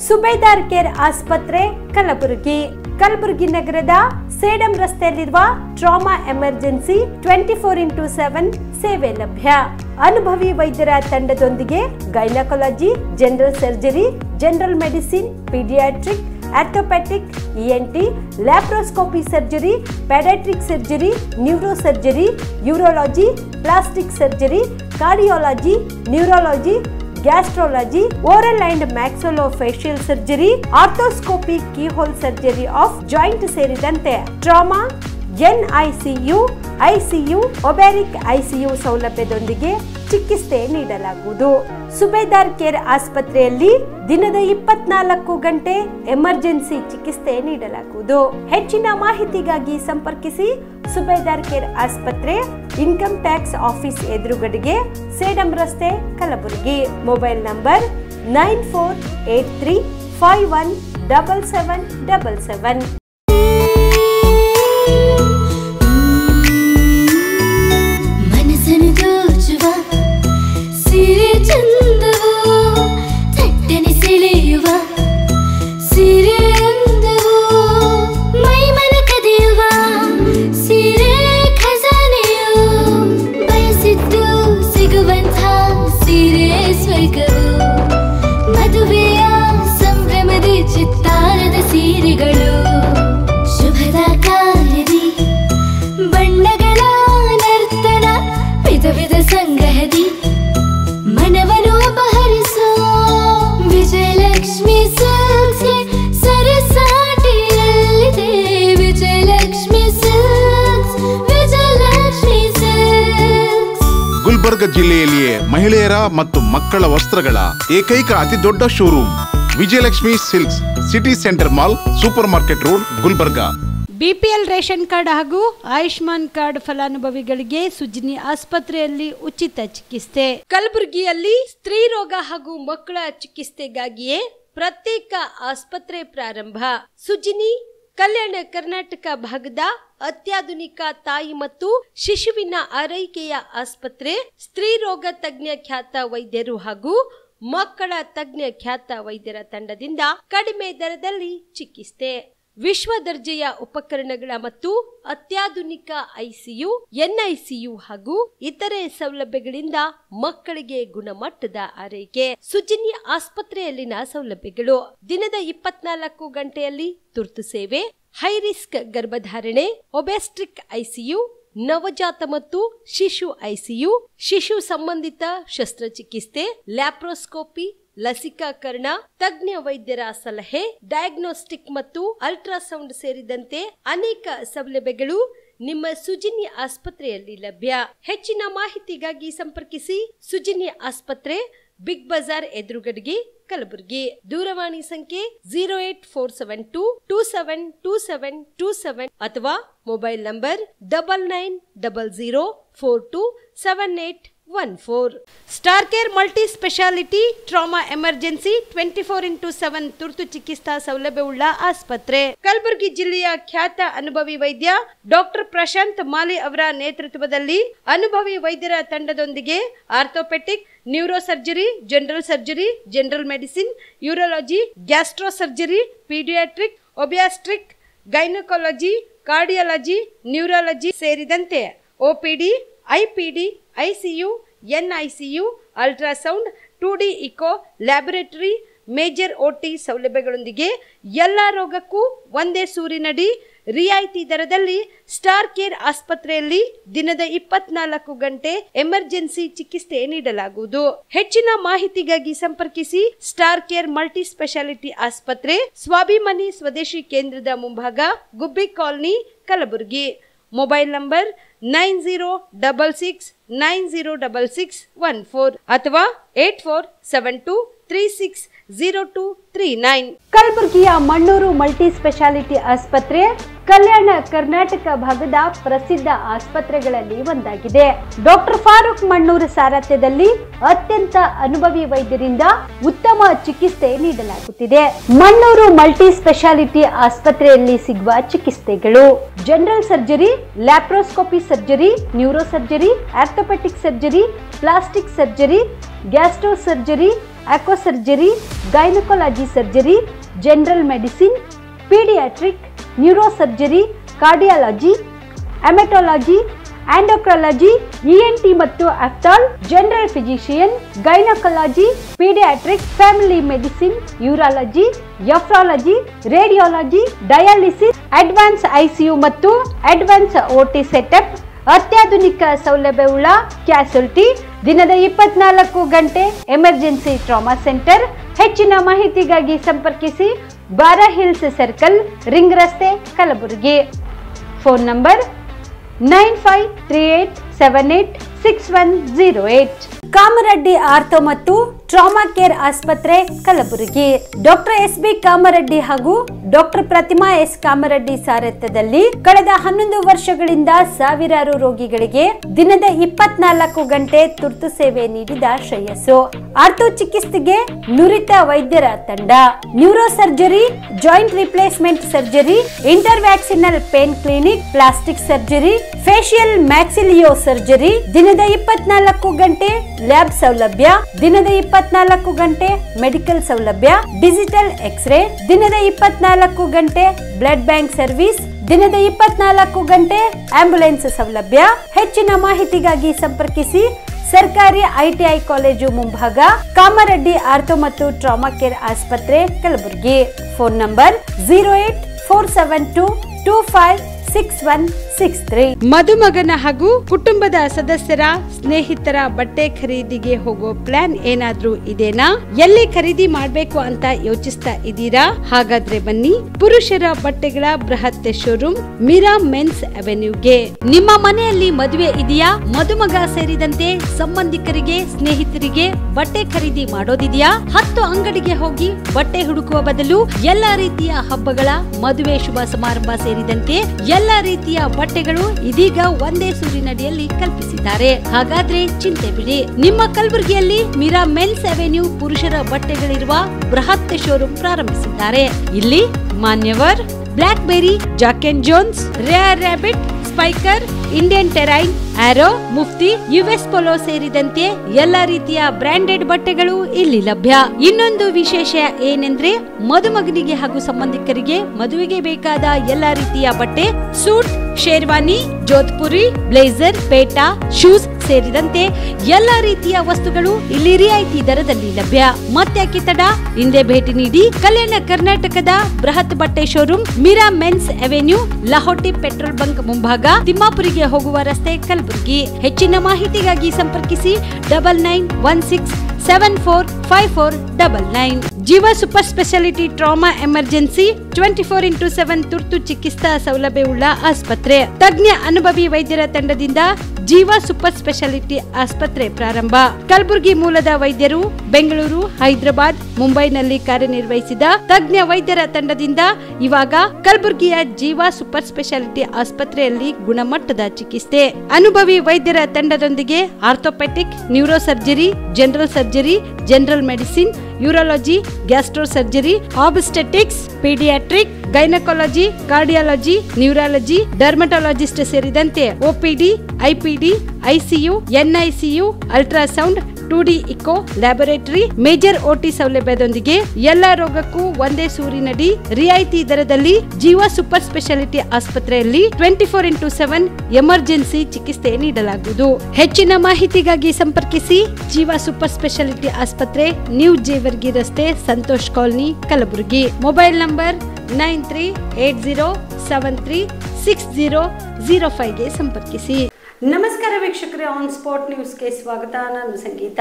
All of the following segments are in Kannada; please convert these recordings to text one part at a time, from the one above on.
ಸುಬೇದಾರ್ ಕೇರ್ ಆಸ್ಪತ್ರೆ ಕಲಬುರಗಿ. ಕಲಬುರಗಿ ನಗರದ ಸೇಡಂ ರಸ್ತೆಯಲ್ಲಿರುವ ಟ್ರಾಮಾ ಎಮರ್ಜೆನ್ಸಿ 24x7 ಸೇವೆ ಲಭ್ಯ. ಅನುಭವಿ ವೈದ್ಯರ ತಂಡದೊಂದಿಗೆ gynaecology, general surgery, general medicine, paediatric, orthopaedic, ENT, laparoscopy surgery, paediatric surgery, neuro surgery, urology, plastic surgery, cardiology, neurology, gastrology, oral and maxillofacial surgery, arthroscopy, keyhole surgery of joint ಸೇರಿದಂತೆ ಟ್ರಾಮಾ, NICU, ICU, ಒಬ್ಯಾರಿಕ್ ICU ಸೌಲಭ್ಯದೊಂದಿಗೆ ಚಿಕಿತ್ಸೆ ನೀಡಲಾಗುವುದು. ಸುಬೇದಾರ್ ಕೇರ್ ಆಸ್ಪತ್ರೆಯಲ್ಲಿ ದಿನದ 24 ಗಂಟೆ ಎಮರ್ಜೆನ್ಸಿ ಚಿಕಿತ್ಸೆ ನೀಡಲಾಗುವುದು. ಹೆಚ್ಚಿನ ಮಾಹಿತಿಗಾಗಿ ಸಂಪರ್ಕಿಸಿ ಸುಬೇದಾರ್ ಕೇರ್ ಆಸ್ಪತ್ರೆ, ಇನ್ಕಮ್ ಟ್ಯಾಕ್ಸ್ ಆಫೀಸ್ ಎದುರುಗಡೆಗೆ, ಸೇಡಂ ರಸ್ತೆ, ಕಲಬುರಗಿ. Mobile number 9483517777. ಮದುವೆಯ ಸಂಭ್ರಮದ ಚಿತ್ತಾರದ ಸೀರೆಗಳು, ಶುಭದ ಕಾರ್ಯದಿ ಬಣ್ಣಗಳ ನರ್ತನ, ವಿಧ ವಿಧ ಸಂಗ್ರಹದಿ ಮನವನ್ನು ಅಪಹರಿಸೋ ವಿಜಯಲಕ್ಷ್ಮಿ ಸಿಲ್ಕ್ಸ್ ಸರಸಾಟಿಯಲ್ಲಿದೆ. Vijayalakshmi silks, Vijayalakshmi silks. ಗುಲ್ಬರ್ಗ ಜಿಲ್ಲೆಯಲ್ಲಿಯೇ ಮಹಿಳೆಯರ ಮತ್ತು ಮಕ್ಕಳ ವಸ್ತ್ರಗಳ ಏಕೈಕ ಅತಿ ದೊಡ್ಡ showroom Vijayalakshmi silks, city centre mall, super market road, Gulbarga. BPL ration card ಹಾಗೂ ಆಯುಷ್ಮಾನ್ ಕಾರ್ಡ್ ಫಲಾನುಭವಿಗಳಿಗೆ ಸುಜಿನಿ ಆಸ್ಪತ್ರೆಯಲ್ಲಿ ಉಚಿತ ಚಿಕಿತ್ಸೆ. ಕಲಬುರಗಿಯಲ್ಲಿ ಸ್ತ್ರೀ ರೋಗ ಹಾಗೂ ಮಕ್ಕಳ ಚಿಕಿತ್ಸೆಗಾಗಿಯೇ ಪ್ರತ್ಯೇಕ ಆಸ್ಪತ್ರೆ ಪ್ರಾರಂಭ. ಸುಜಿನಿ ಕಲ್ಯಾಣ ಕರ್ನಾಟಕ ಭಾಗದ ಅತ್ಯಾಧುನಿಕ ತಾಯಿ ಮತ್ತು ಶಿಶುವಿನ ಆರೈಕೆಯ ಆಸ್ಪತ್ರೆ. ಸ್ತ್ರೀ ರೋಗ ತಜ್ಞ ಖ್ಯಾತ ವೈದ್ಯರು ಹಾಗೂ ಮಕ್ಕಳ ತಜ್ಞ ಖ್ಯಾತ ವೈದ್ಯರ ತಂಡದಿಂದ ಕಡಿಮೆ ದರದಲ್ಲಿ ಚಿಕಿತ್ಸೆ, ವಿಶ್ವ ದರ್ಜೆಯ ಉಪಕರಣಗಳ ಮತ್ತು ಅತ್ಯಾಧುನಿಕ ICU, NICU ಹಾಗೂ ಇತರೆ ಸೌಲಭ್ಯಗಳಿಂದ ಮಕ್ಕಳಿಗೆ ಗುಣಮಟ್ಟದ ಆರೈಕೆ. ಸುಜಿನಿ ಆಸ್ಪತ್ರೆಯಲ್ಲಿನ ಸೌಲಭ್ಯಗಳು: ದಿನದ 24 ಗಂಟೆಯಲ್ಲಿ ತುರ್ತು ಸೇವೆ, ಹೈ ರಿಸ್ಕ್ ಗರ್ಭಧಾರಣೆ, ಒಬ್ಯಾಸ್ಟ್ರಿಕ್ ICU, ನವಜಾತ ಮತ್ತು ಶಿಶು ICU, ಶಿಶು ಸಂಬಂಧಿತ ಶಸ್ತ್ರಚಿಕಿತ್ಸೆ, ಲ್ಯಾಪ್ರೋಸ್ಕೋಪಿ, ಲಸಿಕಾಕರಣ, ತಜ್ಞ ವೈದ್ಯರ ಸಲಹೆ, ಡಯಾಗ್ನೋಸ್ಟಿಕ್ ಮತ್ತು ಅಲ್ಟ್ರಾಸೌಂಡ್ ಸೇರಿದಂತೆ ಅನೇಕ ಸೌಲಭ್ಯಗಳು ನಿಮ್ಮ ಸುಜಿನಿ ಆಸ್ಪತ್ರೆಯಲ್ಲಿ ಲಭ್ಯ. ಹೆಚ್ಚಿನ ಮಾಹಿತಿಗಾಗಿ ಸಂಪರ್ಕಿಸಿ ಸುಜಿನಿ ಆಸ್ಪತ್ರೆ, ಬಿಗ್ ಬಜಾರ್ ಎದುರುಗಡೆಗೆ, ಕಲಬುರಗಿ. ದೂರವಾಣಿ ಸಂಖ್ಯೆ 08472727227 ಅಥವಾ mobile number 9900427814. Star care multi speciality trauma emergency 24x7 ತುರ್ತು ಚಿಕಿತ್ಸಾ ಸೌಲಭ್ಯವುಳ್ಳ ಆಸ್ಪತ್ರೆ. ಕಲಬುರಗಿ ಜಿಲ್ಲೆಯ ಖ್ಯಾತ ಅನುಭವಿ ವೈದ್ಯ ಡಾಕ್ಟರ್ ಪ್ರಶಾಂತ್ ಮಾಲಿ ಅವರ ನೇತೃತ್ವದಲ್ಲಿ ಅನುಭವಿ ವೈದ್ಯರ ತಂಡದೊಂದಿಗೆ orthopaedic, neuro surgery, general surgery, general medicine, urology, gastro surgery, paediatric, obstetric, gynaecology, cardiology, neurology ಸೇರಿದಂತೆ OPD, IPD, ICU, NICU, ultrasound, 2D echo, laboratory, major OT ಸೌಲಭ್ಯಗಳೊಂದಿಗೆ ಎಲ್ಲ ರೋಗಕ್ಕೂ ಒಂದೇ ಸೂರಿನಡಿ ರಿಯಾಯಿತಿ ದರದಲ್ಲಿ ಸ್ಟಾರ್ ಕೇರ್ ಆಸ್ಪತ್ರೆಯಲ್ಲಿ ದಿನದ 24 ಗಂಟೆ ಎಮರ್ಜೆನ್ಸಿ ಚಿಕಿತ್ಸೆ ನೀಡಲಾಗುವುದು. ಹೆಚ್ಚಿನ ಮಾಹಿತಿಗಾಗಿ ಸಂಪರ್ಕಿಸಿ ಸ್ಟಾರ್ ಕೇರ್ ಮಲ್ಟಿ ಸ್ಪೆಷಾಲಿಟಿ ಆಸ್ಪತ್ರೆ, ಸ್ವಾಭಿಮಾನಿ ಸ್ವದೇಶಿ ಕೇಂದ್ರದ ಮುಂಭಾಗ, ಗುಬ್ಬಿ ಕಾಲನಿ, ಕಲಬುರಗಿ. ಮೊಬೈಲ್ ನಂಬರ್ 9066906614 ಅಥವಾ 8472360239. ಕಲಬುರಗಿಯ ಮಣ್ಣೂರು ಮಲ್ಟಿ ಸ್ಪೆಷಾಲಿಟಿ ಆಸ್ಪತ್ರೆ ಕಲ್ಯಾಣ ಕರ್ನಾಟಕ ಭಾಗದ ಪ್ರಸಿದ್ಧ ಆಸ್ಪತ್ರೆಗಳಲ್ಲಿ ಒಂದಾಗಿದೆ. ಡಾಕ್ಟರ್ ಫಾರೂಕ್ ಮಣ್ಣೂರು ಸಾರಥ್ಯದಲ್ಲಿ ಅತ್ಯಂತ ಅನುಭವಿ ವೈದ್ಯರಿಂದ ಉತ್ತಮ ಚಿಕಿತ್ಸೆ ನೀಡಲಾಗುತ್ತಿದೆ. ಮಣ್ಣೂರು ಮಲ್ಟಿ ಸ್ಪೆಷಾಲಿಟಿ ಆಸ್ಪತ್ರೆಯಲ್ಲಿ ಸಿಗುವ ಚಿಕಿತ್ಸೆಗಳು: general surgery, laparoscopy surgery, neuro surgery, orthopaedic surgery, plastic surgery, gastro surgery, ಅಕೋ surgery, gynaecology surgery, general medicine, paediatric, neuro surgery, cardiology, haematology, endocrinology, ENT ಮತ್ತು ophthal, general physician, gynaecology, paediatric, family medicine, urology, nephrology, radiology, dialysis, advance ICU ಮತ್ತು ಅಡ್ವಾನ್ಸ್ OT ಸೆಟಪ್, ಅತ್ಯಾಧುನಿಕ ಸೌಲಭ್ಯವುಳ್ಳ ಕ್ಯಾಸುಲಿಟಿ, ದಿನದ 24 ಗಂಟೆ ಎಮರ್ಜೆನ್ಸಿ ಟ್ರಾಮಾ ಸೆಂಟರ್. ಹೆಚ್ಚಿನ ಮಾಹಿತಿಗಾಗಿ ಸಂಪರ್ಕಿಸಿ ಬಾರಾ ಹಿಲ್ಸ್ ಸರ್ಕಲ್, ರಿಂಗ್ ರಸ್ತೆ, Kalaburagi. Phone number 9538786108. Kamareddy ortho ಮತ್ತು ಟ್ರಾಮಾ ಕೇರ್ ಆಸ್ಪತ್ರೆ, ಕಲಬುರಗಿ. ಡಾಕ್ಟರ್ SB ಕಾಮರೆಡ್ಡಿ ಹಾಗೂ ಡಾಕ್ಟರ್ ಪ್ರತಿಮಾ S ಕಾಮರೆಡ್ಡಿ ಸಾರಥ್ಯದಲ್ಲಿ ಕಳೆದ 11 ವರ್ಷಗಳಿಂದ ಸಾವಿರಾರು ರೋಗಿಗಳಿಗೆ ದಿನದ 24 ಗಂಟೆ ತುರ್ತು ಸೇವೆ ನೀಡಿದ ಶ್ರೇಯಸ್ಸು. ಆರ್ಥೋ ಚಿಕಿತ್ಸೆಗೆ ನುರಿತ ವೈದ್ಯರ ತಂಡ, neuro surgery, joint replacement surgery, interventional pain clinic, plastic surgery, facial maxillo surgery, ದಿನದ 24 ಗಂಟೆ ಲ್ಯಾಬ್ ಸೌಲಭ್ಯ, ದಿನದ 24 ಗಂಟೆ ಮೆಡಿಕಲ್ ಸೌಲಭ್ಯ, ಡಿಜಿಟಲ್ ಎಕ್ಸ್ರೇ, ದಿನದ 24 ಗಂಟೆ ಬ್ಲಡ್ ಬ್ಯಾಂಕ್ ಸರ್ವಿಸ್, ದಿನದ 24 ಗಂಟೆ ಆಂಬ್ಯುಲೆನ್ಸ್ ಸೌಲಭ್ಯ. ಹೆಚ್ಚಿನ ಮಾಹಿತಿಗಾಗಿ ಸಂಪರ್ಕಿಸಿ ಸರ್ಕಾರಿ ITI ಕಾಲೇಜು ಮುಂಭಾಗ, ಕಾಮರೆಡ್ಡಿ ಆರ್ಥೋ ಮತ್ತು ಟ್ರಾಮಾ ಕೇರ್ ಆಸ್ಪತ್ರೆ, ಕಲಬುರಗಿ. Phone number 08472256163. ಮದುಮಗನ ಹಾಗೂ ಕುಟುಂಬದ ಸದಸ್ಯರ ಸ್ನೇಹಿತರ ಬಟ್ಟೆ ಖರೀದಿಗೆ ಹೋಗೋ ಪ್ಲಾನ್ ಏನಾದ್ರೂ ಇದೆನಾ? ಎಲ್ಲಿ ಖರೀದಿ ಮಾಡ್ಬೇಕು ಅಂತ ಯೋಚಿಸ್ತಾ ಇದ್ದೀರಾ? ಹಾಗಾದ್ರೆ ಬನ್ನಿ ಪುರುಷರ ಬಟ್ಟೆಗಳ ಬೃಹತ್ ಶೋರೂಮ್ ಮೀರಾ ಮೆನ್ಸ್ ಅವೆನ್ಯೂಗೆ. ನಿಮ್ಮ ಮನೆಯಲ್ಲಿ ಮದುವೆ ಇದೆಯಾ? ಮದುಮಗ ಸೇರಿದಂತೆ ಸಂಬಂಧಿಕರಿಗೆ, ಸ್ನೇಹಿತರಿಗೆ ಬಟ್ಟೆ ಖರೀದಿ ಮಾಡೋದಿದೆಯಾ? 10 ಅಂಗಡಿಗೆ ಹೋಗಿ ಬಟ್ಟೆ ಹುಡುಕುವ ಬದಲು ಎಲ್ಲಾ ರೀತಿಯ ಹಬ್ಬಗಳ, ಮದುವೆ, ಶುಭ ಸಮಾರಂಭ ಸೇರಿದಂತೆ ಎಲ್ಲಾ ರೀತಿಯ ಬಟ್ಟೆಗಳು ಇದೀಗ ಒಂದೇ ಸೂರಿನಡಿಯಲ್ಲಿ ಕಲ್ಪಿಸಿದ್ದಾರೆ. ಹಾಗಾದ್ರೆ ಚಿಂತೆ ಬಿಡಿ, ನಿಮ್ಮ ಕಲಬುರಗಿಯಲ್ಲಿ ಮೀರಾ ಮೆನ್ಸ್ ಅವೆನ್ಯೂ ಪುರುಷರ ಬಟ್ಟೆಗಳಿರುವ ಬೃಹತ್ ಶೋರೂಮ್ ಪ್ರಾರಂಭಿಸಿದ್ದಾರೆ. ಇಲ್ಲಿ Manyavar, Blackberry, Jack and Jones, Rare Rabbit, Spykar, Indian Terrain, Arrow, Mufti, US Polo ಸೇರಿದಂತೆ ಎಲ್ಲಾ ರೀತಿಯ ಬ್ರಾಂಡೆಡ್ ಬಟ್ಟೆಗಳು ಇಲ್ಲಿ ಲಭ್ಯ. ಇನ್ನೊಂದು ವಿಶೇಷ ಏನೆಂದ್ರೆ ಮದುಮಗನಿಗೆ ಹಾಗೂ ಸಂಬಂಧಿಕರಿಗೆ ಮದುವೆಗೆ ಬೇಕಾದ ಎಲ್ಲಾ ರೀತಿಯ ಬಟ್ಟೆ, ಸೂಟ್, ಶೇರ್ವಾನಿ, ಜೋಧ್ಪುರಿ, ಬ್ಲೇಸರ್, ಪೇಟಾ, ಶೂಸ್ ಸೇರಿದಂತೆ ಎಲ್ಲಾ ರೀತಿಯ ವಸ್ತುಗಳು ಇಲ್ಲಿ ರಿಯಾಯಿತಿ ದರದಲ್ಲಿ ಲಭ್ಯ. ಮತ್ತ್ಯಾಕೆ ತಡ, ಹಿಂದೆ ಭೇಟಿ ನೀಡಿ. ಕಲ್ಯಾಣ ಕರ್ನಾಟಕದ ಬೃಹತ್ ಬಟ್ಟೆ showroom Meera men's avenue, Lahoti petrol bunk ಮುಂಭಾಗ, ತಿಮ್ಮಾಪುರಿಗೆ ಹೋಗುವ ರಸ್ತೆ, ಕಲಬುರಗಿ. ಹೆಚ್ಚಿನ ಮಾಹಿತಿಗಾಗಿ ಸಂಪರ್ಕಿಸಿ 9916745499. ಜೀವ super speciality trauma emergency 24x7 ತುರ್ತು ಚಿಕಿತ್ಸಾ ಸೌಲಭ್ಯವುಳ್ಳ ಆಸ್ಪತ್ರೆ. ತಜ್ಞ ಅನುಭವಿ ವೈದ್ಯರ ತಂಡದಿಂದ ಜೀವ ಸೂಪರ್ ಸ್ಪೆಷಾಲಿಟಿ ಆಸ್ಪತ್ರೆ ಪ್ರಾರಂಭ. ಕಲಬುರಗಿ ಮೂಲದ ವೈದ್ಯರು ಬೆಂಗಳೂರು, ಹೈದರಾಬಾದ್, ಮುಂಬೈನಲ್ಲಿ ಕಾರ್ಯನಿರ್ವಹಿಸಿದ ತಜ್ಞ ವೈದ್ಯರ ತಂಡದಿಂದ ಇವಾಗ ಕಲಬುರಗಿಯ ಜೀವ ಸೂಪರ್ ಸ್ಪೆಷಾಲಿಟಿ ಆಸ್ಪತ್ರೆಯಲ್ಲಿ ಗುಣಮಟ್ಟದ ಚಿಕಿತ್ಸೆ. ಅನುಭವಿ ವೈದ್ಯರ ತಂಡದೊಂದಿಗೆ orthopaedic, neuro surgery, general surgery, general medicine, urology, gastro surgery, obstetrics, paediatric, gynaecology, cardiology, neurology, dermatologist ಸೇರಿದಂತೆ OPD, IPD, ICU, NICU, ultrasound, 2D echo, laboratory, major OT ಸೌಲಭ್ಯದೊಂದಿಗೆ ಎಲ್ಲಾ ರೋಗಕ್ಕೂ ಒಂದೇ ಸೂರಿನಡಿ ರಿಯಾಯಿತಿ ದರದಲ್ಲಿ ಜೀವ ಸೂಪರ್ ಸ್ಪೆಷಾಲಿಟಿ ಆಸ್ಪತ್ರೆಯಲ್ಲಿ 24x7 ಎಮರ್ಜೆನ್ಸಿ ಚಿಕಿತ್ಸೆ ನೀಡಲಾಗುವುದು. ಹೆಚ್ಚಿನ ಮಾಹಿತಿಗಾಗಿ ಸಂಪರ್ಕಿಸಿ ಜೀವ ಸೂಪರ್ ಸ್ಪೆಷಾಲಿಟಿ ಆಸ್ಪತ್ರೆ, ನ್ಯೂ ಜೇವರ್ಗಿ ರಸ್ತೆ, Santosh colony, Kalaburagi. Mobile number 9380736005ಗೆ ಸಂಪರ್ಕಿಸಿ. ನಮಸ್ಕಾರ ವೀಕ್ಷಕರೇ, ಆನ್ ಸ್ಪಾಟ್ ನ್ಯೂಸ್ಗೆ ಸ್ವಾಗತ. ನಾನು ಸಂಗೀತ.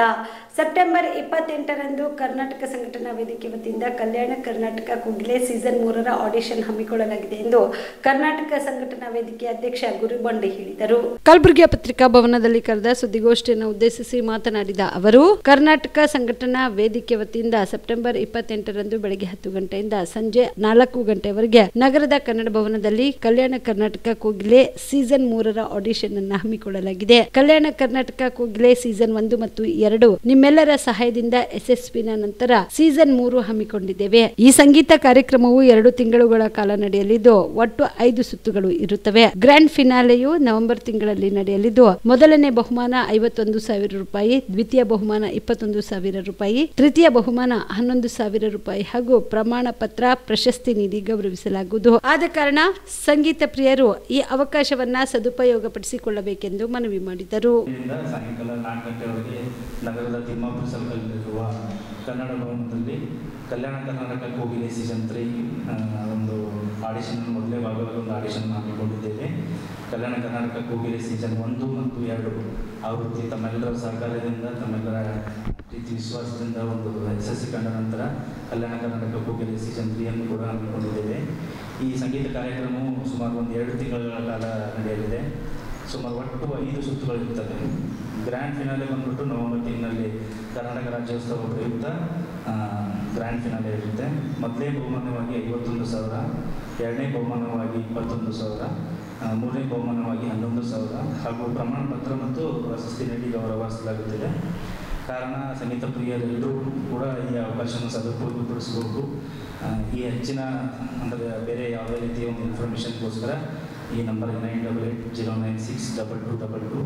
ಸೆಪ್ಟೆಂಬರ್ 28ರಂದು ಕರ್ನಾಟಕ ಸಂಘಟನಾ ವೇದಿಕೆ ವತಿಯಿಂದ ಕಲ್ಯಾಣ ಕರ್ನಾಟಕ ಕುಗ್ಲೆ ಸೀಸನ್ 3ರ ಆಡಿಷನ್ ಹಮ್ಮಿಕೊಳ್ಳಲಾಗಿದೆ ಎಂದು ಕರ್ನಾಟಕ ಸಂಘಟನಾ ವೇದಿಕೆ ಅಧ್ಯಕ್ಷ ಗುರುಬಂಡೆ ಹೇಳಿದರು. ಕಲಬುರಗಿಯ ಪತ್ರಿಕಾ ಭವನದಲ್ಲಿ ಕರೆದ ಸುದ್ದಿಗೋಷ್ಠಿಯನ್ನು ಉದ್ದೇಶಿಸಿ ಮಾತನಾಡಿದ ಅವರು, ಕರ್ನಾಟಕ ಸಂಘಟನಾ ವೇದಿಕೆ ವತಿಯಿಂದ ಸೆಪ್ಟೆಂಬರ್ 28ರಂದು ಬೆಳಗ್ಗೆ 10 ಗಂಟೆಯಿಂದ ಸಂಜೆ 4 ಗಂಟೆವರೆಗೆ ನಗರದ ಕನ್ನಡ ಭವನದಲ್ಲಿ ಕಲ್ಯಾಣ ಕರ್ನಾಟಕ ಕುಗ್ಲೆ ಸೀಸನ್ 3ರ ಆಡಿಷನ್ ಅನ್ನು ಹಮ್ಮಿಕೊಳ್ಳಲಾಗಿದೆ. ಕಲ್ಯಾಣ ಕರ್ನಾಟಕ ಕುಗ್ಲೆ ಸೀಸನ್ 1 ಮತ್ತು 2 ನಿಮ್ಮ ನಿಮ್ಮೆಲ್ಲರ ಸಹಾಯದಿಂದ ಯಶಸ್ವಿನ ನಂತರ ಸೀಸನ್ 3 ಹಮ್ಮಿಕೊಂಡಿದ್ದೇವೆ. ಈ ಸಂಗೀತ ಕಾರ್ಯಕ್ರಮವು 2 ತಿಂಗಳುಗಳ ಕಾಲ ನಡೆಯಲಿದ್ದು ಒಟ್ಟು 5 ಸುತ್ತುಗಳು ಇರುತ್ತವೆ. ಗ್ರ್ಯಾಂಡ್ ಫಿನಾಲೆಯು ನವೆಂಬರ್ ತಿಂಗಳಲ್ಲಿ ನಡೆಯಲಿದ್ದು ಮೊದಲನೇ ಬಹುಮಾನ 51,000 ರೂಪಾಯಿ, ದ್ವಿತೀಯ ಬಹುಮಾನ 21,000 ರೂಪಾಯಿ, ತೃತೀಯ ಬಹುಮಾನ 11,000 ರೂಪಾಯಿ ಹಾಗೂ ಪ್ರಮಾಣ ಪತ್ರ ಪ್ರಶಸ್ತಿ ನೀಡಿ ಗೌರವಿಸಲಾಗುವುದು. ಆದ ಕಾರಣ ಸಂಗೀತ ಪ್ರಿಯರು ಈ ಅವಕಾಶವನ್ನ ಸದುಪಯೋಗಪಡಿಸಿಕೊಳ್ಳಬೇಕೆಂದು ಮನವಿ ಮಾಡಿದರು. ಸಾಯಂಕಾಲ 4 ಗಂಟೆವರೆಗೆ ನಗರದ ತಿಮ್ಮಾಪುರ ಸರ್ಕಲ್ನಲ್ಲಿರುವ ಕನ್ನಡ ಭವನದಲ್ಲಿ ಕಲ್ಯಾಣ ಕರ್ನಾಟಕ ಕೋಗಿಲೆ ಸೀಸನ್ 3 ಒಂದು ಆಡಿಷನ್ ಮೊದಲೇ ಭಾಗವಾಗಿ ಒಂದು ಆಡಿಷನ್ ಹಮ್ಮಿಕೊಂಡಿದ್ದೇವೆ. ಕಲ್ಯಾಣ ಕರ್ನಾಟಕ ಕೋಗಿಲೆ ಸೀಸನ್ 1 ಮತ್ತು 2 ಆವೃತ್ತಿ ತಮ್ಮೆಲ್ಲರ ಸಹಕಾರದಿಂದ ತಮ್ಮೆಲ್ಲರ ಪ್ರೀತಿ ವಿಶ್ವಾಸದಿಂದ ಒಂದು ಯಶಸ್ವಿ ಕಂಡ ನಂತರ ಕಲ್ಯಾಣ ಕರ್ನಾಟಕ ಕೋಗಿಲೆ ಸೀಸನ್ 3 ಅನ್ನು ಕೂಡ ಹಮ್ಮಿಕೊಂಡಿದ್ದೇವೆ. ಈ ಸಂಗೀತ ಕಾರ್ಯಕ್ರಮವು ಸುಮಾರು ಒಂದು 2 ತಿಂಗಳ ಕಾಲ ನಡೆಯಲಿದೆ. ಸುಮಾರು ಒಟ್ಟು 5 ಸುತ್ತುಗಳಿರುತ್ತವೆ. ಗ್ರ್ಯಾಂಡ್ ಫಿನಾಲೆ ಬಂದ್ಬಿಟ್ಟು ನವೆಂಬರ್ ತಿಂಗಳಲ್ಲಿ ಕರ್ನಾಟಕ ರಾಜ್ಯೋತ್ಸವ ಪ್ರಯುಕ್ತ ಗ್ರ್ಯಾಂಡ್ ಫಿನಾಲೆ ಇರುತ್ತೆ. ಮೊದಲನೇ ಬಹುಮಾನವಾಗಿ 51,000, ಎರಡನೇ ಬಹುಮಾನವಾಗಿ 21,000, ಮೂರನೇ ಬಹುಮಾನವಾಗಿ 11,000 ಹಾಗೂ ಪ್ರಮಾಣ ಪತ್ರ ಮತ್ತು ಪ್ರಶಸ್ತಿ ನೀಡಿ ಗೌರವಿಸಲಾಗುತ್ತಿದೆ. ಕಾರಣ ಸಂಗೀತ ಪ್ರಿಯರೆಲ್ಲರೂ ಕೂಡ ಈ ಅವಕಾಶವನ್ನು ಸದುಪಯೋಗಪಡಿಸಬೇಕು. ಈ ಹೆಚ್ಚಿನ ಅಂದರೆ ಬೇರೆ ಯಾವುದೇ ರೀತಿಯ ಒಂದು ಇನ್ಫಾರ್ಮೇಷನ್ಗೋಸ್ಕರ ಈ ನಂಬರ್ 9880962222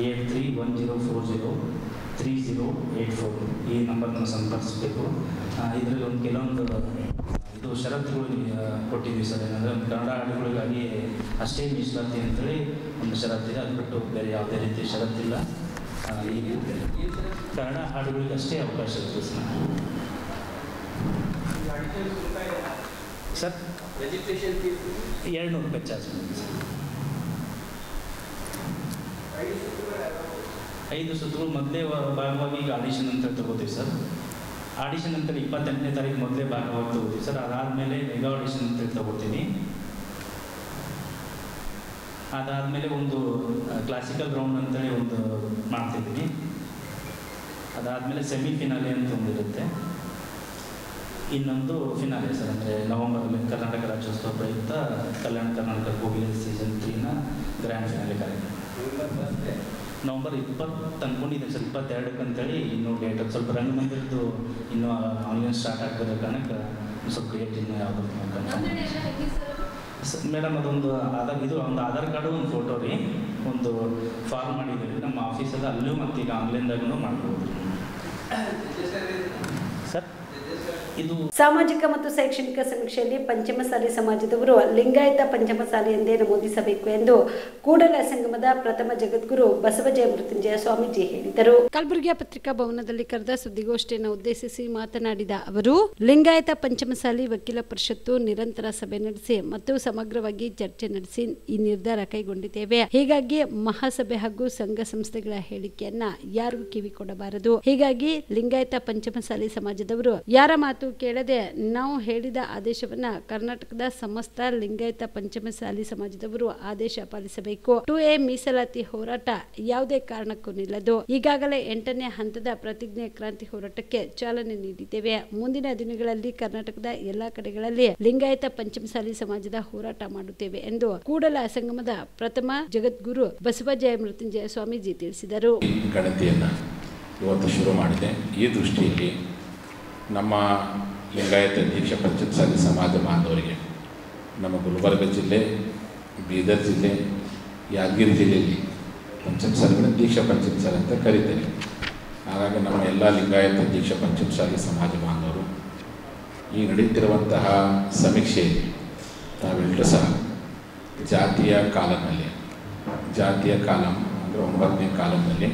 8310403084 ಈ ನಂಬರ್ನ ಸಂಪರ್ಕಿಸಬೇಕು. ಇದರಲ್ಲಿ ಒಂದು ಕೆಲವೊಂದು ಇದು ಷರತ್ತುಗಳು ಕೊಟ್ಟಿದ್ವಿ ಸರ್. ಏನಂದರೆ ಒಂದು ಕನ್ನಡ ಹಾಡುಗಳಿಗಾಗಿ ಅಷ್ಟೇ ಮೀಸಲಾತಿ ಅಂತೇಳಿ ಒಂದು ಷರತ್ತಿದೆ. ಅದು ಬಿಟ್ಟು ಬೇರೆ ಯಾವುದೇ ರೀತಿಯ ಷರತ್ತಿಲ್ಲ. ಈ ಕನ್ನಡ ಹಾಡುಗಳಿಗೆ ಅಷ್ಟೇ ಅವಕಾಶ ಇರುತ್ತೆ ಸರ್. ರಿಜಿಸ್ಟ್ರೇಷನ್ ಫೀಸ್ 200 ರೂಪಾಯಿ ಚಾರ್ಜ್ ಮಾಡಿ ಸರ್. 5 ಸುತ್ತುಗಳು ಮೊದಲೇ ಭಾಗವಾಗಿ ಈಗ ಆಡಿಷನ್ ಅಂತ ತಗೋತೀವಿ ಸರ್. ಆಡಿಷನ್ ಅಂತೇಳಿ 28ನೇ ತಾರೀಕು ಮೊದಲೇ ಭಾಗವಾಗಿ ತಗೋತೀವಿ ಸರ್. ಅದಾದಮೇಲೆ ಮೆಗಾ ಆಡಿಷನ್ ಅಂತೇಳಿ ತಗೋತೀನಿ. ಅದಾದಮೇಲೆ ಒಂದು ಕ್ಲಾಸಿಕಲ್ ರೌಂಡ್ ಅಂತೇಳಿ ಒಂದು ಮಾಡ್ತಿದ್ದೀನಿ. ಅದಾದಮೇಲೆ ಸೆಮಿ ಫಿನಾಲೆ ಅಂತ ಒಂದಿರುತ್ತೆ. ಇನ್ನೊಂದು ಫಿನಾಲೆ ಸರ್, ಅಂದರೆ ನವೆಂಬರಲ್ಲಿ ಕರ್ನಾಟಕ ರಾಜ್ಯೋತ್ಸವ ಪ್ರಯುಕ್ತ ಕಲ್ಯಾಣ ಕರ್ನಾಟಕ ಕೋಗಿಲೆ ಸೀಸನ್ 3ನ ಗ್ರ್ಯಾಂಡ್ ಫಿನಾಲೆ ಕಾರ್ಯಕ್ರಮ ನವೆಂಬರ್ 20 ಅಂದ್ಕೊಂಡಿದ್ದೀನಿ ಸರ್. 22ಕ್ಕೆ ಅಂತೇಳಿ ಇನ್ನೂ ಡೇಟ್ ಸ್ವಲ್ಪ ರಂಗಮಂದಿರದ್ದು ಇನ್ನೂ ಆನ್ಲೈನ್ ಸ್ಟಾರ್ಟ್ ಆಗ್ತಿರೋ ಕಾರಣಕ್ಕೆ ಸ್ವಲ್ಪ ಡೇಟ್ ಇನ್ನೂ ಯಾವುದು ಮೇಡಮ್. ಅದೊಂದು ಇದು ಒಂದು ಆಧಾರ್ ಕಾರ್ಡು, ಒಂದು ಫೋಟೋ ರೀ, ಒಂದು ಫಾರ್ಮ್ ಮಾಡಿದ್ದೀವಿ ನಮ್ಮ ಆಫೀಸಲ್ಲಿ. ಅಲ್ಲೂ ಮತ್ತು ಈಗ ಆನ್ಲೈನ್ದಾಗೂ ಮಾಡ್ಬೋದು ಸರ್. ಇದು ಸಾಮಾಜಿಕ ಮತ್ತು ಶೈಕ್ಷಣಿಕ ಸಮೀಕ್ಷೆಯಲ್ಲಿ ಪಂಚಮಸಾಲಿ ಸಮಾಜದವರು ಲಿಂಗಾಯತ ಪಂಚಮಸಾಲಿ ಎಂದೇ ನಮೂದಿಸಬೇಕು ಎಂದು ಕೂಡಲ ಸಂಗಮದ ಪ್ರಥಮ ಜಗದ್ಗುರು ಬಸವಜಯ ಮೃತ್ಯುಂಜಯ ಸ್ವಾಮೀಜಿ ಹೇಳಿದರು. ಕಲಬುರಗಿಯ ಪತ್ರಿಕಾ ಭವನದಲ್ಲಿ ಕರೆದ ಸುದ್ದಿಗೋಷ್ಠಿಯನ್ನು ಉದ್ದೇಶಿಸಿ ಮಾತನಾಡಿದ ಅವರು, ಲಿಂಗಾಯತ ಪಂಚಮಸಾಲಿ ವಕೀಲ ಪರಿಷತ್ತು ನಿರಂತರ ಸಭೆ ನಡೆಸಿ ಮತ್ತು ಸಮಗ್ರವಾಗಿ ಚರ್ಚೆ ನಡೆಸಿ ಈ ನಿರ್ಧಾರ ಕೈಗೊಂಡಿದ್ದೇವೆ. ಹೀಗಾಗಿ ಮಹಾಸಭೆ ಹಾಗೂ ಸಂಘ ಸಂಸ್ಥೆಗಳ ಹೇಳಿಕೆಯನ್ನ ಯಾರಿಗೂ ಕಿವಿ ಕೊಡಬಾರದು. ಹೀಗಾಗಿ ಲಿಂಗಾಯತ ಪಂಚಮಸಾಲಿ ಸಮಾಜದವರು ಯಾರ ಮಾತು ಕೇಳದೆ ನಾವು ಹೇಳಿದ ಆದೇಶವನ್ನ ಕರ್ನಾಟಕದ ಸಮಸ್ತ ಲಿಂಗಾಯತ ಪಂಚಮಸಾಲಿ ಸಮಾಜದವರು ಆದೇಶ ಪಾಲಿಸಬೇಕು. 2A ಮೀಸಲಾತಿ ಹೋರಾಟ ಯಾವುದೇ ಕಾರಣಕ್ಕೂ ನಿಲ್ಲದು. ಈಗಾಗಲೇ 8ನೇ ಹಂತದ ಪ್ರತಿಜ್ಞೆ ಕ್ರಾಂತಿ ಹೋರಾಟಕ್ಕೆ ಚಾಲನೆ ನೀಡಿದ್ದೇವೆ. ಮುಂದಿನ ದಿನಗಳಲ್ಲಿ ಕರ್ನಾಟಕದ ಎಲ್ಲಾ ಕಡೆಗಳಲ್ಲಿ ಲಿಂಗಾಯತ ಪಂಚಮಸಾಲಿ ಸಮಾಜದ ಹೋರಾಟ ಮಾಡುತ್ತೇವೆ ಎಂದು ಕೂಡಲ ಸಂಗಮದ ಪ್ರಥಮ ಜಗದ್ಗುರು ಬಸವಜಯ ಮೃತ್ಯುಂಜಯ ಸ್ವಾಮೀಜಿ ತಿಳಿಸಿದರು. ಗಣತಿಯನ್ನು ಇವತ್ತು ಶುರು ಮಾಡಿದೆ. ಈ ದೃಷ್ಟಿಯಲ್ಲಿ ನಮ್ಮ ಲಿಂಗಾಯತ ದೀಕ್ಷಾ ಪಂಚಮಸಾಲಿ ಸಮಾಜ ಬಾಂಧವರಿಗೆ ನಮ್ಮ ಗುಲ್ಬರ್ಗ ಜಿಲ್ಲೆ, ಬೀದರ್ ಜಿಲ್ಲೆ, ಯಾದಗಿರಿ ಜಿಲ್ಲೆಯಲ್ಲಿ ಪಂಚಮಸಾಲಿಗಳನ್ನು ದೀಕ್ಷಾ ಪಂಚಮಸಾಲಿ ಅಂತ ಕರೀತಾರೆ. ಹಾಗಾಗಿ ನಮ್ಮ ಎಲ್ಲ ಲಿಂಗಾಯತ ದೀಕ್ಷಾ ಪಂಚಮಸಾಲಿ ಸಮಾಜ ಬಾಂಧವರು ಈ ನಡೀತಿರುವಂತಹ ಸಮೀಕ್ಷೆಯಲ್ಲಿ ತಾವೆಲ್ಲರೂ ಸಹ ಜಾತಿಯ ಕಾಲಂನಲ್ಲಿ, ಜಾತಿಯ ಕಾಲಂ ಅಂದರೆ 9ನೇ ಕಾಲಂನಲ್ಲಿ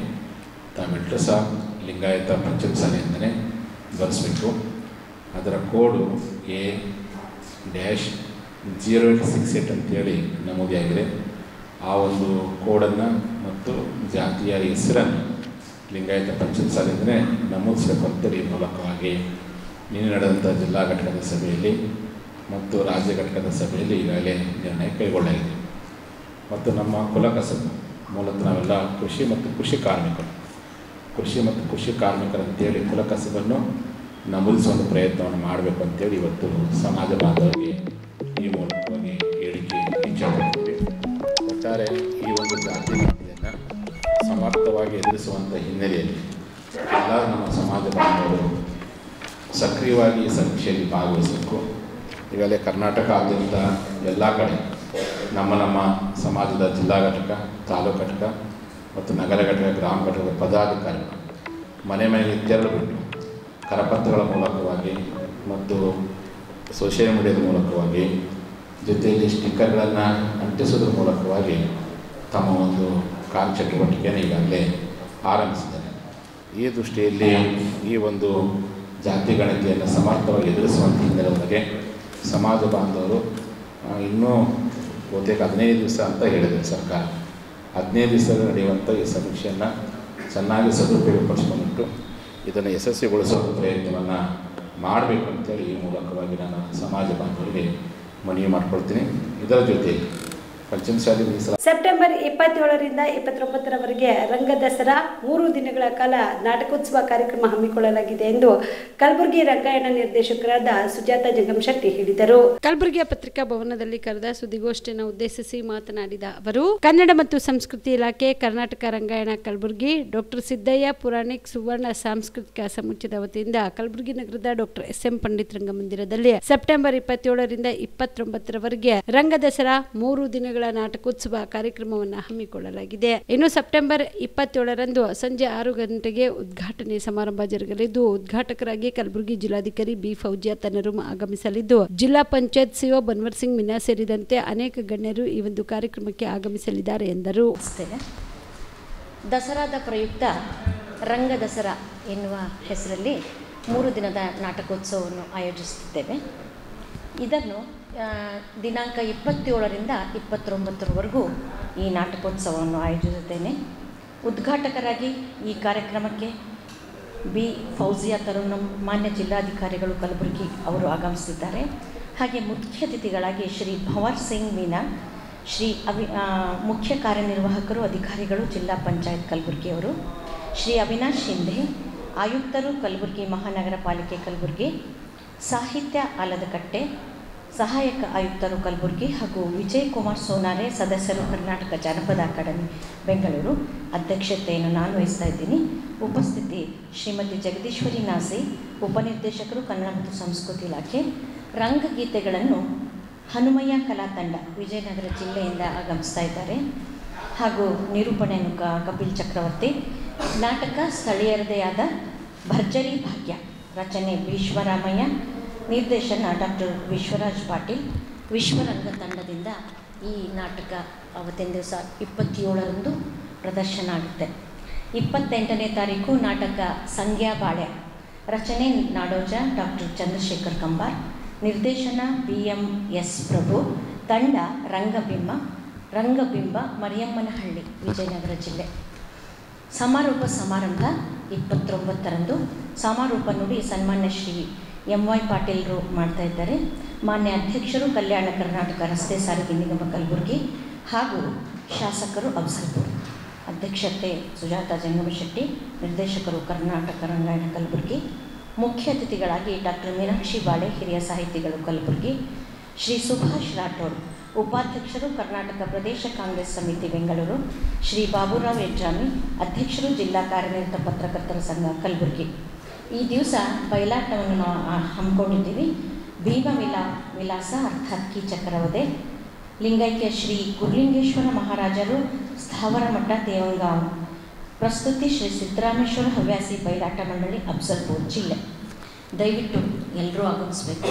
ತಾವೆಲ್ಲರೂ ಸಹ ಲಿಂಗಾಯತ ಪಂಚಮಸಾಲಿ ಅಂತಲೇ ಬರೆಸಬೇಕು. ಅದರ ಕೋಡು A-0868 ಅಂತೇಳಿ ನಮೂದಿಯಾಗಿದೆ. ಆ ಒಂದು ಕೋಡನ್ನು ಮತ್ತು ಜಾತಿಯ ಹೆಸರನ್ನು ಲಿಂಗಾಯತ ಪಂಚಮಸಾಲಿ ಅಂತಲೇ ನಮೂದಿಸಬೇಕು ಅಂತೇಳಿ ಮೂಲಕವಾಗಿ ನಿನ್ನೆ ನಡೆದಂಥ ಜಿಲ್ಲಾ ಘಟಕದ ಸಭೆಯಲ್ಲಿ ಮತ್ತು ರಾಜ್ಯ ಘಟಕದ ಸಭೆಯಲ್ಲಿ ಈಗಾಗಲೇ ನಿರ್ಣಯ ಕೈಗೊಳ್ಳಲಾಗಿದೆ. ಮತ್ತು ನಮ್ಮ ಕುಲಕಸಬು ಮೂಲತಃ ನಾವೆಲ್ಲ ಕೃಷಿ ಮತ್ತು ಕೃಷಿ ಕಾರ್ಮಿಕರಂತೇಳಿ ಕುಲಕಸಬನ್ನು ನಮೂದಿಸುವ ಒಂದು ಪ್ರಯತ್ನವನ್ನು ಮಾಡಬೇಕು ಅಂತೇಳಿ ಇವತ್ತು ಸಮಾಜ ಬಾಂಧವರಿಗೆ ಈ ಮೂಲಕವಾಗಿ ಹೇಳಿಕೆ ಇಚ್ಛಾಪಡ್ತೀವಿ. ಒಟ್ಟಾರೆ ಈ ಒಂದು ಜಾತಿ ನೀತಿಯನ್ನು ಸಮರ್ಥವಾಗಿ ಎದುರಿಸುವಂಥ ಹಿನ್ನೆಲೆಯಲ್ಲಿ ಎಲ್ಲ ನಮ್ಮ ಸಕ್ರಿಯವಾಗಿ ಈ ಸಮೀಕ್ಷೆಯಲ್ಲಿ ಭಾಗವಹಿಸಬೇಕು. ಈಗಲೇ ಕರ್ನಾಟಕಾದ್ಯಂತ ಎಲ್ಲ ಕಡೆ ನಮ್ಮ ಸಮಾಜದ ಜಿಲ್ಲಾ ಘಟಕ, ತಾಲೂಕು ಘಟಕ ಮತ್ತು ನಗರ ಘಟಕ, ಗ್ರಾಮ ಘಟಕದ ಪದಾಧಿಕಾರಿಗಳು ಮನೆ ಮನೆಗೆ ತೆರಳುಬಿಟ್ಟು ಕರಪತ್ರಗಳ ಮೂಲಕವಾಗಿ ಮತ್ತು ಸೋಷಿಯಲ್ ಮೀಡಿಯಾದ ಮೂಲಕವಾಗಿ ಜೊತೆಯಲ್ಲಿ ಸ್ಟಿಕ್ಕರ್ಗಳನ್ನು ಅಂಟಿಸೋದ್ರ ಮೂಲಕವಾಗಿ ತಮ್ಮ ಒಂದು ಕಾರ್ಯಚಟುವಟಿಕೆಯನ್ನು ಈಗಾಗಲೇ ಆರಂಭಿಸಿದ್ದಾರೆ. ಈ ದೃಷ್ಟಿಯಲ್ಲಿ ಈ ಒಂದು ಜಾತಿ ಗಣತಿಯನ್ನು ಸಮರ್ಥವಾಗಿ ಎದುರಿಸುವಂಥ ಹಿನ್ನೆಲೆಯೊಳಗೆ ಸಮಾಜ ಬಾಂಧವರು ಇನ್ನೂ ಬಹುತೇಕ 15 ದಿವಸ ಅಂತ ಹೇಳಿದೆ ಸರ್ಕಾರ. 15 ದಿವಸದಲ್ಲಿ ನಡೆಯುವಂಥ ಈ ಸಮೀಕ್ಷೆಯನ್ನು ಚೆನ್ನಾಗಿ ಸದುಪಯೋಗಪಡಿಸ್ಕೊಂಡ್ಬಿಟ್ಟು ಇದನ್ನು ಯಶಸ್ವಿಗೊಳಿಸುವ ಪ್ರಯತ್ನವನ್ನು ಮಾಡಬೇಕು ಅಂತೇಳಿ ಈ ಮೂಲಕವಾಗಿ ನಾನು ಸಮಾಜ ಬಾಂಧವರಿಗೆ ಮನವಿ ಮಾಡಿಕೊಳ್ತೀನಿ. ಇದರ ಜೊತೆ ಪಂಚಮಸಾಲಿ ಮೀಸಲ ಸೆಪ್ಟೆಂಬರ್ 27ರಿಂದ 29ರವರೆಗೆ ರಂಗ ದಸರಾ 3 ದಿನಗಳ ಕಾಲ ನಾಟಕೋತ್ಸವ ಕಾರ್ಯಕ್ರಮ ಹಮ್ಮಿಕೊಳ್ಳಲಾಗಿದೆ ಎಂದು ಕಲಬುರಗಿ ರಂಗಾಯಣ ನಿರ್ದೇಶಕರಾದ ಸುಜಾತ ಜಂಗಮಶೆಟ್ಟಿ ಹೇಳಿದರು. ಕಲಬುರಗಿಯ ಪತ್ರಿಕಾ ಭವನದಲ್ಲಿ ಕರೆದ ಸುದ್ದಿಗೋಷ್ಠಿಯನ್ನು ಉದ್ದೇಶಿಸಿ ಮಾತನಾಡಿದ ಅವರು, ಕನ್ನಡ ಮತ್ತು ಸಂಸ್ಕೃತಿ ಇಲಾಖೆ, ಕರ್ನಾಟಕ ರಂಗಾಯಣ ಕಲಬುರಗಿ, ಡಾಕ್ಟರ್ ಸಿದ್ದಯ್ಯ ಪುರಾಣಿಕ್ ಸುವರ್ಣ ಸಾಂಸ್ಕೃತಿಕ ಸಮುಚ್ಚಯದ ವತಿಯಿಂದ ಕಲಬುರಗಿ ನಗರದ ಡಾಕ್ಟರ್ ಎಸ್.ಎಂ. ಪಂಡಿತ್ ರಂಗಮಂದಿರದಲ್ಲಿ ಸೆಪ್ಟೆಂಬರ್ 27ರಿಂದ 29ರವರೆಗೆ ರಂಗ ದಸರಾ 3 ದಿನಗಳ ನಾಟಕೋತ್ಸವ ಕಾರ್ಯಕ್ರಮವನ್ನು ಹಮ್ಮಿಕೊಳ್ಳಲಾಗಿದೆ. ಇನ್ನು ಸೆಪ್ಟೆಂಬರ್ 27ರಂದು ಸಂಜೆ 6 ಗಂಟೆಗೆ ಉದ್ಘಾಟನೆ ಸಮಾರಂಭ ಜರುಗಲಿದ್ದು, ಉದ್ಘಾಟಕರಾಗಿ ಕಲಬುರಗಿ ಜಿಲ್ಲಾಧಿಕಾರಿ ಬಿ. ಫೌಜಿಯಾ ತನ್ನರುಮ್ ಆಗಮಿಸಲಿದ್ದು, ಜಿಲ್ಲಾ ಪಂಚಾಯತ್ ಸಿಒ ಬನ್ವರ್ ಸಿಂಗ್ ಮೀನಾ ಸೇರಿದಂತೆ ಅನೇಕ ಗಣ್ಯರು ಈ ಒಂದು ಕಾರ್ಯಕ್ರಮಕ್ಕೆ ಆಗಮಿಸಲಿದ್ದಾರೆ ಎಂದರು. ದಸರಾದ ಪ್ರಯುಕ್ತ ರಂಗ ದಸರಾ ಎನ್ನುವ ಹೆಸರಲ್ಲಿ 3 ದಿನದ ನಾಟಕೋತ್ಸವವನ್ನು ಆಯೋಜಿಸುತ್ತಿದ್ದೇವೆ. ಇದನ್ನು ದಿನಾಂಕ 27ರಿಂದ 29ರವರೆಗೂ ಈ ನಾಟಕೋತ್ಸವವನ್ನು ಆಯೋಜಿಸುತ್ತೇನೆ. ಉದ್ಘಾಟಕರಾಗಿ ಈ ಕಾರ್ಯಕ್ರಮಕ್ಕೆ ಬಿ. ಫೌಜಿಯಾ ತರುಣಂ ಮಾನ್ಯ ಜಿಲ್ಲಾಧಿಕಾರಿಗಳು ಕಲಬುರಗಿ ಅವರು ಆಗಮಿಸಿದ್ದಾರೆ. ಹಾಗೆ ಮುಖ್ಯ ಅತಿಥಿಗಳಾಗಿ ಶ್ರೀ ಭಂವರ್ ಸಿಂಗ್ ಮೀನಾ, ಮುಖ್ಯ ಕಾರ್ಯನಿರ್ವಾಹಕರು ಅಧಿಕಾರಿಗಳು ಜಿಲ್ಲಾ ಪಂಚಾಯತ್ ಕಲಬುರಗಿಯವರು, ಶ್ರೀ ಅವಿನಾಶ್ ಶಿಂಧೆ, ಆಯುಕ್ತರು ಕಲಬುರಗಿ ಮಹಾನಗರ ಪಾಲಿಕೆ ಕಲಬುರಗಿ, ಸಾಹಿತ್ಯ ಆಲದಕಟ್ಟೆ, ಸಹಾಯಕ ಆಯುಕ್ತರು ಕಲಬುರಗಿ ಹಾಗೂ ವಿಜಯ್ ಕುಮಾರ್ ಸೋನಾರೆ, ಸದಸ್ಯರು ಕರ್ನಾಟಕ ಜಾನಪದ ಅಕಾಡೆಮಿ ಬೆಂಗಳೂರು. ಅಧ್ಯಕ್ಷತೆಯನ್ನು ನಾನು ವಹಿಸ್ತಾ ಇದ್ದೀನಿ. ಉಪಸ್ಥಿತಿ ಶ್ರೀಮತಿ ಜಗದೀಶ್ವರಿ ನಾಸಿ, ಉಪನಿರ್ದೇಶಕರು ಕನ್ನಡ ಮತ್ತು ಸಂಸ್ಕೃತಿ ಇಲಾಖೆ. ರಂಗಗೀತೆಗಳನ್ನು ಹನುಮಯ್ಯ ಕಲಾ ತಂಡ ವಿಜಯನಗರ ಜಿಲ್ಲೆಯಿಂದ ಆಗಮಿಸ್ತಾ ಇದ್ದಾರೆ. ಹಾಗೂ ನಿರೂಪಣೆಯನ್ನು ಕಪಿಲ್ ಚಕ್ರವರ್ತಿ. ನಾಟಕ ಸ್ಥಳೀಯರದೇ ಆದ ಭರ್ಜರಿ ಭಾಗ್ಯ, ರಚನೆ ವಿಶ್ವರಾಮಯ್ಯ, ನಿರ್ದೇಶನ ಡಾಕ್ಟರ್ ವಿಶ್ವರಾಜ್ ಪಾಟೀಲ್. ವಿಶ್ವರಂಗ ತಂಡದಿಂದ ಈ ನಾಟಕ ಅವತ್ತಿನ ದಿವಸ 27ರಂದು ಪ್ರದರ್ಶನ ಆಗುತ್ತೆ. 28ನೇ ತಾರೀಕು ನಾಟಕ ಸಂಗ್ಯಾ ಬಾಳ್ಯ, ರಚನೆ ನಾಡೋಜ ಡಾಕ್ಟರ್ ಚಂದ್ರಶೇಖರ್ ಕಂಬಾರ್, ನಿರ್ದೇಶನ BM.S. ಪ್ರಭು, ತಂಡ ರಂಗಬಿಂಬ ಮರಿಯಮ್ಮನಹಳ್ಳಿ ವಿಜಯನಗರ ಜಿಲ್ಲೆ. ಸಮಾರೋಪ ಸಮಾರಂಭ 29ರಂದು. ಸಮಾರೋಪ ನುಡಿ ಸನ್ಮಾನ್ಯ ಶ್ರೀ M.Y. ಪಾಟೀಲ್ರು ಮಾಡ್ತಾ ಇದ್ದಾರೆ. ಮಾನ್ಯ ಅಧ್ಯಕ್ಷರು ಕಲ್ಯಾಣ ಕರ್ನಾಟಕ ರಸ್ತೆ ಸಾರಿಗೆ ನಿಗಮ ಕಲಬುರಗಿ ಹಾಗೂ ಶಾಸಕರು ಅಫ್ಜಲ್ಪುರ್. ಅಧ್ಯಕ್ಷತೆ ಸುಜಾತ ಜಂಗಮಶೆಟ್ಟಿ, ನಿರ್ದೇಶಕರು ಕರ್ನಾಟಕ ರಂಗಾಯಣ ಕಲಬುರಗಿ. ಮುಖ್ಯ ಅತಿಥಿಗಳಾಗಿ ಡಾಕ್ಟರ್ ಮೀನಾಕ್ಷಿ ಬಾಳೆ, ಹಿರಿಯ ಸಾಹಿತಿಗಳು ಕಲಬುರಗಿ, ಶ್ರೀ ಸುಭಾಷ್ ರಾಠೋಡ್, ಉಪಾಧ್ಯಕ್ಷರು ಕರ್ನಾಟಕ ಪ್ರದೇಶ ಕಾಂಗ್ರೆಸ್ ಸಮಿತಿ ಬೆಂಗಳೂರು, ಶ್ರೀ ಬಾಬುರಾವ್ ಯಡ್ರಾಮಿ, ಅಧ್ಯಕ್ಷರು ಜಿಲ್ಲಾ ಕಾರ್ಯನಿರತ ಪತ್ರಕರ್ತರ ಸಂಘ ಕಲಬುರಗಿ. ಈ ದಿವಸ ಬಯಲಾಟವನ್ನು ನಾವು ಹಮ್ಮಿಕೊಂಡಿದ್ದೀವಿ. ಭೀಮ ವಿಲಾಸ ಅರ್ಥಾತ್ ಕಿ ಚಕ್ರವಧೆ, ಲಿಂಗೈಕ್ಯ ಶ್ರೀ ಗುರುಲಿಂಗೇಶ್ವರ ಮಹಾರಾಜರು, ಸ್ಥಾವರ ಮಠ ದೇವಂಗಾಂವ್. ಪ್ರಸ್ತುತಿ ಶ್ರೀ ಸಿದ್ದರಾಮೇಶ್ವರ ಹವ್ಯಾಸಿ ಬಯಲಾಟ ಮಂಡಳಿ, ಅಫ್ಜಲ್ಪುರ್ ಜಿಲ್ಲೆ. ದಯವಿಟ್ಟು ಎಲ್ಲರೂ ಆಗಮಿಸಬೇಕು.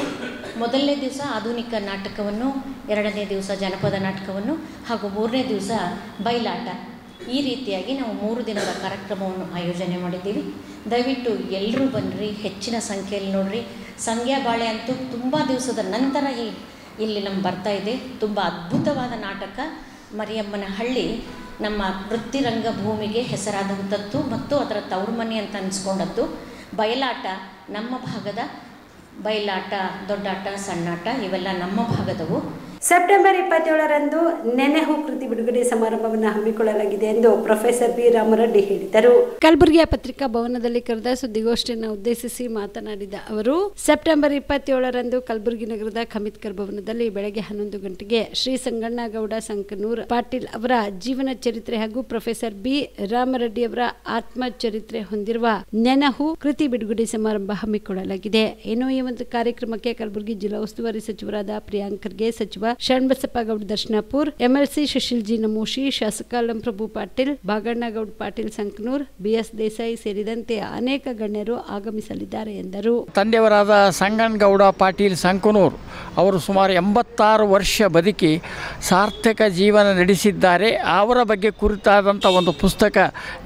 ಮೊದಲನೇ ದಿವಸ ಆಧುನಿಕ ನಾಟಕವನ್ನು, 2ನೇ ದಿವಸ ಜನಪದ ನಾಟಕವನ್ನು ಹಾಗೂ 3ನೇ ದಿವಸ ಬಯಲಾಟ. ಈ ರೀತಿಯಾಗಿ ನಾವು 3 ದಿನದ ಕಾರ್ಯಕ್ರಮವನ್ನು ಆಯೋಜನೆ ಮಾಡಿದ್ದೀವಿ. ದಯವಿಟ್ಟು ಎಲ್ಲರೂ ಬನ್ನಿರಿ, ಹೆಚ್ಚಿನ ಸಂಖ್ಯೆಯಲ್ಲಿ ನೋಡಿರಿ. ಸಂಗ್ಯಾ ಬಾಳೆ ಅಂತೂ ತುಂಬ ದಿವಸದ ನಂತರ ಇಲ್ಲಿ ನಮ್ಗೆ ಬರ್ತಾ ಇದೆ. ತುಂಬ ಅದ್ಭುತವಾದ ನಾಟಕ. ಮರಿಯಮ್ಮನಹಳ್ಳಿ ನಮ್ಮ ವೃತ್ತಿರಂಗ ಭೂಮಿಗೆ ಹೆಸರಾದಂಥದ್ದು ಮತ್ತು ಅದರ ತವರು ಮನೆ ಅಂತ ಅನಿಸ್ಕೊಂಡದ್ದು. ಬಯಲಾಟ ನಮ್ಮ ಭಾಗದ ಬಯಲಾಟ, ದೊಡ್ಡಾಟ, ಸಣ್ಣಾಟ ಇವೆಲ್ಲ ನಮ್ಮ ಭಾಗದವು. ಸೆಪ್ಟೆಂಬರ್ 27ರಂದು ನೆನೆಹು ಕೃತಿ ಬಿಡುಗಡೆ ಸಮಾರಂಭವನ್ನು ಹಮ್ಮಿಕೊಳ್ಳಲಾಗಿದೆ ಎಂದು ಪ್ರೊಫೆಸರ್ ಬಿ ರಾಮರೆಡ್ಡಿ ಹೇಳಿದರು. ಕಲಬುರಗಿಯ ಪತ್ರಿಕಾ ಭವನದಲ್ಲಿ ಕರೆದ ಸುದ್ದಿಗೋಷ್ಠಿಯನ್ನು ಉದ್ದೇಶಿಸಿ ಮಾತನಾಡಿದ ಅವರು, ಸೆಪ್ಟೆಂಬರ್ 27ರಂದು ಕಲಬುರಗಿ ನಗರದ ಖಮಿತ್ಕರ್ ಭವನದಲ್ಲಿ ಬೆಳಗ್ಗೆ 11 ಗಂಟೆಗೆ ಶ್ರೀ ಸಂಗಣ್ಣಗೌಡ ಸಂಕನೂರ್ ಪಾಟೀಲ್ ಅವರ ಜೀವನ ಚರಿತ್ರೆ ಹಾಗೂ ಪ್ರೊಫೆಸರ್ ಬಿ ರಾಮರೆಡ್ಡಿ ಅವರ ಆತ್ಮಚರಿತ್ರೆ ಹೊಂದಿರುವ ನೆನಹು ಕೃತಿ ಬಿಡುಗಡೆ ಸಮಾರಂಭ ಹಮ್ಮಿಕೊಳ್ಳಲಾಗಿದೆ. ಇನ್ನು ಈ ಒಂದು ಕಾರ್ಯಕ್ರಮಕ್ಕೆ ಕಲಬುರಗಿ ಜಿಲ್ಲಾ ಉಸ್ತುವಾರಿ ಸಚಿವರಾದ ಪ್ರಿಯಾಂಕ್ ಖರ್ಗೆ, ಸಚಿವ ಶರಣಬಸಪ್ಪ ಗೌಡ ದರ್ಶನಾಪುರ್, ಎಂಎಲ್ಸಿ ಸುಶೀಲ್ಜಿ ನಮೋಶಿ, ಶಾಸಕ ಅಲ್ಲಂಪ್ರಭು ಪಾಟೀಲ್, ಭಾಗಣ್ಣಗೌಡ ಪಾಟೀಲ್ ಸಂಕನೂರ್, ಬಿಎಸ್ ದೇಸಾಯಿ ಸೇರಿದಂತೆ ಅನೇಕ ಗಣ್ಯರು ಆಗಮಿಸಲಿದ್ದಾರೆ ಎಂದರು. ತಂದೆಯವರಾದ ಸಂಗಣ್ಣಗೌಡ ಪಾಟೀಲ್ ಸಂಕನೂರ್ ಅವರು ಸುಮಾರು 86 ವರ್ಷ ಬದುಕಿ ಸಾರ್ಥಕ ಜೀವನ ನಡೆಸಿದ್ದಾರೆ. ಅವರ ಬಗ್ಗೆ ಕುರಿತಾದಂಥ ಒಂದು ಪುಸ್ತಕ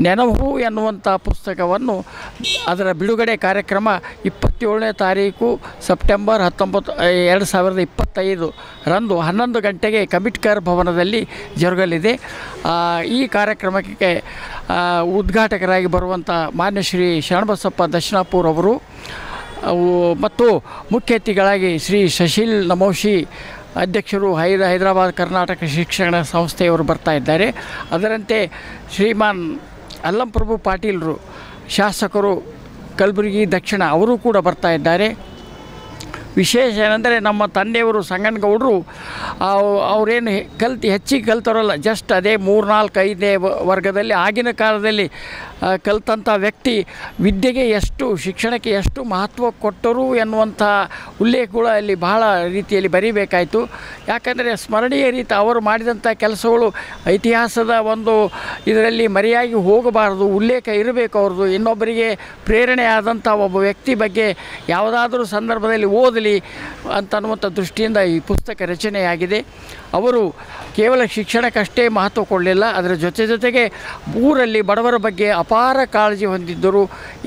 ನೆನಹು ಎನ್ನುವಂಥ ಪುಸ್ತಕವನ್ನು ಅದರ ಬಿಡುಗಡೆ ಕಾರ್ಯಕ್ರಮ 27ನೇ ತಾರೀಕು ಸೆಪ್ಟೆಂಬರ್ 2025 ರಂದು 11 ಗಂಟೆಗೆ ಖಮಿಟ್ಕರ್ ಭವನದಲ್ಲಿ ಜರುಗಲಿದೆ. ಈ ಕಾರ್ಯಕ್ರಮಕ್ಕೆ ಉದ್ಘಾಟಕರಾಗಿ ಬರುವಂಥ ಮಾನ್ಯ ಶ್ರೀ ಶರಣಬಸಪ್ಪ ದರ್ಶನಾಪುರ್ ಅವರು ಮತ್ತು ಮುಖ್ಯ ಅತಿಥಿಗಳಾಗಿ ಶ್ರೀ ಸುಶೀಲ್ ನಮೋಶಿ ಅಧ್ಯಕ್ಷರು ಹೈದರಾಬಾದ್ ಕರ್ನಾಟಕ ಶಿಕ್ಷಣ ಸಂಸ್ಥೆಯವರು ಬರ್ತಾ ಇದ್ದಾರೆ. ಅದರಂತೆ ಶ್ರೀಮಾನ್ ಅಲ್ಲಂಪ್ರಭು ಪಾಟೀಲರು ಶಾಸಕರು ಕಲಬುರಗಿ ದಕ್ಷಿಣ ಅವರು ಕೂಡ ಬರ್ತಾ ಇದ್ದಾರೆ. ವಿಶೇಷ ಏನೆಂದರೆ ನಮ್ಮ ತಂದೆಯವರು ಸಂಗಣ್ಣಗೌಡರು ಅವರೇನು ಹೆಚ್ಚಿಗೆ ಕಲ್ತವರಲ್ಲ, ಜಸ್ಟ್ ಅದೇ 3-4-5ನೇ ವರ್ಗದಲ್ಲಿ ಆಗಿನ ಕಾಲದಲ್ಲಿ ಕಲಿತಂಥ ವ್ಯಕ್ತಿ ವಿದ್ಯೆಗೆ ಎಷ್ಟು, ಶಿಕ್ಷಣಕ್ಕೆ ಎಷ್ಟು ಮಹತ್ವ ಕೊಟ್ಟರು ಎನ್ನುವಂಥ ಉಲ್ಲೇಖಗಳು ಅಲ್ಲಿ ಬಹಳ ರೀತಿಯಲ್ಲಿ ಬರೀಬೇಕಾಯಿತು. ಯಾಕಂದರೆ ಸ್ಮರಣೀಯ ರೀತಿ ಅವರು ಮಾಡಿದಂಥ ಕೆಲಸಗಳು ಇತಿಹಾಸದ ಒಂದು ಇದರಲ್ಲಿ ಮರೆಯಾಗಿ ಹೋಗಬಾರದು, ಉಲ್ಲೇಖ ಇರಬೇಕು ಅವ್ರದ್ದು. ಇನ್ನೊಬ್ಬರಿಗೆ ಪ್ರೇರಣೆ ಆದಂಥ ಒಬ್ಬ ವ್ಯಕ್ತಿ ಬಗ್ಗೆ ಯಾವುದಾದ್ರೂ ಸಂದರ್ಭದಲ್ಲಿ ಓದಲಿ ಅಂತನ್ನುವಂಥ ದೃಷ್ಟಿಯಿಂದ ಈ ಪುಸ್ತಕ ರಚನೆಯಾಗಿದೆ. ಅವರು ಕೇವಲ ಶಿಕ್ಷಣಕ್ಕಷ್ಟೇ ಮಹತ್ವ ಕೊಡಲಿಲ್ಲ, ಅದರ ಜೊತೆಗೆ ಊರಲ್ಲಿ ಬಡವರ ಬಗ್ಗೆ ಅಪಾರ ಕಾಳಜಿ ಹೊಂದಿದ್ದರು.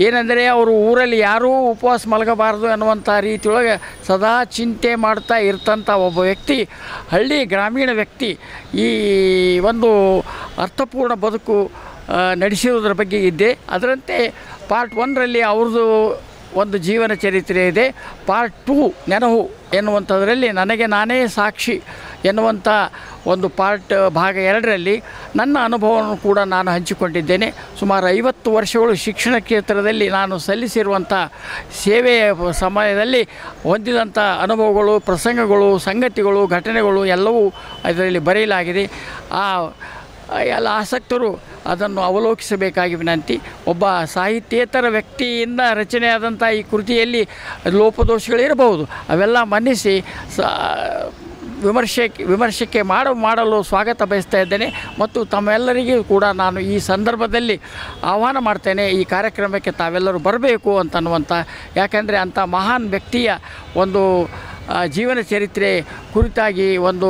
ಏನೆಂದರೆ ಅವರು ಊರಲ್ಲಿ ಯಾರೂ ಉಪವಾಸ ಮಲಗಬಾರದು ಅನ್ನುವಂಥ ರೀತಿಯೊಳಗೆ ಸದಾ ಚಿಂತೆ ಮಾಡ್ತಾ ಇರ್ತಂಥ ಒಬ್ಬ ವ್ಯಕ್ತಿ, ಹಳ್ಳಿ ಗ್ರಾಮೀಣ ವ್ಯಕ್ತಿ ಈ ಒಂದು ಅರ್ಥಪೂರ್ಣ ಬದುಕು ನಡೆಸಿರೋದ್ರ ಬಗ್ಗೆ ಇದ್ದೆ. ಅದರಂತೆ ಪಾರ್ಟ್ 1ರಲ್ಲಿ ಅವ್ರದ್ದು ಒಂದು ಜೀವನ ಚರಿತ್ರೆ ಇದೆ. ಪಾರ್ಟ್ 2 ನೆನಹು ಎನ್ನುವಂಥದ್ರಲ್ಲಿ ನನಗೆ ನಾನೇ ಸಾಕ್ಷಿ ಎನ್ನುವಂಥ ಒಂದು ಭಾಗ 2ರಲ್ಲಿ ನನ್ನ ಅನುಭವವನ್ನು ಕೂಡ ನಾನು ಹಂಚಿಕೊಂಡಿದ್ದೇನೆ. ಸುಮಾರು 50 ವರ್ಷಗಳು ಶಿಕ್ಷಣ ಕ್ಷೇತ್ರದಲ್ಲಿ ನಾನು ಸಲ್ಲಿಸಿರುವಂಥ ಸೇವೆಯ ಸಮಯದಲ್ಲಿ ಹೊಂದಿದಂಥ ಅನುಭವಗಳು, ಪ್ರಸಂಗಗಳು, ಸಂಗತಿಗಳು, ಘಟನೆಗಳು ಎಲ್ಲವೂ ಇದರಲ್ಲಿ ಬರೆಯಲಾಗಿದೆ. ಎಲ್ಲ ಆಸಕ್ತರು ಅದನ್ನು ಅವಲೋಕಿಸಬೇಕಾಗಿ ವಿನಂತಿ. ಒಬ್ಬ ಸಾಹಿತ್ಯೇತರ ವ್ಯಕ್ತಿಯಿಂದ ರಚನೆಯಾದಂಥ ಈ ಕೃತಿಯಲ್ಲಿ ಲೋಪದೋಷಗಳಿರಬಹುದು, ಅವೆಲ್ಲ ಮನ್ನಿಸಿ ವಿಮರ್ಶಕ್ಕೆ ಮಾಡಲು ಸ್ವಾಗತ ಬಯಸ್ತಾ ಇದ್ದೇನೆ. ಮತ್ತು ತಮ್ಮೆಲ್ಲರಿಗೂ ಕೂಡ ನಾನು ಈ ಸಂದರ್ಭದಲ್ಲಿ ಆಹ್ವಾನ ಮಾಡ್ತೇನೆ, ಈ ಕಾರ್ಯಕ್ರಮಕ್ಕೆ ತಾವೆಲ್ಲರೂ ಬರಬೇಕು ಅಂತನ್ನುವಂಥ. ಯಾಕೆಂದರೆ ಅಂಥ ಮಹಾನ್ ವ್ಯಕ್ತಿಯ ಒಂದು ಜೀವನ ಚರಿತ್ರೆ ಕುರಿತಾಗಿ ಒಂದು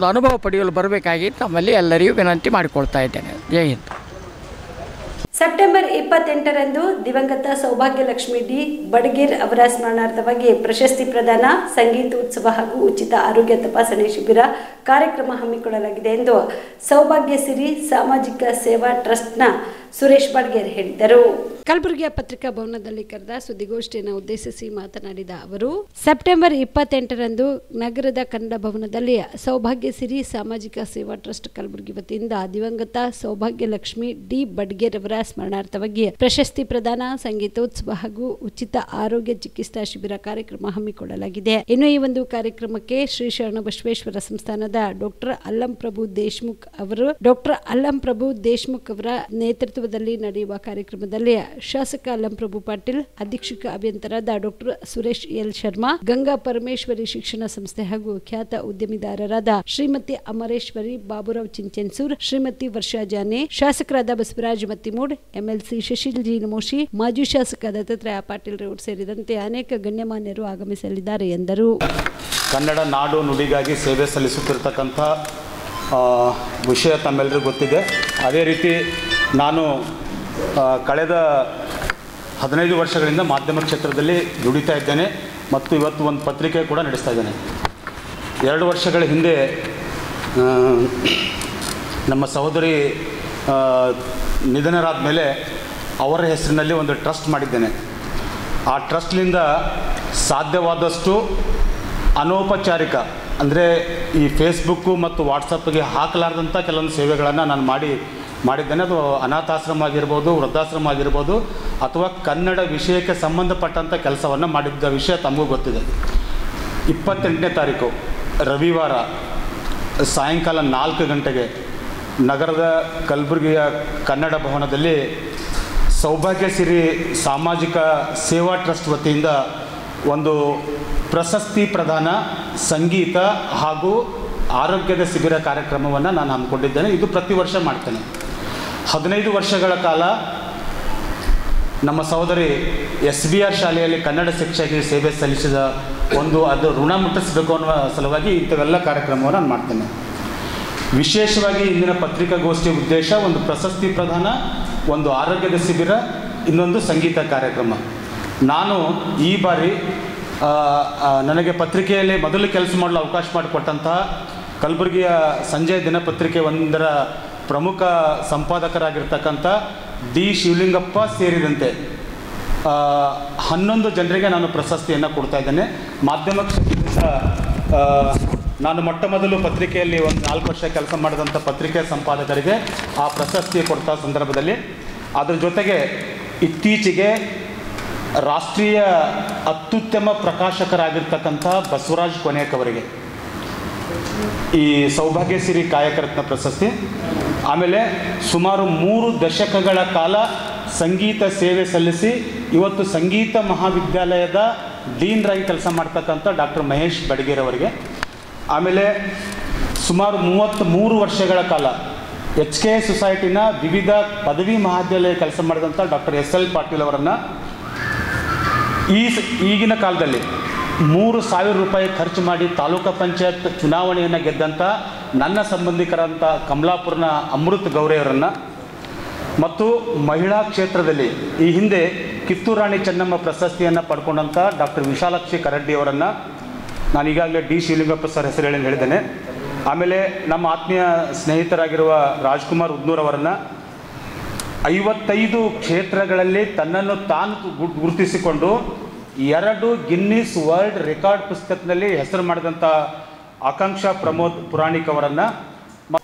ಅನುಭವ ಪಡೆಯಲು ಬರಬೇಕಾಗಿ ತಮ್ಮಲ್ಲಿ ಎಲ್ಲರಿಗೂ ವಿನಂತಿ ಮಾಡಿಕೊಳ್ತಾ ಇದ್ದೇನೆ. ಜೈ ಹಿಂದ್. ಸೆಪ್ಟೆಂಬರ್ 28ರಂದು ದಿವಂಗತ ಸೌಭಾಗ್ಯಲಕ್ಷ್ಮಿ ಡಿ ಬಡಗೇರ್ ಅವರ ಸ್ಮರಣಾರ್ಥವಾಗಿ ಪ್ರಶಸ್ತಿ ಪ್ರದಾನ, ಸಂಗೀತೋತ್ಸವ ಹಾಗೂ ಉಚಿತ ಆರೋಗ್ಯ ತಪಾಸಣೆ ಶಿಬಿರ ಕಾರ್ಯಕ್ರಮ ಹಮ್ಮಿಕೊಳ್ಳಲಾಗಿದೆ ಎಂದು ಸೌಭಾಗ್ಯ ಸಿರಿ ಸಾಮಾಜಿಕ ಸೇವಾ ಟ್ರಸ್ಟ್ನ ಸುರೇಶ್ ಬಡ್ಗೇರ್ ಹೇಳಿದರು. ಕಲಬುರಗಿಯ ಪತ್ರಿಕಾ ಭವನದಲ್ಲಿ ಕರೆದ ಸುದ್ದಿಗೋಷ್ಠಿಯನ್ನು ಉದ್ದೇಶಿಸಿ ಮಾತನಾಡಿದ ಅವರು, ಸೆಪ್ಟೆಂಬರ್ 28ರಂದು ನಗರದ ಕನ್ನಡ ಭವನದಲ್ಲಿ ಸೌಭಾಗ್ಯ ಸಿರಿ ಸಾಮಾಜಿಕ ಸೇವಾ ಟ್ರಸ್ಟ್ ಕಲಬುರಗಿ ವತಿಯಿಂದ ದಿವಂಗತ ಸೌಭಾಗ್ಯ ಲಕ್ಷ್ಮಿ ಡಿ ಬಡ್ಗೇರ್ ಅವರ ಸ್ಮರಣಾರ್ಥವಾಗಿ ಪ್ರಶಸ್ತಿ ಪ್ರದಾನ, ಸಂಗೀತೋತ್ಸವ ಹಾಗೂ ಉಚಿತ ಆರೋಗ್ಯ ಚಿಕಿತ್ಸಾ ಶಿಬಿರ ಕಾರ್ಯಕ್ರಮ ಹಮ್ಮಿಕೊಳ್ಳಲಾಗಿದೆ. ಇನ್ನು ಈ ಒಂದು ಕಾರ್ಯಕ್ರಮಕ್ಕೆ ಶ್ರೀ ಶರಣಬಸವೇಶ್ವರ ಸಂಸ್ಥಾನದ ಡಾಕ್ಟರ್ ಅಲ್ಲಂಪ್ರಭು ದೇಶ್ಮುಖ್ ಅವರ ನೇತೃತ್ವದಲ್ಲಿ ನಡೆಯುವ ಕಾರ್ಯಕ್ರಮದಲ್ಲಿ ಶಾಸಕ ಅಲ್ಲಂಪ್ರಭು ಪಾಟೀಲ್, ಅಧೀಕ್ಷಕ ಅಭಿಯಂತರಾದ ಡಾಕ್ಟರ್ ಸುರೇಶ್ ಎಲ್ ಶರ್ಮಾ, ಗಂಗಾ ಪರಮೇಶ್ವರಿ ಶಿಕ್ಷಣ ಸಂಸ್ಥೆ ಹಾಗೂ ಖ್ಯಾತ ಉದ್ಯಮಿದಾರರಾದ ಶ್ರೀಮತಿ ಅಮರೇಶ್ವರಿ ಬಾಬುರಾವ್ ಚಿಂಚೆನ್ಸೂರ್, ಶ್ರೀಮತಿ ವರ್ಷಾ ಜಾನೆ, ಶಾಸಕರಾದ ಬಸವರಾಜ್ ಮತ್ತಿಮೂಡ್, ಎಂಎಲ್ಸಿ ಸುಶೀಲ್ ಜಿ ನಮೋಶಿ, ಮಾಜಿ ಶಾಸಕ ದತ್ತಾತ್ರೇಯ ಪಾಟೀಲ್ ರವರು ಸೇರಿದಂತೆ ಅನೇಕ ಗಣ್ಯಮಾನ್ಯರು ಆಗಮಿಸಲಿದ್ದಾರೆ ಎಂದರು. ಕನ್ನಡ ನಾಡು ನುಡಿಗಾಗಿ ಸೇವೆ ಸಲ್ಲಿಸುತ್ತಿರತಕ್ಕಂಥ ವಿಷಯ ತಮ್ಮೆಲ್ಲರಿಗೂ ಗೊತ್ತಿದೆ. ಅದೇ ರೀತಿ ನಾನು ಕಳೆದ 15 ವರ್ಷಗಳಿಂದ ಮಾಧ್ಯಮ ಕ್ಷೇತ್ರದಲ್ಲಿ ದುಡಿತಾ ಇದ್ದೇನೆ ಮತ್ತು ಇವತ್ತು ಒಂದು ಪತ್ರಿಕೆ ಕೂಡ ನಡೆಸ್ತಾ ಇದ್ದೇನೆ. 2 ವರ್ಷಗಳ ಹಿಂದೆ ನಮ್ಮ ಸಹೋದರಿ ನಿಧನರಾದ ಮೇಲೆ ಅವರ ಹೆಸರಿನಲ್ಲಿ ಒಂದು ಟ್ರಸ್ಟ್ ಮಾಡಿದ್ದೇನೆ. ಆ ಟ್ರಸ್ಟ್ನಿಂದ ಸಾಧ್ಯವಾದಷ್ಟು ಅನೌಪಚಾರಿಕ ಅಂದರೆ ಈ ಫೇಸ್ಬುಕ್ಕು ಮತ್ತು ವಾಟ್ಸಪ್ಗೆ ಹಾಕಲಾರ್ದಂಥ ಕೆಲವೊಂದು ಸೇವೆಗಳನ್ನು ನಾನು ಮಾಡಿದ್ದೇನೆ. ಅದು ಅನಾಥಾಶ್ರಮ ಆಗಿರ್ಬೋದು, ವೃದ್ಧಾಶ್ರಮ ಆಗಿರ್ಬೋದು, ಅಥವಾ ಕನ್ನಡ ವಿಷಯಕ್ಕೆ ಸಂಬಂಧಪಟ್ಟಂಥ ಕೆಲಸವನ್ನು ಮಾಡಿದ್ದ ವಿಷಯ ತಮಗೂ ಗೊತ್ತಿದೆ. 28ನೇ ತಾರೀಕು ರವಿವಾರ ಸಾಯಂಕಾಲ 4 ಗಂಟೆಗೆ ನಗರದ ಕಲಬುರಗಿಯ ಕನ್ನಡ ಭವನದಲ್ಲಿ ಸೌಭಾಗ್ಯಸಿರಿ ಸಾಮಾಜಿಕ ಸೇವಾ ಟ್ರಸ್ಟ್ ವತಿಯಿಂದ ಒಂದು ಪ್ರಶಸ್ತಿ ಪ್ರದಾನ, ಸಂಗೀತ ಹಾಗೂ ಆರೋಗ್ಯದ ಶಿಬಿರ ಕಾರ್ಯಕ್ರಮವನ್ನು ನಾನು ಹಮ್ಮಿಕೊಂಡಿದ್ದೇನೆ. ಇದು ಪ್ರತಿ ವರ್ಷ ಮಾಡ್ತೇನೆ. 15 ವರ್ಷಗಳ ಕಾಲ ನಮ್ಮ ಸಹೋದರಿ SBR ಶಾಲೆಯಲ್ಲಿ ಕನ್ನಡ ಶಿಕ್ಷಕಿ ಸೇವೆ ಸಲ್ಲಿಸಿದ ಅದು ಋಣ ಮುಟ್ಟಿಸಬೇಕು ಅನ್ನುವ ಸಲುವಾಗಿ ಇಂಥವೆಲ್ಲ ಕಾರ್ಯಕ್ರಮವನ್ನು ನಾನು ಮಾಡ್ತೇನೆ. ವಿಶೇಷವಾಗಿ ಇಂದಿನ ಪತ್ರಿಕಾಗೋಷ್ಠಿಯ ಉದ್ದೇಶ ಒಂದು ಪ್ರಶಸ್ತಿ ಪ್ರದಾನ, ಒಂದು ಆರೋಗ್ಯದ ಶಿಬಿರ, ಇನ್ನೊಂದು ಸಂಗೀತ ಕಾರ್ಯಕ್ರಮ. ನಾನು ಈ ಬಾರಿ ನನಗೆ ಪತ್ರಿಕೆಯಲ್ಲಿ ಮೊದಲು ಕೆಲಸ ಮಾಡಲು ಅವಕಾಶ ಮಾಡಿಕೊಟ್ಟಂತಹ ಕಲಬುರಗಿಯ ಸಂಜೆ ದಿನಪತ್ರಿಕೆ ಒಂದರ ಪ್ರಮುಖ ಸಂಪಾದಕರಾಗಿರ್ತಕ್ಕಂಥ ಡಿ ಶಿವಲಿಂಗಪ್ಪ ಸೇರಿದಂತೆ 11 ಜನರಿಗೆ ನಾನು ಪ್ರಶಸ್ತಿಯನ್ನು ಕೊಡ್ತಾ ಇದ್ದೇನೆ. ಮಾಧ್ಯಮ ಕ್ಷೇತ್ರದಿಂದ ನಾನು ಮೊಟ್ಟ ಮೊದಲು ಪತ್ರಿಕೆಯಲ್ಲಿ ಒಂದು 4 ವರ್ಷ ಕೆಲಸ ಮಾಡಿದಂಥ ಪತ್ರಿಕೆ ಸಂಪಾದಕರಿಗೆ ಆ ಪ್ರಶಸ್ತಿ ಕೊಡ್ತಾ ಸಂದರ್ಭದಲ್ಲಿ ಅದರ ಜೊತೆಗೆ ಇತ್ತೀಚೆಗೆ ರಾಷ್ಟ್ರೀಯ ಅತ್ಯುತ್ತಮ ಪ್ರಕಾಶಕರಾಗಿರ್ತಕ್ಕಂಥ ಬಸವರಾಜ್ ಕೊನೇಕ್ ಅವರಿಗೆ ಈ ಸೌಭಾಗ್ಯಸಿರಿ ಕಾಯಕರತ್ನ ಪ್ರಶಸ್ತಿ, ಆಮೇಲೆ ಸುಮಾರು 3 ದಶಕಗಳ ಕಾಲ ಸಂಗೀತ ಸೇವೆ ಸಲ್ಲಿಸಿ ಇವತ್ತು ಸಂಗೀತ ಮಹಾವಿದ್ಯಾಲಯದ ಡೀನ್ರಾಗಿ ಕೆಲಸ ಮಾಡ್ತಕ್ಕಂಥ ಡಾಕ್ಟರ್ ಮಹೇಶ್ ಬಡಗೇರ್ ಅವರಿಗೆ, ಆಮೇಲೆ ಸುಮಾರು 33 ವರ್ಷಗಳ ಕಾಲ HK ಸೊಸೈಟಿನ ವಿವಿಧ ಪದವಿ ಮಹಾವಿದ್ಯಾಲಯ ಕೆಲಸ ಮಾಡಿದಂಥ ಡಾಕ್ಟರ್ SL ಪಾಟೀಲ್ ಅವರನ್ನು ಈಗಿನ ಕಾಲದಲ್ಲಿ 3,000 ರೂಪಾಯಿ ಖರ್ಚು ಮಾಡಿ ತಾಲೂಕು ಪಂಚಾಯತ್ ಚುನಾವಣೆಯನ್ನು ಗೆದ್ದಂಥ ನನ್ನ ಸಂಬಂಧಿಕರಂಥ ಕಮಲಾಪುರನ ಅಮೃತ್ ಗೌರೆಯವರನ್ನು ಮತ್ತು ಮಹಿಳಾ ಕ್ಷೇತ್ರದಲ್ಲಿ ಈ ಹಿಂದೆ ಕಿತ್ತೂರು ರಾಣಿ ಚೆನ್ನಮ್ಮ ಪ್ರಶಸ್ತಿಯನ್ನು ಪಡ್ಕೊಂಡಂಥ ಡಾಕ್ಟರ್ ವಿಶಾಲಾಕ್ಷಿ ಕರಡ್ಡಿಯವರನ್ನು ನಾನು ಈಗಾಗಲೇ ಡಿ ಶಿವಲಿಂಗಪ್ಪ ಸರ್ ಹೆಸರು ಹೇಳಿದ್ದೇನೆ. ಆಮೇಲೆ ನಮ್ಮ ಆತ್ಮೀಯ ಸ್ನೇಹಿತರಾಗಿರುವ ರಾಜ್ಕುಮಾರ್ ಉದ್ನೂರವರನ್ನು 55 ಕ್ಷೇತ್ರಗಳಲ್ಲಿ ತನ್ನನ್ನು ತಾನು ಗುರುತಿಸಿಕೊಂಡು 2 ಗಿನ್ನಿಸ್ ವರ್ಲ್ಡ್ ರೆಕಾರ್ಡ್ ಪುಸ್ತಕದಲ್ಲಿ ಹೆಸರು ಮಾಡಿದಂಥ ಆಕಾಂಕ್ಷಾ ಪ್ರಮೋದ್ ಪುರಾಣಿಕ್ ಅವರನ್ನು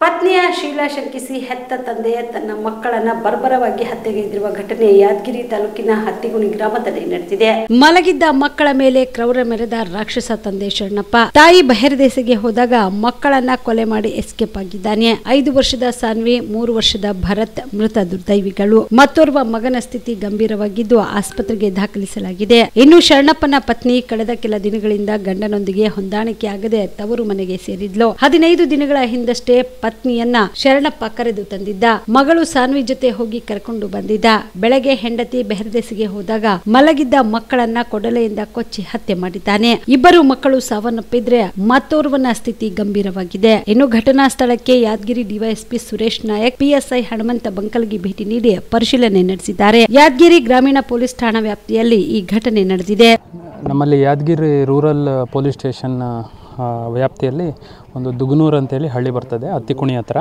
ಪತ್ನಿಯ ಶೀಲಾ ಶಂಕಿಸಿ ಹೆತ್ತ ತಂದೆಯ ತನ್ನ ಮಕ್ಕಳನ್ನ ಬರ್ಬರವಾಗಿ ಹತ್ಯೆಗೈದಿರುವ ಘಟನೆ ಯಾದಗಿರಿ ತಾಲೂಕಿನ ಹತ್ತಿಗುಣಿ ಗ್ರಾಮದಲ್ಲಿ ನಡೆದಿದೆ. ಮಲಗಿದ್ದ ಮಕ್ಕಳ ಮೇಲೆ ಕ್ರೌರ ಮೆರೆದ ರಾಕ್ಷಸ ತಂದೆ ಶರಣಪ್ಪ ತಾಯಿ ಬಹಿರ್ದೇಶಕ್ಕೆ ಹೋದಾಗ ಮಕ್ಕಳನ್ನ ಕೊಲೆ ಮಾಡಿ ಎಸ್ಕೇಪ್ ಆಗಿದ್ದಾನೆ. 5 ವರ್ಷದ ಸಾನ್ವಿ, 3 ವರ್ಷದ ಭರತ್ ಮೃತ ದುರ್ದೈವಿಗಳು. ಮತ್ತೋರ್ವ ಮಗನ ಸ್ಥಿತಿ ಗಂಭೀರವಾಗಿದ್ದು ಆಸ್ಪತ್ರೆಗೆ ದಾಖಲಿಸಲಾಗಿದೆ. ಇನ್ನು ಶರಣಪ್ಪನ ಪತ್ನಿ ಕಳೆದ ಕೆಲ ದಿನಗಳಿಂದ ಗಂಡನೊಂದಿಗೆ ಹೊಂದಾಣಿಕೆ ಆಗದೆ ತವರು ಮನೆಗೆ ಸೇರಿದ್ಲು. 15 ದಿನಗಳ ಹಿಂದಷ್ಟೇ ಪತ್ನಿಯನ್ನ ಶರಣಪ್ಪ ಕರೆದು ತಂದಿದ್ದ. ಮಗಳು ಸಾನ್ವಿ ಜೊತೆ ಹೋಗಿ ಕರ್ಕೊಂಡು ಬಂದಿದ್ದ. ಬೆಳಗ್ಗೆ ಹೆಂಡತಿ ಬೆಹರ್ದೇಸಿಗೆ ಹೋದಾಗ ಮಲಗಿದ್ದ ಮಕ್ಕಳನ್ನ ಕೊಡಲೆಯಿಂದ ಕೊಚ್ಚಿ ಹತ್ಯೆ ಮಾಡಿದ್ದಾನೆ. 2 ಮಕ್ಕಳು ಸಾವನ್ನಪ್ಪಿದ್ರೆ ಮತ್ತೋರ್ವನ ಸ್ಥಿತಿ ಗಂಭೀರವಾಗಿದೆ. ಇನ್ನು ಘಟನಾ ಸ್ಥಳಕ್ಕೆ ಯಾದಗಿರಿ ಡಿವೈಎಸ್ಪಿ ಸುರೇಶ್ ನಾಯಕ್, PSI ಹನುಮಂತ ಬಂಕಲ್ಗಿ ಭೇಟಿ ನೀಡಿ ಪರಿಶೀಲನೆ ನಡೆಸಿದ್ದಾರೆ. ಯಾದಗಿರಿ ಗ್ರಾಮೀಣ ಪೊಲೀಸ್ ಠಾಣಾ ವ್ಯಾಪ್ತಿಯಲ್ಲಿ ಈ ಘಟನೆ ನಡೆದಿದೆ. ನಮ್ಮಲ್ಲಿ ಯಾದಗಿರಿ ರೂರಲ್ ಪೊಲೀಸ್ ಸ್ಟೇಷನ್ ವ್ಯಾಪ್ತಿಯಲ್ಲಿ ಒಂದು ದುಗನೂರು ಅಂತೇಳಿ ಹಳ್ಳಿ ಬರ್ತದೆ, ಹತ್ತಿಕುಣಿ ಹತ್ರ.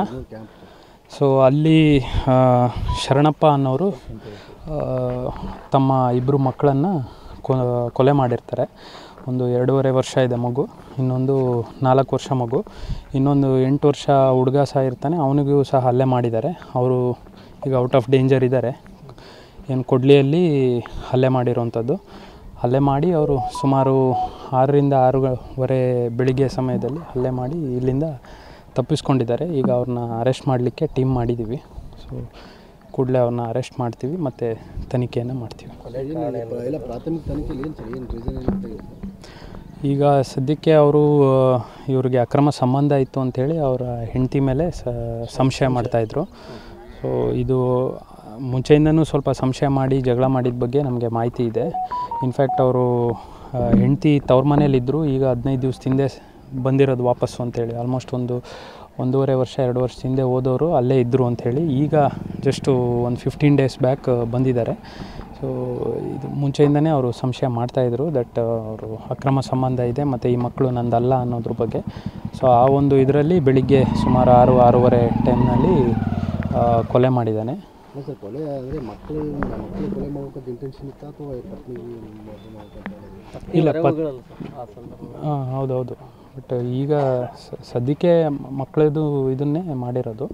ಸೊ ಅಲ್ಲಿ ಶರಣಪ್ಪ ಅನ್ನೋರು ತಮ್ಮ 2 ಮಕ್ಕಳನ್ನು ಕೊಲೆ ಮಾಡಿರ್ತಾರೆ. ಒಂದು 2.5 ವರ್ಷ ಇದೆ ಮಗು, ಇನ್ನೊಂದು 4 ವರ್ಷ ಮಗು, ಇನ್ನೊಂದು 8 ವರ್ಷ ಹುಡುಗ ಸಹ ಇರ್ತಾನೆ, ಅವನಿಗೂ ಸಹ ಹಲ್ಲೆ ಮಾಡಿದ್ದಾರೆ. ಅವರು ಈಗ ಔಟ್ ಆಫ್ ಡೇಂಜರ್ ಇದ್ದಾರೆ. ಏನು ಕೊಡ್ಲಿಯಲ್ಲಿ ಹಲ್ಲೆ ಮಾಡಿರೋವಂಥದ್ದು. ಹಲ್ಲೆ ಮಾಡಿ ಅವರು ಸುಮಾರು 6ರಿಂದ 6:15 ಬೆಳಿಗ್ಗೆ ಸಮಯದಲ್ಲಿ ಹಲ್ಲೆ ಮಾಡಿ ಇಲ್ಲಿಂದ ತಪ್ಪಿಸ್ಕೊಂಡಿದ್ದಾರೆ. ಈಗ ಅವ್ರನ್ನ ಅರೆಸ್ಟ್ ಮಾಡಲಿಕ್ಕೆ ಟೀಮ್ ಮಾಡಿದ್ದೀವಿ. ಸೊ ಕೂಡಲೇ ಅವ್ರನ್ನ ಅರೆಸ್ಟ್ ಮಾಡ್ತೀವಿ ಮತ್ತು ತನಿಖೆಯನ್ನು ಮಾಡ್ತೀವಿ. ಈಗ ಸದ್ಯಕ್ಕೆ ಅವರು ಇವ್ರಿಗೆ ಅಕ್ರಮ ಸಂಬಂಧ ಇತ್ತು ಅಂಥೇಳಿ ಅವರ ಹೆಂಡತಿ ಮೇಲೆ ಸಂಶಯ ಮಾಡ್ತಾಯಿದ್ರು. ಸೊ ಇದು ಮುಂಚೆಯಿಂದನೂ ಸ್ವಲ್ಪ ಸಂಶಯ ಮಾಡಿ ಜಗಳ ಮಾಡಿದ ಬಗ್ಗೆ ನಮಗೆ ಮಾಹಿತಿ ಇದೆ. ಇನ್ಫ್ಯಾಕ್ಟ್ ಅವರು ಹೆಂಡತಿ ತವ್ರ ಮನೇಲಿದ್ದರು. ಈಗ 15 ದಿವಸದ ಹಿಂದೆ ಬಂದಿರೋದು ವಾಪಸ್ಸು ಅಂಥೇಳಿ. ಆಲ್ಮೋಸ್ಟ್ 1.5 ವರ್ಷ 2 ವರ್ಷದ ಹಿಂದೆ ಹೋದವರು ಅಲ್ಲೇ ಇದ್ದರು ಅಂಥೇಳಿ. ಈಗ ಜಸ್ಟು ಒಂದು 15 ಡೇಸ್ ಬ್ಯಾಕ್ ಬಂದಿದ್ದಾರೆ. ಸೊ ಇದು ಮುಂಚೆಯಿಂದನೇ ಅವರು ಸಂಶಯ ಮಾಡ್ತಾಯಿದ್ರು ದಟ್ ಅವರು ಅಕ್ರಮ ಸಂಬಂಧ ಇದೆ ಮತ್ತು ಈ ಮಕ್ಕಳು ನಂದಲ್ಲ ಅನ್ನೋದ್ರ ಬಗ್ಗೆ. ಸೊ ಆ ಒಂದು ಇದರಲ್ಲಿ ಬೆಳಿಗ್ಗೆ ಸುಮಾರು 6-6:30 ಟೈಮ್ನಲ್ಲಿ ಕೊಲೆ ಮಾಡಿದ್ದಾನೆ. ಸರ್, ಕೊಲೆ ಅಂದರೆ ಮಕ್ಕಳು ಕೊಲೆ ಮಾಡೋಕ್ಕೆ ಇಂಟೆನ್ಷನ್ ಇತ್ತಾ ಅಥವಾ ಪತ್ನಿ ಇಲ್ಲ? ಹೌದೌದು, ಬಟ್ ಈಗ ಸದ್ಯಕ್ಕೆ ಮಕ್ಕಳದು ಇದನ್ನೇ ಮಾಡಿರೋದು.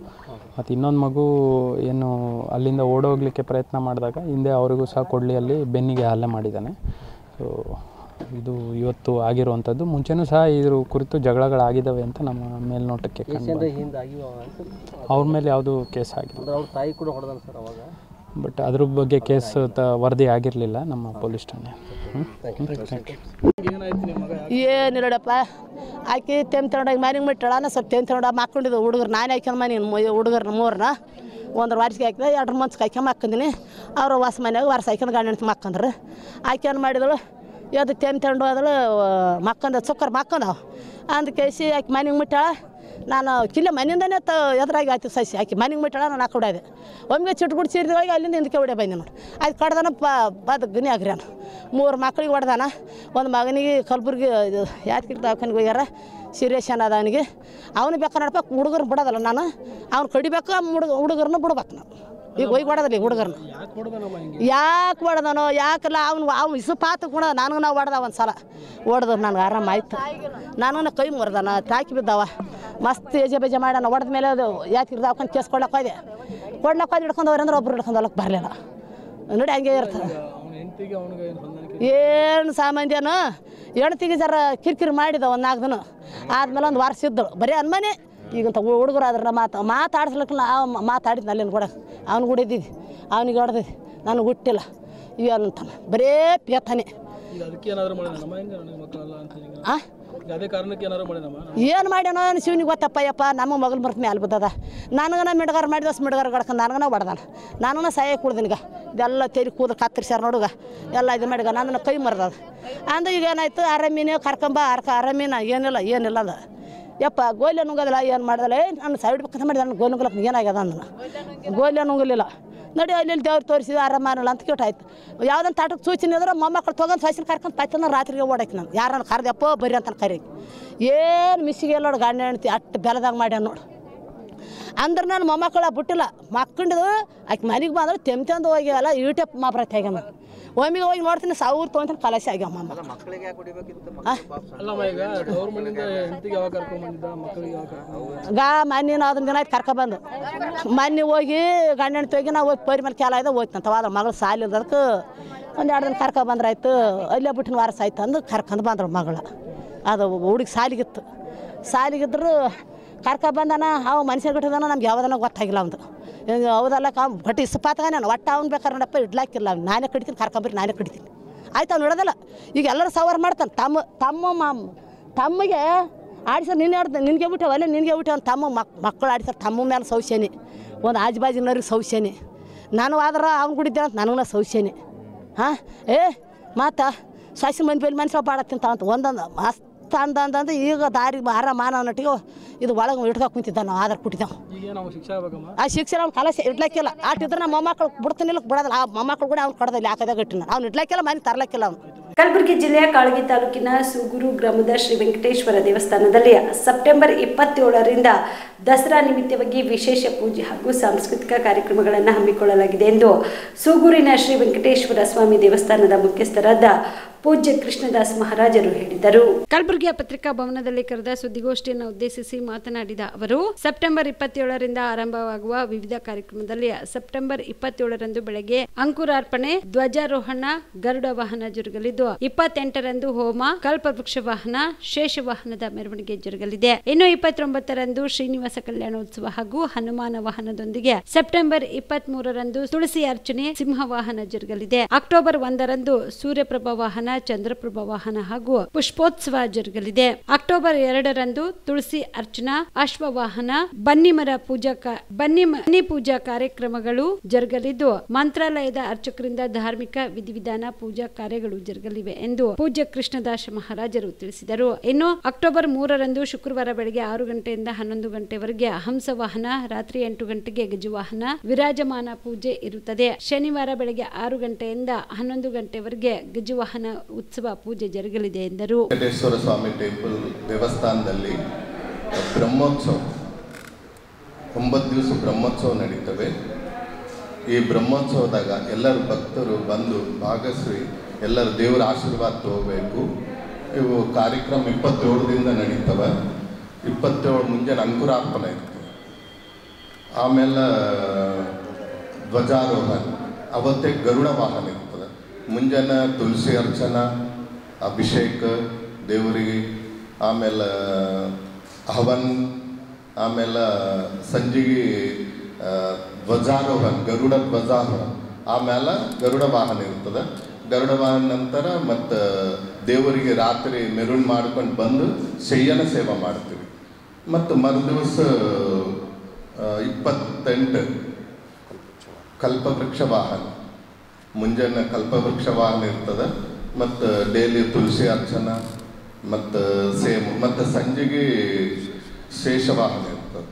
ಮತ್ತು ಇನ್ನೊಂದು ಮಗು ಏನು ಅಲ್ಲಿಂದ ಓಡೋಗ್ಲಿಕ್ಕೆ ಪ್ರಯತ್ನ ಮಾಡಿದಾಗ ಹಿಂದೆ ಅವರಿಗೂ ಸಹ ಕೊಡ್ಲಿಯಲ್ಲಿ ಬೆನ್ನಿಗೆ ಹಲ್ಲೆ ಮಾಡಿದ್ದಾನೆ. ಸೊ ಇದು ಇವತ್ತು ಆಗಿರುವಂಥದ್ದು. ಮುಂಚೆನೂ ಸಹ ಇದ್ರ ಕುರಿತು ಜಗಳಗಳಾಗಿದ್ದಾವೆ ಅಂತ ನಮ್ಮ ಮೇಲ್ನೋಟಕ್ಕೆ ಅವ್ರ ಮೇಲೆ ಯಾವುದು ಕೇಸ್ ಆಗಿಲ್ಲ. ಅವ್ರ ತಾಯಿ ಕೂಡ ಹೊಡೆದಾನೆ ಸರ್ ಅವಾಗ, ಬಟ್ ಅದ್ರ ಬಗ್ಗೆ ಕೇಸ್ ವರದಿ ಆಗಿರಲಿಲ್ಲ ನಮ್ಮ ಪೊಲೀಸ್ ಠಾಣೆ. ಏನಿಲ್ಲಡಪ್ಪ, ಆಕೆ ತೆಂತೊಂಡಾಗಿ ಮನೆಗೆ ಬಿಟ್ಟಾಳ. ಸ್ವಲ್ಪ ತೆಂತೊಂಡ ಹಾಕೊಂಡಿದ್ದು ಹುಡುಗರು ನಾನೇ ಹಾಕ್ಯಂದು ಮನೆ ಹುಡುಗರನ್ನ ಮೂರನ್ನ ಒಂದ್ರ ವಾರ್ಸಿಗೆ ಹಾಕಿದೆ, 2 ಮಂತ್ಸ್ಗೆ ಹಾಕ್ಯಂಬ ಹಾಕಿದ್ದೀನಿ. ಅವರು ಹೊಸ ಮನೆಯಾಗ ವಾರಸ ಹಾಕ್ಯಂದು ಗಂಡ ಹೆಂಡ್ತಿ ಮಕ್ಕಂದ್ರೆ ಆಕೆಯನ್ನು ಮಾಡಿದಳು. ಅದು ತೆಂತೊಂಡು ಹೋದಳು ಮಕ್ಕಂದ ಸುಕ್ಕರ್ ಮಕ್ಕಂದವು ಅಂದ ಕೇಸಿ ಆಕೆ ಮನೆಗೆ ಬಿಟ್ಟಾಳ. ನಾನು ಕಿಲ್ಲ ಮನೆಯಿಂದನೇ ಎದುರಾಗಿ ಆಯ್ತು ಸಸಿ ಆಕೆ ಮನೆಗೆ ಬಿಟ್ಟಾಳ. ನಾನು ಹಾಕಿ ಹೊಡ್ಯಾದೆ. ಒಮ್ಮೆಗೆ ಚಿಟ್ಗುಡಿ ಸೇರಿದ ಹೋಗಿ ಅಲ್ಲಿಂದ ಹಿಂದಕ್ಕೆ ಹೊಡೆ ಬಂದೆ ನೋಡಿ. ಅದು ಕಡ್ದಾನ ಬದುಕನಿ ಆಗ್ರಿ ನಾನು 3 ಮಕ್ಳಿಗೆ ಹೊಡೆದಾನ. ಒಂದು ಮಗನಿಗೆ ಕಲಬುರ್ಗಿ ಯಾದಗಿರಿ ದವಾಖಾನೆಗೆ ಹೋಗ್ಯಾರ, ಸೀರಿಯಸ್ ಅನ್ನೋದು ಅವನಿಗೆ. ಅವನು ಬೇಕಾ ನಡ್ಬೇಕು, ಹುಡುಗರು ಬಿಡೋದಲ್ಲ ನಾನು. ಅವ್ನು ಕಡಿಬೇಕು, ಹುಡುಗರನ್ನ ಬಿಡ್ಬೇಕು ನಾನು. ಈಗ ಹೋಗಿ ಹೊಡೆದಲ್ಲ ಈಗ ಹುಡುಗರನ್ನ. ಯಾಕೆ ಹೊಡೆದನೋ ಯಾಕಲ್ಲ ಅವ್ನು ಇಸುಪಾತ ಕೂಡ ನನಗೆ ನಾವು ಹೊಡೆದ ಒಂದು ಸಲ ಹೊಡೆದ್ರು ನನಗೆ ಆರಾಮಾಯ್ತು. ನನಗೆ ಕೈ ಮುರಿದಾನ, ತಾಕಿ ಬಿದ್ದಾವ ಮಸ್ತ್ ಬೇಜ ಮಾಡ್ಯಾನ. ಹೊಡೆದ ಮೇಲೆ ಅದು ಯಾಕೆ ದವಾಖಾನೆ ಕೇಸ್ ಕೊಡ್ಲಕ್ಕೆ ಹೋದೆ. ಹಿಡ್ಕೊಂಡವ್ರೆ ಅಂದ್ರೆ ಒಬ್ರು ಹಿಡ್ಕೊಂಡು ಹೋಗ್ಲಕ್ಕೆ ಬರಲಿಲ್ಲ ನೋಡಿ. ಹಂಗೆ ಇರ್ತದೆ. ಏನು ಸಾಮಾನ್ಯನು ಹೆಣ್ತಿಗೆ ಜರ ಕಿರಿಕಿರಿ ಮಾಡಿದ ಒಂದು 4 ದಿನ ಆದಮೇಲೆ ಒಂದು ವಾರ ಇದ್ದಳು ಬರೀ ಅನ್ಮನೆ. ಈಗಂತ ಹುಡುಗರು ಆದ್ರೆ ಮಾತಾಡ್ಸ್ಲಿಕ್ಕಲ್ಲ. ಮಾತಾಡಿದ್ನ ಅಲ್ಲಿನ ಕೂಡ ಅವ್ನು ಕೂಡ ಇದ್ದಿದ್ದು, ಅವ್ನಿಗೆ ಹೊಡೆದಿದ್ದು, ನನಗೆ ಹುಟ್ಟಿಲ್ಲ ಇವಂತಾನೆ ಬರೇ ಪೇತಾನೆ. ಏನು ಮಾಡ್ಯಾನೋ ಶಿವನಿಗೆ ಗೊತ್ತಪ್ಪ ಯಪ್ಪ. ನಮ್ಮ ಮಗಲು ಬರ್ತೀನಿ ಅಲ್ಲಿ ಬಿದ್ದದ. ನನಗನ ಮಿಡ್ಗಾರ ಮಾಡಿದ ಮಿಡ್ಗಾರ ಗಡ್ಕೊಂಡು ನನಗನ ಹೊಡೆದಾನ. ನಾನೂ ಸಹಾಯ ಕುಡ್ದಿನಿಗ ಇದೆಲ್ಲ ತೆರಿ ಕೂದ ಕತ್ತರಿಸ್ಯಾರ ನೋಡುಗ ಎಲ್ಲ ಇದು ಮಾಡಿಗ ನನ್ನ ಕೈ ಮರ್ದದ. ಅಂದ್ರೆ ಈಗ ಏನಾಯ್ತು, ಆರಾಮಿನೇ ಕರ್ಕೊಂಬ ಆರಾಮಿನ ಏನಿಲ್ಲ ಅದ ಯಪ್ಪ. ಗೋಲ್ಯ ನುಂಗೋದಿಲ್ಲ, ಏನು ಮಾಡ್ದಲ್ಲ. ನಾನು ಸೈಡ್ ಬೇಕಂತ ಮಾಡಿದೆ. ನಾನು ಗೋಲ್ ನುಂಗ್ಲಕ್ಕೆ ಏನಾಗ್ಯದ ಅಂದನು. ಗೋಲ್ಯ ನುಂಗಲಿಲ್ಲ ನೋಡಿ. ಅಲ್ಲಿ ದೇವ್ರು ತೋರಿಸಿದ ಆರಾಮನಲ್ಲ ಅಂತ ಕೇಟಾಯ್ತು. ಯಾವುದನ್ನು ತಾಟಕ್ಕೆ ಸೂಚನೆ ಅಂದ್ರೆ ಮೊಮ್ಮಕ್ಕಳು ತೊಗೊಂಡು ಸಸಿನ ಕರ್ಕೊಂಡು ತಾಯ್ತಂದ್ರೆ ರಾತ್ರಿಗೆ ಓಡಾಕಿ ನಾನು ಯಾರನ್ನ ಕರೆದಪ್ಪ ಬರ್ರಿ ಅಂತ ಕರಿ. ಏನು ಮಿಸ್ಸಿಗೆ ಎಲ್ಲ ನೋಡಿ ಗಂಡ ಹೆಣ್ತಿ ಅಷ್ಟು ಬೆಲದಾಗ ಮಾಡ್ಯಾನ ನೋಡು. ಅಂದ್ರೆ ನಾನು ಮೊಮ್ಮಕ್ಕಳ ಬಿಟ್ಟಿಲ್ಲ. ಮಕ್ಕಂಡಿದ್ದು ಆಕೆ ಮನೆಗೆ ಬಂದ್ರೆ ತೆಂದು ಹೋಗ್ಯವಲ್ಲ ಈಟೆ ಮಾಬ್ರತೆ ಆಗ್ಯಾನ. ಒಮ್ಮಿಗೆ ಹೋಗಿ ನೋಡ್ತೀನಿ 1000 ತೊಗೊಂತೀನಿ ಕಲಸಿ ಆಗ್ಯಾವ ಮೊಮ್ಮಕ್ಕಳು. ಮೊನ್ನೆ ಅದನ್ನ ದಿನ ಆಯ್ತು ಕರ್ಕೊಬಂದು ಮೊನ್ನೆ ಹೋಗಿ ಗಂಡ ಹೆಣ್ತಿ ಹೋಗಿ ನಾವು ಹೋಗಿ ಪರಿ ಮೇಲೆ ಕೆಲ ಇದೆ ಹೋಯ್ತಂತವ. ಅದ್ರ ಮಗಳು ಸಾಲಿ ಇಲ್ದಕ್ಕೆ ಒಂದು 2 ದಿನ ಕರ್ಕೊಬಂದ್ರಾಯ್ತು. ಅಲ್ಲೇ ಬಿಟ್ಟಿನ ವಾರಸ ಆಯ್ತು ಅಂದು ಕರ್ಕೊಂಡು ಬಂದ್ರು ಮಗಳ. ಅದು ಹುಡುಗಿ ಸಾಲಿಗಿದ್ರು ಕರ್ಕೊಬಂದಾನ. ಅವ ಮನುಷ್ಯ ಬಿಟ್ಟಿದಾನ ನಮ್ಗೆ ಯಾವುದನ್ನ ಗೊತ್ತಾಗಿಲ್ಲ ಅವ್ದು. ಹೌದಲ್ಲ ಬಟ್ ಇಸ್ಪಾತ್ಗ ನಾನು ಒಟ್ಟು ಅವ್ನು ಬೇಕಾದ್ರೆ ನೋಡಪ್ಪ ಇಡ್ಲಾಕಿಲ್ಲ. ನಾನೇ ಕಡಿತೀನಿ, ಕರ್ಕೊಂಬರಿ ನಾನೇ ಕಡಿತೀನಿ ಆಯ್ತು. ಅವ್ನು ಇಡೋದಲ್ಲ. ಈಗ ಎಲ್ಲರೂ ಸವಾರ ಮಾಡ್ತಾನೆ. ತಮ್ಮಗೆ ಆಡಿಸ್ತಾರೆ. ನಿನಗೆ ಬಿಟ್ಟವ ಅಲ್ಲೇ ನಿನಗೆ ಬಿಟ್ಟವ ತಮ್ಮ ಮಕ್ಕಳು ಆಡಿಸ್ತಾರೆ. ತಮ್ಮ ಮೇಲೆ ಸೌಸ್ಯನೆ, ಒಂದು ಆಜುಬಾಜಿನವ್ರಿಗೆ ಸೌಸ್ಯನೆ. ನಾನು ಆದ್ರೆ ಅವ್ನು ಕುಡಿದ್ದೆ ಅಂತ ನನಗೂ ಸೌಸ್ಯನೆ. ಹಾಂ ಮಾತಾ ಸಾಸಿ ಮಂದಿ ಬೈಲಿ ಮನುಷ್ಯ ಬಾಡತ್ತಿಂತ ಅಂತ ಒಂದೊಂದು ಮಸ್ತ್ ಅಂದಂದು. ಈಗ ದಾರಿ ಮಾನ ಅನ್ನಟ್ಟಿಗೆ ಇದು ಒಳಗೆ ಇಟ್ಕೊಂಡು ಕುಂತಿದ್ದ. ನಾವು ಆಧಾರ್ ಕೊಟ್ಟಿದ್ದೆವು. ಆ ಶಿಕ್ಷೆ ಅವ್ನು ಕಲಸಿ ಇಡ್ಲಕ್ಕಿಲ್ಲ. ಆಟಿದ್ರೆ ನಮ್ಮ ಮೊಮ್ಮಕ್ಕಳು ಬಿಡ್ತಾನಿಲ್ಲ ಬಿಡೋದಿಲ್ಲ. ಆ ಮೊಮ್ಮಕ್ಕಳು ಕೂಡ ಅವ್ನು ಕಡ್ದಲ್ಲಿ ಹಾಕದಾಗ ಇಟ್ಟಿನ ಅವ್ನು ಇಡ್ಲಕ್ಕಿಲ್ಲ, ಮನೆ ತರ್ಲಕ್ಕಿಲ್ಲ ಅವ್ನು. ಕಲಬುರಗಿ ಜಿಲ್ಲೆಯ ಕಾಳಗಿ ತಾಲೂಕಿನ ಸೂಗೂರು ಗ್ರಾಮದ ಶ್ರೀ ವೆಂಕಟೇಶ್ವರ ದೇವಸ್ಥಾನದಲ್ಲಿ ಸೆಪ್ಟೆಂಬರ್ 27ರಿಂದ ದಸರಾ ನಿಮಿತ್ತವಾಗಿ ವಿಶೇಷ ಪೂಜೆ ಹಾಗೂ ಸಾಂಸ್ಕೃತಿಕ ಕಾರ್ಯಕ್ರಮಗಳನ್ನು ಹಮ್ಮಿಕೊಳ್ಳಲಾಗಿದೆ ಎಂದು ಸೂಗೂರಿನ ಶ್ರೀ ವೆಂಕಟೇಶ್ವರ ಸ್ವಾಮಿ ದೇವಸ್ಥಾನದ ಮುಖ್ಯಸ್ಥರಾದ ಪೂಜ್ಯ ಕೃಷ್ಣದಾಸ್ ಮಹಾರಾಜರು ಹೇಳಿದರು. ಕಲಬುರಗಿಯ ಪತ್ರಿಕಾ ಭವನದಲ್ಲಿ ಕರೆದ ಸುದ್ದಿಗೋಷ್ಠಿಯನ್ನು ಉದ್ದೇಶಿಸಿ ಮಾತನಾಡಿದ ಅವರು, ಸೆಪ್ಟೆಂಬರ್ 27ರಿಂದ ಆರಂಭವಾಗುವ ವಿವಿಧ ಕಾರ್ಯಕ್ರಮದಲ್ಲಿ ಸೆಪ್ಟೆಂಬರ್ 27ರಂದು ಬೆಳಗ್ಗೆ ಅಂಕುರಾರ್ಪಣೆ, ಧ್ವಜಾರೋಹಣ, ಗರುಡ ವಾಹನ ಜರುಗಲಿದ್ದು 28ರಂದು ಹೋಮ, ಕಲ್ಪವೃಕ್ಷ ವಾಹನ, ಶೇಷ ವಾಹನದ ಮೆರವಣಿಗೆ ಜರುಗಲಿದೆ. ಇನ್ನು 29ರಂದು ಶ್ರೀನಿವಾಸ ಕಲ್ಯಾಣೋತ್ಸವ ಹಾಗೂ ಹನುಮಾನ ವಾಹನದೊಂದಿಗೆ ಸೆಪ್ಟೆಂಬರ್ 23ರಂದು ತುಳಸಿ ಅರ್ಚನೆ, ಸಿಂಹ ವಾಹನ ಜರುಗಲಿದೆ. ಅಕ್ಟೋಬರ್ 1ರಂದು ಸೂರ್ಯಪ್ರಭಾ ವಾಹನ, ಚಂದ್ರಪ್ರಭಾ ವಾಹನ ಹಾಗೂ ಪುಷ್ಪೋತ್ಸವ ಜರುಗಲಿದೆ. ಅಕ್ಟೋಬರ್ 2ರಂದು ತುಳಸಿ ಅರ್ಚನಾ, ಅಶ್ವವಾಹನ, ಬನ್ನಿ ಪೂಜಾ ಕಾರ್ಯಕ್ರಮಗಳು ಜರುಗಲಿದ್ದು ಮಂತ್ರಾಲಯದ ಅರ್ಚಕರಿಂದ ಧಾರ್ಮಿಕ ವಿಧಿವಿಧಾನ ಪೂಜಾ ಕಾರ್ಯಗಳು ಜರುಗಲಿವೆ ಎಂದು ಪೂಜ್ಯ ಕೃಷ್ಣದಾಸ ಮಹಾರಾಜರು ತಿಳಿಸಿದರು. ಇನ್ನು ಅಕ್ಟೋಬರ್ 3ರಂದು ಶುಕ್ರವಾರ ಬೆಳಗ್ಗೆ 6 ಗಂಟೆಯಿಂದ 11 ಗಂಟೆವರೆಗೆ ಹಂಸವಾಹನ, ರಾತ್ರಿ 8 ಗಂಟೆಗೆ ಗಜವಾಹನ ವಿರಾಜಮಾನ ಪೂಜೆ ಇರುತ್ತದೆ. ಶನಿವಾರ ಬೆಳಗ್ಗೆ 6 ಗಂಟೆಯಿಂದ 11 ಗಂಟೆವರೆಗೆ ಗಜವಾಹನ ಉತ್ಸವ ಪೂಜೆ ಜರುಗಲಿದೆ ಎಂದರು. ವೆಂಕಟೇಶ್ವರ ಸ್ವಾಮಿ ಟೆಂಪಲ್ ದೇವಸ್ಥಾನದಲ್ಲಿ ಬ್ರಹ್ಮೋತ್ಸವ 9 ದಿವಸ ಬ್ರಹ್ಮೋತ್ಸವ ನಡೀತವೆ. ಈ ಬ್ರಹ್ಮೋತ್ಸವದಾಗ ಎಲ್ಲರೂ ಭಕ್ತರು ಬಂದು ಭಾಗವಹಿಸಿ ಎಲ್ಲರೂ ದೇವರ ಆಶೀರ್ವಾದ ತಗೋಬೇಕು. ಇವು ಕಾರ್ಯಕ್ರಮ 27ದಿಂದ ನಡೀತವೆ. 27 ಮುಂಜಾನೆ ಅಂಕುರಾರ್ಪಣೆ ಇರ್ತದೆ. ಆಮೇಲೆ ಧ್ವಜಾರೋಹಣ, ಅವತ್ತೇ ಗರುಡ ವಾಹನ ಇರ್ತದೆ. ಮುಂಜಾನೆ ತುಳಸಿ ಅರ್ಚನ, ಅಭಿಷೇಕ ದೇವರಿಗೆ, ಆಮೇಲೆ ಹವನ್, ಆಮೇಲೆ ಸಂಜೆಗೆ ಧ್ವಜಾರೋಹಣ, ಗರುಡ ಧ್ವಜಾರೋಹಣ, ಆಮೇಲೆ ಗರುಡ ವಾಹನ ಇರ್ತದೆ. ಗರುಡ ವಾಹನ ನಂತರ ಮತ್ತು ದೇವರಿಗೆ ರಾತ್ರಿ ಮೆರವಣಿಗೆ ಮಾಡ್ಕೊಂಡು ಬಂದು ಶಯ್ಯನ ಸೇವೆ ಮಾಡ್ತೀವಿ. ಮತ್ತು ಮರುದಿವಸ 28 ಕಲ್ಪವೃಕ್ಷ ವಾಹನ, ಮುಂಜಾನೆ ಕಲ್ಪವೃಕ್ಷ ವಾಹನ ಇರ್ತದೆ. ಮತ್ತು ಡೈಲಿ ತುಳಸಿ ಅರ್ಚನ ಮತ್ತು ಸೇಮ್, ಮತ್ತು ಸಂಜೆಗೆ ಶೇಷವಾಹನ ಇರ್ತದೆ.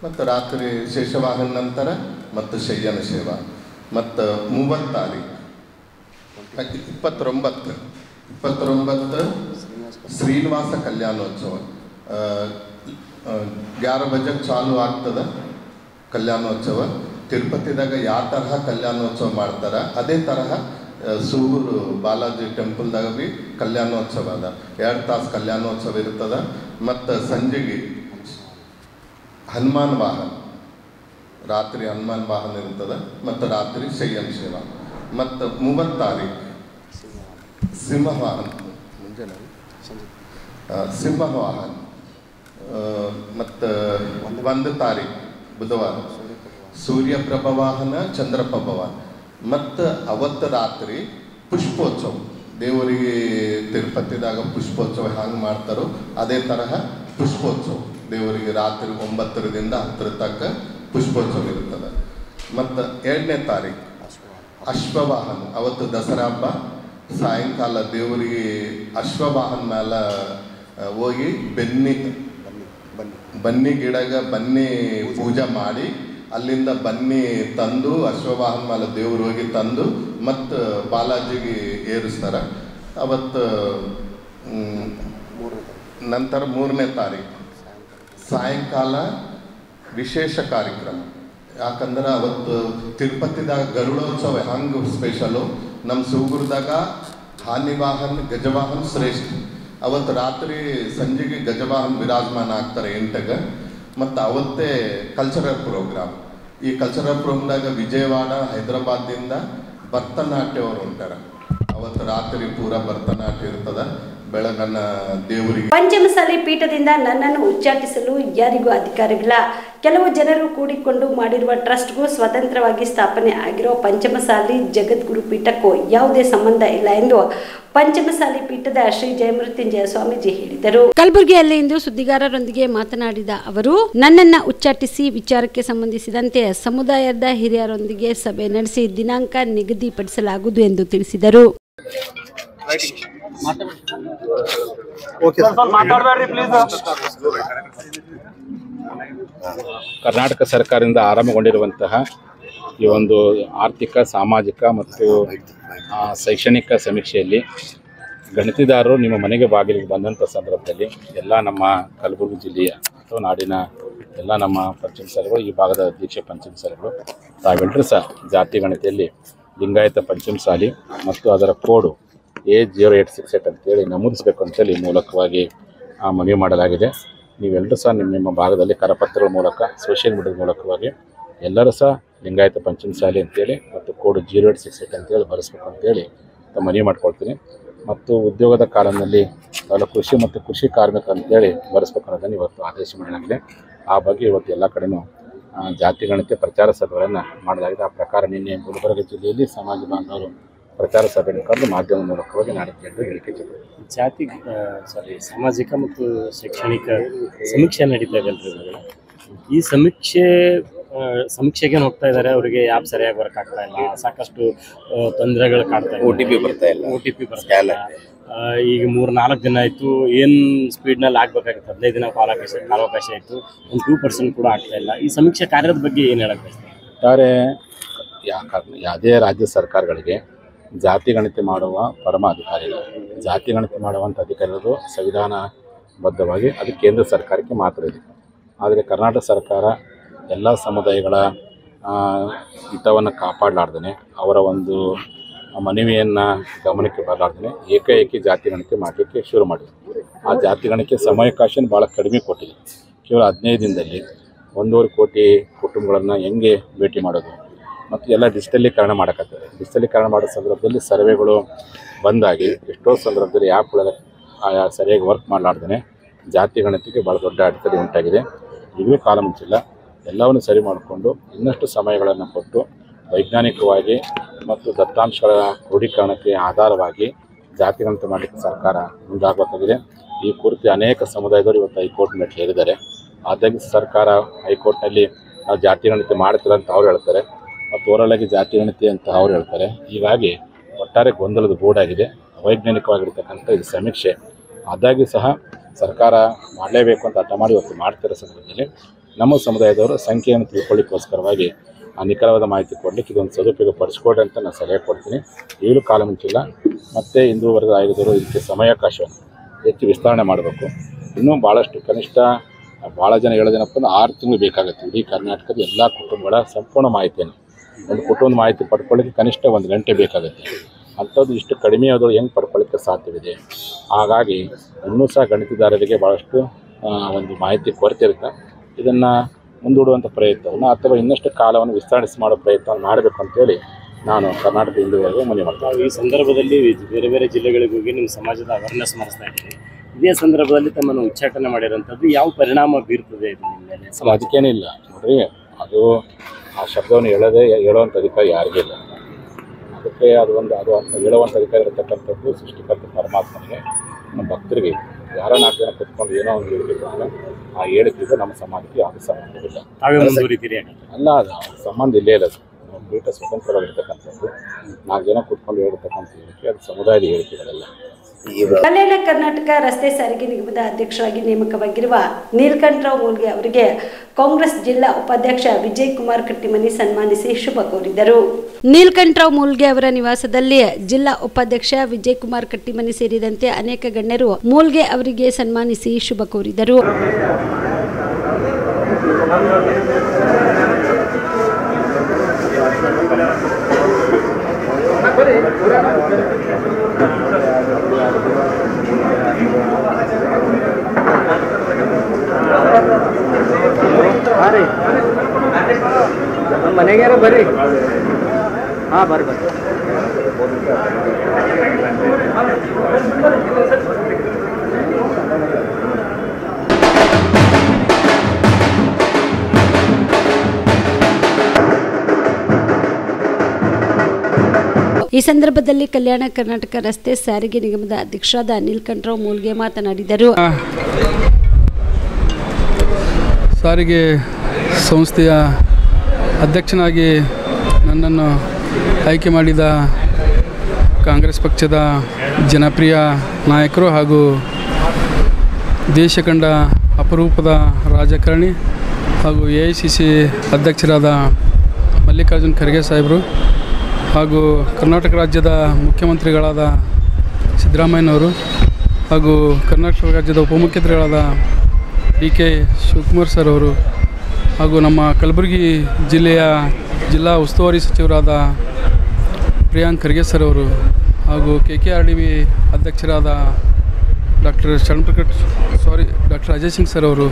ಮತ್ತು ರಾತ್ರಿ ಶೇಷವಾಹನ ನಂತರ ಮತ್ತು ಶಯ್ಯನ ಸೇವಾ. ಮತ್ತು 30 ತಾರೀಕು 29 ಶ್ರೀನಿವಾಸ ಕಲ್ಯಾಣೋತ್ಸವ. 11 ಬಜೆಗೆ ಚಾಲು ಆಗ್ತದೆ ಕಲ್ಯಾಣೋತ್ಸವ. ತಿರುಪತಿದಾಗ ಯಾವ ತರಹ ಕಲ್ಯಾಣೋತ್ಸವ ಮಾಡ್ತಾರೆ ಅದೇ ತರಹ ಸೂಗೂರು ಬಾಲಾಜಿ ಟೆಂಪಲ್ದಾಗ ಭೀ ಕಲ್ಯಾಣೋತ್ಸವ ಅದ. 2 ತಾಸು ಕಲ್ಯಾಣೋತ್ಸವ ಇರ್ತದೆ. ಮತ್ತು ಸಂಜೆಗೆ ಹನುಮಾನ್ ವಾಹನ, ರಾತ್ರಿ ಹನುಮಾನ್ ವಾಹನ ಇರ್ತದೆ. ಮತ್ತು ರಾತ್ರಿ ಶಯ್ಯನ ಸೇವಾ. ಮತ್ತು 30 ತಾರೀಕು ಸಿಂಹವಾಹನ, ಮುಂಜಾನೆ ಸಿಂಹವಾಹನ. ಮತ್ತು 1 ತಾರೀಕು ಬುಧವಾರ ಸೂರ್ಯಪ್ರಭ ವಾಹನ, ಚಂದ್ರಪ್ರಭ ವಾಹನ. ಮತ್ತು ಅವತ್ತು ರಾತ್ರಿ ಪುಷ್ಪೋತ್ಸವ, ದೇವರಿಗೆ ತಿರುಪತಿದಾಗ ಪುಷ್ಪೋತ್ಸವ ಹ್ಯಾಂಗೆ ಮಾಡ್ತಾರೋ ಅದೇ ತರಹ ಪುಷ್ಪೋತ್ಸವ ದೇವರಿಗೆ ರಾತ್ರಿ 9ರಿಂದ 10 ತನಕ ಪುಷ್ಪೋತ್ಸವ ಇರ್ತದೆ. ಮತ್ತು 2ನೇ ತಾರೀಕು ಅಶ್ವವಾಹನ, ಅವತ್ತು ದಸರಾ ಹಬ್ಬ. ಸಾಯಂಕಾಲ ದೇವರಿಗೆ ಅಶ್ವವಾಹನ ಮೇಲೆ ಹೋಗಿ ಬನ್ನಿ ಗಿಡಗ ಬನ್ನಿ ಪೂಜೆ ಮಾಡಿ ಅಲ್ಲಿಂದ ಬನ್ನಿ ತಂದು ಅಶ್ವವಾಹನ ಮೇಲೆ ದೇವ್ರು ಹೋಗಿ ತಂದು ಮತ್ತು ಬಾಲಾಜಿಗೆ ಏರಿಸ್ತಾರೆ. ಅವತ್ತು ನಂತರ 3ನೇ ತಾರೀಕು ಸಾಯಂಕಾಲ ವಿಶೇಷ ಕಾರ್ಯಕ್ರಮ. ಯಾಕಂದ್ರೆ ಅವತ್ತು ತಿರುಪತಿದಾಗ ಗರುಡೋತ್ಸವ ಹಂಗೆ ಸ್ಪೆಷಲು. ನಮ್ಮ ಸೂಗೂರ್ದಾಗ ಹಾನಿವಾಹನ ಗಜವಾಹನ ಶ್ರೇಷ್ಠ. ಅವತ್ತು ರಾತ್ರಿ ಸಂಜೆಗೆ ಗಜವಾಹನ ವಿರಾಜಮಾನ ಆಗ್ತಾರೆ 8ಗೆ. ಮತ್ತು ಅವತ್ತೇ ಕಲ್ಚರಲ್ ಪ್ರೋಗ್ರಾಮ್. ಈ ಕಲ್ಚರಲ್ ಪ್ರೋಗ್ರಾಮ್ದಾಗ ವಿಜಯವಾಡ, ಹೈದರಾಬಾದಿಂದ ಭರತನಾಟ್ಯವರು ಉಂಟಾರ. ಅವತ್ತು ರಾತ್ರಿ ಪೂರ ಭರತನಾಟ್ಯ ಇರ್ತದೆ. ಬೆಳಗನ್ನ ದೇವರಿಗೆ ಪಂಚಮಸಾಲಿ ಪೀಠದಿಂದ ನನ್ನನ್ನು ಉಚ್ಚಾಟಿಸಲು ಯಾರಿಗೂ ಅಧಿಕಾರವಿಲ್ಲ. ಕೆಲವು ಜನರು ಕೂಡಿಕೊಂಡು ಮಾಡಿರುವ ಟ್ರಸ್ಟ್ಗೂ ಸ್ವತಂತ್ರವಾಗಿ ಸ್ಥಾಪನೆ ಆಗಿರೋ ಪಂಚಮಸಾಲಿ ಜಗದ್ಗುರು ಪೀಠಕ್ಕೂ ಯಾವುದೇ ಸಂಬಂಧ ಇಲ್ಲ ಎಂದು ಪಂಚಮಸಾಲಿ ಪೀಠದ ಶ್ರೀ ಜಯಮೃತ್ಯುಂಜಯ ಸ್ವಾಮೀಜಿ ಹೇಳಿದರು. ಕಲಬುರಗಿಯಲ್ಲಿ ಇಂದು ಸುದ್ದಿಗಾರರೊಂದಿಗೆ ಮಾತನಾಡಿದ ಅವರು, ನನ್ನನ್ನ ಉಚ್ಚಾಟಿಸಿ ವಿಚಾರಕ್ಕೆ ಸಂಬಂಧಿಸಿದಂತೆ ಸಮುದಾಯದ ಹಿರಿಯರೊಂದಿಗೆ ಸಭೆ ನಡೆಸಿ ದಿನಾಂಕ ನಿಗದಿಪಡಿಸಲಾಗುವುದು ಎಂದು ತಿಳಿಸಿದರು. ಕರ್ನಾಟಕ ಸರ್ಕಾರದಿಂದ ಆರಂಭಗೊಂಡಿರುವಂತಹ ಈ ಒಂದು ಆರ್ಥಿಕ, ಸಾಮಾಜಿಕ ಮತ್ತು ಶೈಕ್ಷಣಿಕ ಸಮೀಕ್ಷೆಯಲ್ಲಿ ಗಣಿತದಾರರು ನಿಮ್ಮ ಮನೆಗೆ ಬಾಗಿಲಿಗೆ ಬಂದಂಥ ಸಂದರ್ಭದಲ್ಲಿ ಎಲ್ಲ ನಮ್ಮ ಕಲಬುರಗಿ ಜಿಲ್ಲೆಯ ಅಥವಾ ನಾಡಿನ ಎಲ್ಲ ನಮ್ಮ ಪಂಚಮಸಾಲಿಗಳು, ಈ ಭಾಗದ ಅಧ್ಯಕ್ಷ ಪಂಚಮಸಾಲಿಗಳು ತಾವೆಲ್ಲರೂ ಸಹ ಜಾತಿ ಗಣತಿಯಲ್ಲಿ ಲಿಂಗಾಯತ ಪಂಚಮಸಾಲಿ ಮತ್ತು ಅದರ ಕೋಡು A0868 ಅಂತೇಳಿ ನಮೂದಿಸಬೇಕು ಅಂತೇಳಿ ಮೂಲಕವಾಗಿ ಮನವಿ ಮಾಡಲಾಗಿದೆ. ನೀವೆಲ್ಲರೂ ಸಹ ನಿಮ್ಮ ಭಾಗದಲ್ಲಿ ಕರಪತ್ರಗಳ ಮೂಲಕ, ಸೋಷಿಯಲ್ ಮೀಡಿಯಾದ ಮೂಲಕವಾಗಿ ಎಲ್ಲರೂ ಸಹ ಲಿಂಗಾಯತ ಪಂಚಮಸಾಲಿ ಅಂತೇಳಿ ಮತ್ತು ಕೋಡ್ 0868 ಅಂತೇಳಿ ಬರೆಸ್ಬೇಕು ಅಂತೇಳಿ ಮನವಿ ಮಾಡ್ಕೊಳ್ತೀನಿ. ಮತ್ತು ಉದ್ಯೋಗದ ಕಾಲದಲ್ಲಿ ಕೃಷಿ ಮತ್ತು ಕೃಷಿ ಕಾರ್ಮಿಕ ಅಂತೇಳಿ ಬರೆಸ್ಬೇಕು ಅನ್ನೋದನ್ನು ಇವತ್ತು ಆದೇಶ ಮಾಡಲಾಗಿದೆ. ಆ ಬಗ್ಗೆ ಇವತ್ತು ಎಲ್ಲ ಕಡೆಯೂ ಜಾತಿ ಗಣತಿ ಪ್ರಚಾರ ಸಭೆಗಳನ್ನು ಮಾಡಲಾಗಿದೆ. ಆ ಪ್ರಕಾರ ನಿನ್ನೆ ಗುಲ್ಬರ್ಗ ಜಿಲ್ಲೆಯಲ್ಲಿ ಸಮಾಜ ಬಾಂಧವರು ಪ್ರಚಾರ ಸಭೆಯನ್ನು ಕರೆದು ಮಾಧ್ಯಮ ಮೂಲಕವಾಗಿ ನಾಡಿನ ಹೇಳಿಕೆ ಜಾತಿ ಸಾಮಾಜಿಕ ಮತ್ತು ಶೈಕ್ಷಣಿಕ ಸಮೀಕ್ಷೆ ನಡೀತಾ ಇದೆ ಅಲ್ರಿ. ಈ ಸಮೀಕ್ಷೆಗೆ ಹೋಗ್ತಾ ಇದ್ದಾರೆ. ಅವರಿಗೆ ಆ್ಯಪ್ ಸರಿಯಾಗಿ ವರ್ಕ್ ಆಗ್ತಾ ಇಲ್ಲ, ಸಾಕಷ್ಟು ತೊಂದರೆಗಳು ಕಾಡ್ತಾ ಇದೆ. OTP ಬರ್ತಾ ಇಲ್ಲ. ಈಗ 3-4 ದಿನ ಆಯಿತು. ಏನು ಸ್ಪೀಡ್ನಲ್ಲಿ ಆಗಬೇಕಾಗಿತ್ತು 15 ದಿನ ಕಾಲಾವಕಾಶ ಆಯಿತು, ಒಂದು 2% ಕೂಡ ಆಗ್ತಾ ಇಲ್ಲ. ಈ ಸಮೀಕ್ಷೆ ಕಾರ್ಯದ ಬಗ್ಗೆ ಏನು ಹೇಳಕ್ಕೆ ಬಯಸ್ತಾರೆ? ಯಾವುದೇ ರಾಜ್ಯ ಸರ್ಕಾರಗಳಿಗೆ ಜಾತಿ ಗಣತಿ ಮಾಡುವ ಪರಮ ಅಧಿಕಾರಿ ಇಲ್ಲ. ಜಾತಿ ಗಣತಿ ಮಾಡುವಂಥ ಅಧಿಕಾರಿ ಇರೋದು ಸಂವಿಧಾನಬದ್ಧವಾಗಿ ಅದು ಕೇಂದ್ರ ಸರ್ಕಾರಕ್ಕೆ ಮಾತ್ರ ಇದೆ. ಆದರೆ ಕರ್ನಾಟಕ ಸರ್ಕಾರ ಎಲ್ಲ ಸಮುದಾಯಗಳ ಹಿತವನ್ನು ಕಾಪಾಡಲಾರ್ದೇ ಅವರ ಒಂದು ಆ ಮನವಿಯನ್ನು ಗಮನಕ್ಕೆ ಬರಲಾರ್ದೇ ಏಕಾಏಕಿ ಜಾತಿ ಗಣತಿ ಮಾಡಲಿಕ್ಕೆ ಶುರು ಮಾಡಿದೆ. ಆ ಜಾತಿ ಗಣತಿ ಸಮಯಾವಕಾಶ ಭಾಳ ಕಡಿಮೆ ಕೊಟ್ಟಿದೆ. ಕೇವಲ 15 ದಿನದಲ್ಲಿ 1.5 ಕೋಟಿ ಕುಟುಂಬಗಳನ್ನು ಹೆಂಗೆ ಭೇಟಿ ಮಾಡೋದು ಮತ್ತು ಎಲ್ಲ ಡಿಜಿಟಲೀಕರಣ ಮಾಡೋಕ್ಕಾಗ್ತದೆ. ಡಿಜಿಟಲೀಕರಣ ಮಾಡೋ ಸಂದರ್ಭದಲ್ಲಿ ಸರ್ವೆಗಳು ಬಂದಾಗಿ ಎಷ್ಟೋ ಸಂದರ್ಭದಲ್ಲಿ ಆ್ಯಪ್ಗಳ ಸರಿಯಾಗಿ ವರ್ಕ್ ಮಾಡಲಾರ್ದೇ ಜಾತಿ ಗಣತಿಗೆ ಭಾಳ ದೊಡ್ಡ ಅಡೆತಡೆ ಉಂಟಾಗಿದೆ. ಈಗಲೂ ಕಾಲ ಮುಂಚಿಲ್ಲ, ಎಲ್ಲವನ್ನು ಸರಿ ಮಾಡಿಕೊಂಡು ಇನ್ನಷ್ಟು ಸಮಯಗಳನ್ನು ಕೊಟ್ಟು ವೈಜ್ಞಾನಿಕವಾಗಿ ಮತ್ತು ದತ್ತಾಂಶಗಳ ಕ್ರೋಢೀಕರಣಕ್ಕೆ ಆಧಾರವಾಗಿ ಜಾತಿ ಗಣತಿ ಮಾಡಲಿಕ್ಕೆ ಸರ್ಕಾರ ಮುಂದಾಗಬೇಕಾಗಿದೆ. ಈ ಕುರಿತು ಅನೇಕ ಸಮುದಾಯದವರು ಇವತ್ತು ಹೈಕೋರ್ಟ್ ಮೆಟ್ಟಿಲೇರಿದ್ದಾರೆ. ಆದಾಗಿ ಸರ್ಕಾರ ಹೈಕೋರ್ಟ್ನಲ್ಲಿ ನಾವು ಜಾತಿ ಗಣತಿ ಮಾಡ್ತೀರ ಅಂತ ಅವ್ರು ಹೇಳ್ತಾರೆ ಮತ್ತು ಓರಲಾಗಿ ಜಾತಿ ಗಣತಿ ಅಂತ ಅವ್ರು ಹೇಳ್ತಾರೆ. ಹೀಗಾಗಿ ಒಟ್ಟಾರೆ ಗೊಂದಲದ ಬೋರ್ಡಾಗಿದೆ. ಅವೈಜ್ಞಾನಿಕವಾಗಿರ್ತಕ್ಕಂಥ ಇದು ಸಮೀಕ್ಷೆ. ಆದಾಗ್ಯೂ ಸಹ ಸರ್ಕಾರ ಮಾಡಲೇಬೇಕು ಅಂತ ಹಠ ಮಾಡಿ ಇವತ್ತು ಮಾಡ್ತಿರೋ ಸಂದರ್ಭದಲ್ಲಿ ನಮ್ಮ ಸಮುದಾಯದವರು ಸಂಖ್ಯೆಯನ್ನು ತಿಳ್ಕೊಳ್ಳಿಕ್ಕೋಸ್ಕರವಾಗಿ ಆ ನಿಖರವಾದ ಮಾಹಿತಿ ಕೊಡಲಿಕ್ಕೆ ಇದೊಂದು ಸದುಪಯೋಗ ಪಡಿಸ್ಕೊಡ್ರಿ ಅಂತ ನಾನು ಸಲಹೆ ಕೊಡ್ತೀನಿ. ಈಗಲೂ ಕಾಲ ಮುಂಚಿಲ್ಲ. ಮತ್ತು ಹಿಂದೂ ವರ್ಗದ ಆಯೋಗದವರು ಇದಕ್ಕೆ ಸಮಯಾವಕಾಶವನ್ನು ಹೆಚ್ಚು ವಿಸ್ತರಣೆ ಮಾಡಬೇಕು. ಇನ್ನೂ ಭಾಳಷ್ಟು ಕನಿಷ್ಠ ಭಾಳ ಜನ ಹೇಳೋದೇನಪ್ಪ ಅಂದ್ರೆ 6 ತಿಂಗಳು ಬೇಕಾಗುತ್ತೆ ಇಡೀ ಕರ್ನಾಟಕದ ಎಲ್ಲ ಕುಟುಂಬಗಳ ಸಂಪೂರ್ಣ ಮಾಹಿತಿಯನ್ನು. ಒಂದು ಕುಟುಂಬದ ಮಾಹಿತಿ ಪಡ್ಕೊಳ್ಳಿಕ್ಕೆ ಕನಿಷ್ಠ 1 ಗಂಟೆ ಬೇಕಾಗುತ್ತೆ. ಅಂಥದ್ದು ಇಷ್ಟು ಕಡಿಮೆ ಆದರೂ ಹೆಂಗೆ ಪಡ್ಕೊಳ್ಳಿಕ್ಕೆ ಸಾಧ್ಯವಿದೆ. ಹಾಗಾಗಿ ಇನ್ನೂ ಸಹ ಗಣಿತದಾರರಿಗೆ ಭಾಳಷ್ಟು ಒಂದು ಮಾಹಿತಿ ಕೊರತೆ ಇರುತ್ತೆ. ಇದನ್ನು ಮುಂದೂಡುವಂಥ ಪ್ರಯತ್ನವನ್ನು ಅಥವಾ ಇನ್ನಷ್ಟು ಕಾಲವನ್ನು ವಿಸ್ತರಿಸಿ ಮಾಡೋ ಪ್ರಯತ್ನವನ್ನು ಮಾಡಬೇಕು ಅಂತೇಳಿ ನಾನು ಕರ್ನಾಟಕ ಹಿಂದೂವರೆಗೂ ಮನವಿ ಮಾಡ್ತೀನಿ. ಈ ಸಂದರ್ಭದಲ್ಲಿ ಬೇರೆ ಬೇರೆ ಜಿಲ್ಲೆಗಳಿಗೆ ಹೋಗಿ ನಿಮ್ಮ ಸಮಾಜದ ಅವೇರ್ನೆಸ್ ಮಾಡಿಸ್ತಾ ಇದ್ದೀವಿ. ಇದೇ ಸಂದರ್ಭದಲ್ಲಿ ತಮ್ಮನ್ನು ಉಚ್ಚಾಟನೆ ಮಾಡಿರೋಂಥದ್ದು ಯಾವ ಪರಿಣಾಮ ಬೀರ್ತದೆ ಇದು ನಿಮ್ಮ ಮೇಲೆ? ಅದಕ್ಕೇನಿಲ್ಲ ನೋಡ್ರಿ, ಅದು ಆ ಶಬ್ದವನ್ನು ಹೇಳುವಂಥ ಅಧಿಕಾರ ಯಾರಿಗಿಲ್ಲ. ಅದಕ್ಕೆ ಅದು ಅಂತ ಹೇಳುವಂಥ ಅಧಿಕಾರ ಇರತಕ್ಕಂಥದ್ದು ಸೃಷ್ಟಿಕರ್ತ ಪರಮಾತ್ಮನಿಗೆ, ನಮ್ಮ ಭಕ್ತರಿಗೆ. ಯಾರೋ 4 ಜನ ಕೂತ್ಕೊಂಡು ಏನೋ ಒಂದು ಹೇಳಿದ್ರೆ ಆ ಹೇಳಿದ್ರೆ ನಮ್ಮ ಸಮಾಜಕ್ಕೆ ಯಾವುದೇ ಸಂಬಂಧವಿಲ್ಲ. ಅಲ್ಲ, ಅದು ಸಂಬಂಧ ಇಲ್ಲೇ ಇಲ್ಲ. ನಾವು ಪೀಠ ಸ್ವತಂತ್ರವಾಗಿರ್ತಕ್ಕಂಥದ್ದು 4 ಜನ ಕೂತ್ಕೊಂಡು ಹೇಳಿರ್ತಕ್ಕಂಥ ಹೇಳಿಕೆ ಅದು ಸಮುದಾಯದ ಹೇಳಿಕೆಗಳಲ್ಲ. ಕಲ್ಯಾಣ ಕರ್ನಾಟಕ ರಸ್ತೆ ಸಾರಿಗೆ ನಿಗಮದ ಅಧ್ಯಕ್ಷರಾಗಿ ನೇಮಕವಾಗಿರುವ ನೀಲಕಂಠರಾವ್ ಮೂಲ್ಗೆ ಅವರಿಗೆ ಕಾಂಗ್ರೆಸ್ ಜಿಲ್ಲಾ ಉಪಾಧ್ಯಕ್ಷ ವಿಜಯ್ ಕುಮಾರ್ ಕಟ್ಟಿಮನಿ ಸನ್ಮಾನಿಸಿ ಶುಭ ಕೋರಿದರು. ನೀಲಕಂಠರಾವ್ ಮೂಲ್ಗೆ ಅವರ ನಿವಾಸದಲ್ಲಿ ಜಿಲ್ಲಾ ಉಪಾಧ್ಯಕ್ಷ ವಿಜಯ್ ಕುಮಾರ್ ಕಟ್ಟಿಮನಿ ಸೇರಿದಂತೆ ಅನೇಕ ಗಣ್ಯರು ಮೂಲ್ಗೆ ಅವರಿಗೆ ಸನ್ಮಾನಿಸಿ ಶುಭ ಕೋರಿದರು. ಮನೆಗಾರ ಬರ್ರಿ. ಹಾಂ ಬರ್ರಿ ಬರ್ರಿ. ಈ ಸಂದರ್ಭದಲ್ಲಿ ಕಲ್ಯಾಣ ಕರ್ನಾಟಕ ರಸ್ತೆ ಸಾರಿಗೆ ನಿಗಮದ ಅಧ್ಯಕ್ಷರಾದ ನೀಲಕಂಠರಾವ್ ಮೂಲ್ಗೆ ಮಾತನಾಡಿದರು. ಸಾರಿಗೆ ಸಂಸ್ಥೆಯ ಅಧ್ಯಕ್ಷನಾಗಿ ನನ್ನನ್ನು ಆಯ್ಕೆ ಮಾಡಿದ ಕಾಂಗ್ರೆಸ್ ಪಕ್ಷದ ಜನಪ್ರಿಯ ನಾಯಕರು ಹಾಗೂ ದೇಶ ಕಂಡ ಅಪರೂಪದ ರಾಜಕಾರಣಿ ಹಾಗೂ AICC ಅಧ್ಯಕ್ಷರಾದ ಮಲ್ಲಿಕಾರ್ಜುನ್ ಖರ್ಗೆ ಸಾಹೇಬರು ಹಾಗೂ ಕರ್ನಾಟಕ ರಾಜ್ಯದ ಮುಖ್ಯಮಂತ್ರಿಗಳಾದ ಸಿದ್ದರಾಮಯ್ಯನವರು ಹಾಗೂ ಕರ್ನಾಟಕ ರಾಜ್ಯದ ಉಪಮುಖ್ಯಮಂತ್ರಿಗಳಾದ DK ಶಿವಕುಮಾರ್ ಸರ್ ಅವರು ಹಾಗೂ ನಮ್ಮ ಕಲಬುರಗಿ ಜಿಲ್ಲೆಯ ಜಿಲ್ಲಾ ಉಸ್ತುವಾರಿ ಸಚಿವರಾದ ಪ್ರಿಯಾಂಕ್ ಖರ್ಗೆ ಸರ್ ಅವರು ಹಾಗೂ KKRDB ಅಧ್ಯಕ್ಷರಾದ ಡಾಕ್ಟರ್ ಅಜಯ್ ಸಿಂಗ್ ಸರ್ ಅವರು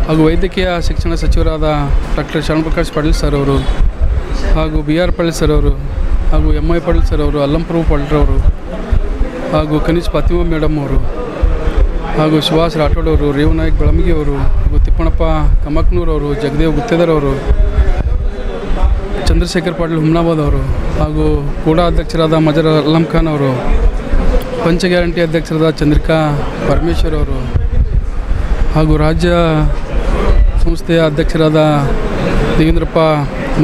ಹಾಗೂ ವೈದ್ಯಕೀಯ ಶಿಕ್ಷಣ ಸಚಿವರಾದ ಡಾಕ್ಟರ್ ಶರಣಪ್ರಕಾಶ್ ಪಾಟೀಲ್ ಸರ್ ಅವರು ಹಾಗೂ BR ಪಾಟೀಲ್ ಸರ್ ಅವರು ಹಾಗೂ MI ಪಾಟೀಲ್ ಸರ್ ಅವರು, ಅಲ್ಲಂಪ್ರಭು ಪಾಟೀಲ್ ಅವರು ಹಾಗೂ ಕನಿಷ್ ಫಾತಿಮಾ ಮೇಡಮ್ ಅವರು ಹಾಗೂ ಸುಭಾಷ್ ರಾಠೋಡ್ ಅವರು, ರೇವನಾಯಕ್ ಬೆಳಮಗಿ ಅವರು ಹಾಗೂ ತಿಪ್ಪಣಪ್ಪ ಕಮಕ್ನೂರ್ ಅವರು, ಜಗದೇವ್ ಗುತ್ತೇದಾರ್ ಅವರು, ಚಂದ್ರಶೇಖರ್ ಪಾಟೀಲ್ ಹುಮ್ನಾಬಾದ್ ಅವರು ಹಾಗೂ ಕೂಡ ಅಧ್ಯಕ್ಷರಾದ ಮಜರ್ ಅಲ್ಲಂ ಖಾನ್ ಅವರು, ಪಂಚ ಗ್ಯಾರಂಟಿ ಅಧ್ಯಕ್ಷರಾದ ಚಂದ್ರಿಕಾ ಪರಮೇಶ್ವರ್ ಅವರು ಹಾಗೂ ರಾಜ್ಯ ಸಂಸ್ಥೆಯ ಅಧ್ಯಕ್ಷರಾದ ದೇವೇಂದ್ರಪ್ಪ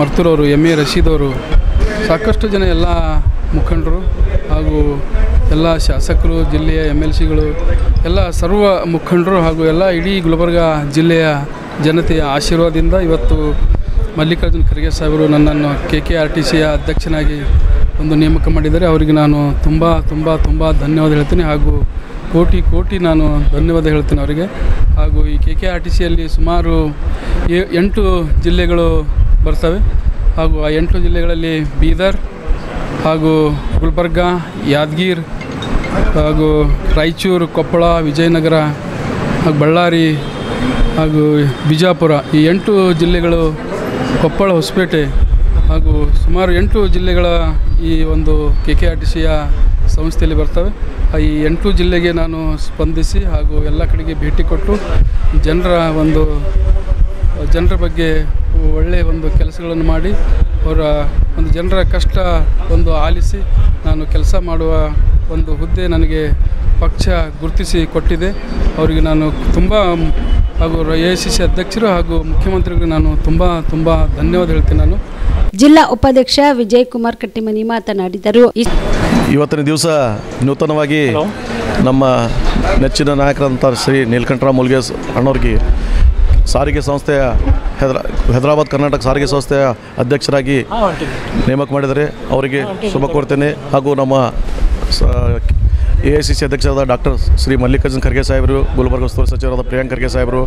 ಮರ್ತೂರವರು, MA ರಶೀದ್ ಅವರು, ಸಾಕಷ್ಟು ಜನ ಎಲ್ಲ ಮುಖಂಡರು ಹಾಗೂ ಎಲ್ಲ ಶಾಸಕರು, ಜಿಲ್ಲೆಯ MLCಗಳು, ಎಲ್ಲ ಸರ್ವ ಮುಖಂಡರು ಹಾಗೂ ಎಲ್ಲ ಇಡೀ ಗುಲ್ಬರ್ಗ ಜಿಲ್ಲೆಯ ಜನತೆಯ ಆಶೀರ್ವಾದದಿಂದ ಇವತ್ತು ಮಲ್ಲಿಕಾರ್ಜುನ್ ಖರ್ಗೆ ಸಾಹೇಬರು ನನ್ನನ್ನು KKRTCಯ ಅಧ್ಯಕ್ಷನಾಗಿ ಒಂದು ನೇಮಕ ಮಾಡಿದ್ದಾರೆ. ಅವರಿಗೆ ನಾನು ತುಂಬ ತುಂಬ ತುಂಬ ಧನ್ಯವಾದ ಹೇಳ್ತೀನಿ ಹಾಗೂ ಕೋಟಿ ಕೋಟಿ ನಾನು ಧನ್ಯವಾದ ಹೇಳ್ತೀನಿ ಅವರಿಗೆ. ಹಾಗೂ ಈ KKRTCಯಲ್ಲಿ ಸುಮಾರು 8 ಜಿಲ್ಲೆಗಳು ಬರ್ತವೆ ಹಾಗೂ ಆ 8 ಜಿಲ್ಲೆಗಳಲ್ಲಿ ಬೀದರ್ ಹಾಗೂ ಗುಲ್ಬರ್ಗ, ಯಾದಗಿರ್ ಹಾಗೂ ರಾಯಚೂರು, ಕೊಪ್ಪಳ, ವಿಜಯನಗರ ಹಾಗೂ ಬಳ್ಳಾರಿ ಹಾಗೂ ಬಿಜಾಪುರ ಈ 8 ಜಿಲ್ಲೆಗಳು, ಕೊಪ್ಪಳ, ಹೊಸಪೇಟೆ ಹಾಗೂ ಸುಮಾರು 8 ಜಿಲ್ಲೆಗಳ ಈ ಒಂದು KKRTCಯ ಸಂಸ್ಥೆಯಲ್ಲಿ ಬರ್ತವೆ. ಈ 8 ಜಿಲ್ಲೆಗೆ ನಾನು ಸ್ಪಂದಿಸಿ ಹಾಗೂ ಎಲ್ಲ ಕಡೆಗೆ ಭೇಟಿ ಕೊಟ್ಟು ಜನರ ಬಗ್ಗೆ ಒಳ್ಳೆಯ ಒಂದು ಕೆಲಸಗಳನ್ನು ಮಾಡಿ ಅವರ ಒಂದು ಜನರ ಕಷ್ಟ ಆಲಿಸಿ ನಾನು ಕೆಲಸ ಮಾಡುವ ಒಂದು ಹುದ್ದೆ ನನಗೆ ಪಕ್ಷ ಗುರುತಿಸಿ ಕೊಟ್ಟಿದೆ. ಅವರಿಗೆ ನಾನು ತುಂಬ ಹಾಗೂ AICC ಅಧ್ಯಕ್ಷರು ಹಾಗೂ ಮುಖ್ಯಮಂತ್ರಿಗಳಿಗೆ ನಾನು ತುಂಬ ಧನ್ಯವಾದ ಹೇಳ್ತೀನಿ. ನಾನು ಜಿಲ್ಲಾ ಉಪಾಧ್ಯಕ್ಷ ವಿಜಯ್ ಕುಮಾರ್ ಕಟ್ಟಿಮನಿ ಮಾತನಾಡಿದರು. ಇವತ್ತಿನ ದಿವಸ ನೂತನವಾಗಿ ನಮ್ಮ ನೆಚ್ಚಿನ ನಾಯಕರಂಥ ಶ್ರೀ ನೀಲಕಂಠರಾವ್ ಮುಲ್ಗೆ ಅಣ್ಣವ್ರಿಗೆ ಸಾರಿಗೆ ಸಂಸ್ಥೆಯ ಹೈದರಾಬಾದ್ ಕರ್ನಾಟಕ ಸಾರಿಗೆ ಸಂಸ್ಥೆಯ ಅಧ್ಯಕ್ಷರಾಗಿ ನೇಮಕ ಮಾಡಿದರೆ ಅವರಿಗೆ ಶುಭ ಕೋರ್ತೇನೆ. ಹಾಗೂ ನಮ್ಮ AICC ಅಧ್ಯಕ್ಷರಾದ ಡಾಕ್ಟರ್ ಶ್ರೀ ಮಲ್ಲಿಕಾರ್ಜುನ್ ಖರ್ಗೆ ಸಾಹೇಬರು, ಗುಲ್ಬರ್ಗ ಉಸ್ತುವಾರಿ ಸಚಿವರಾದ ಪ್ರಿಯಾಂಕ್ ಖರ್ಗೆ ಸಾಹೇಬರು,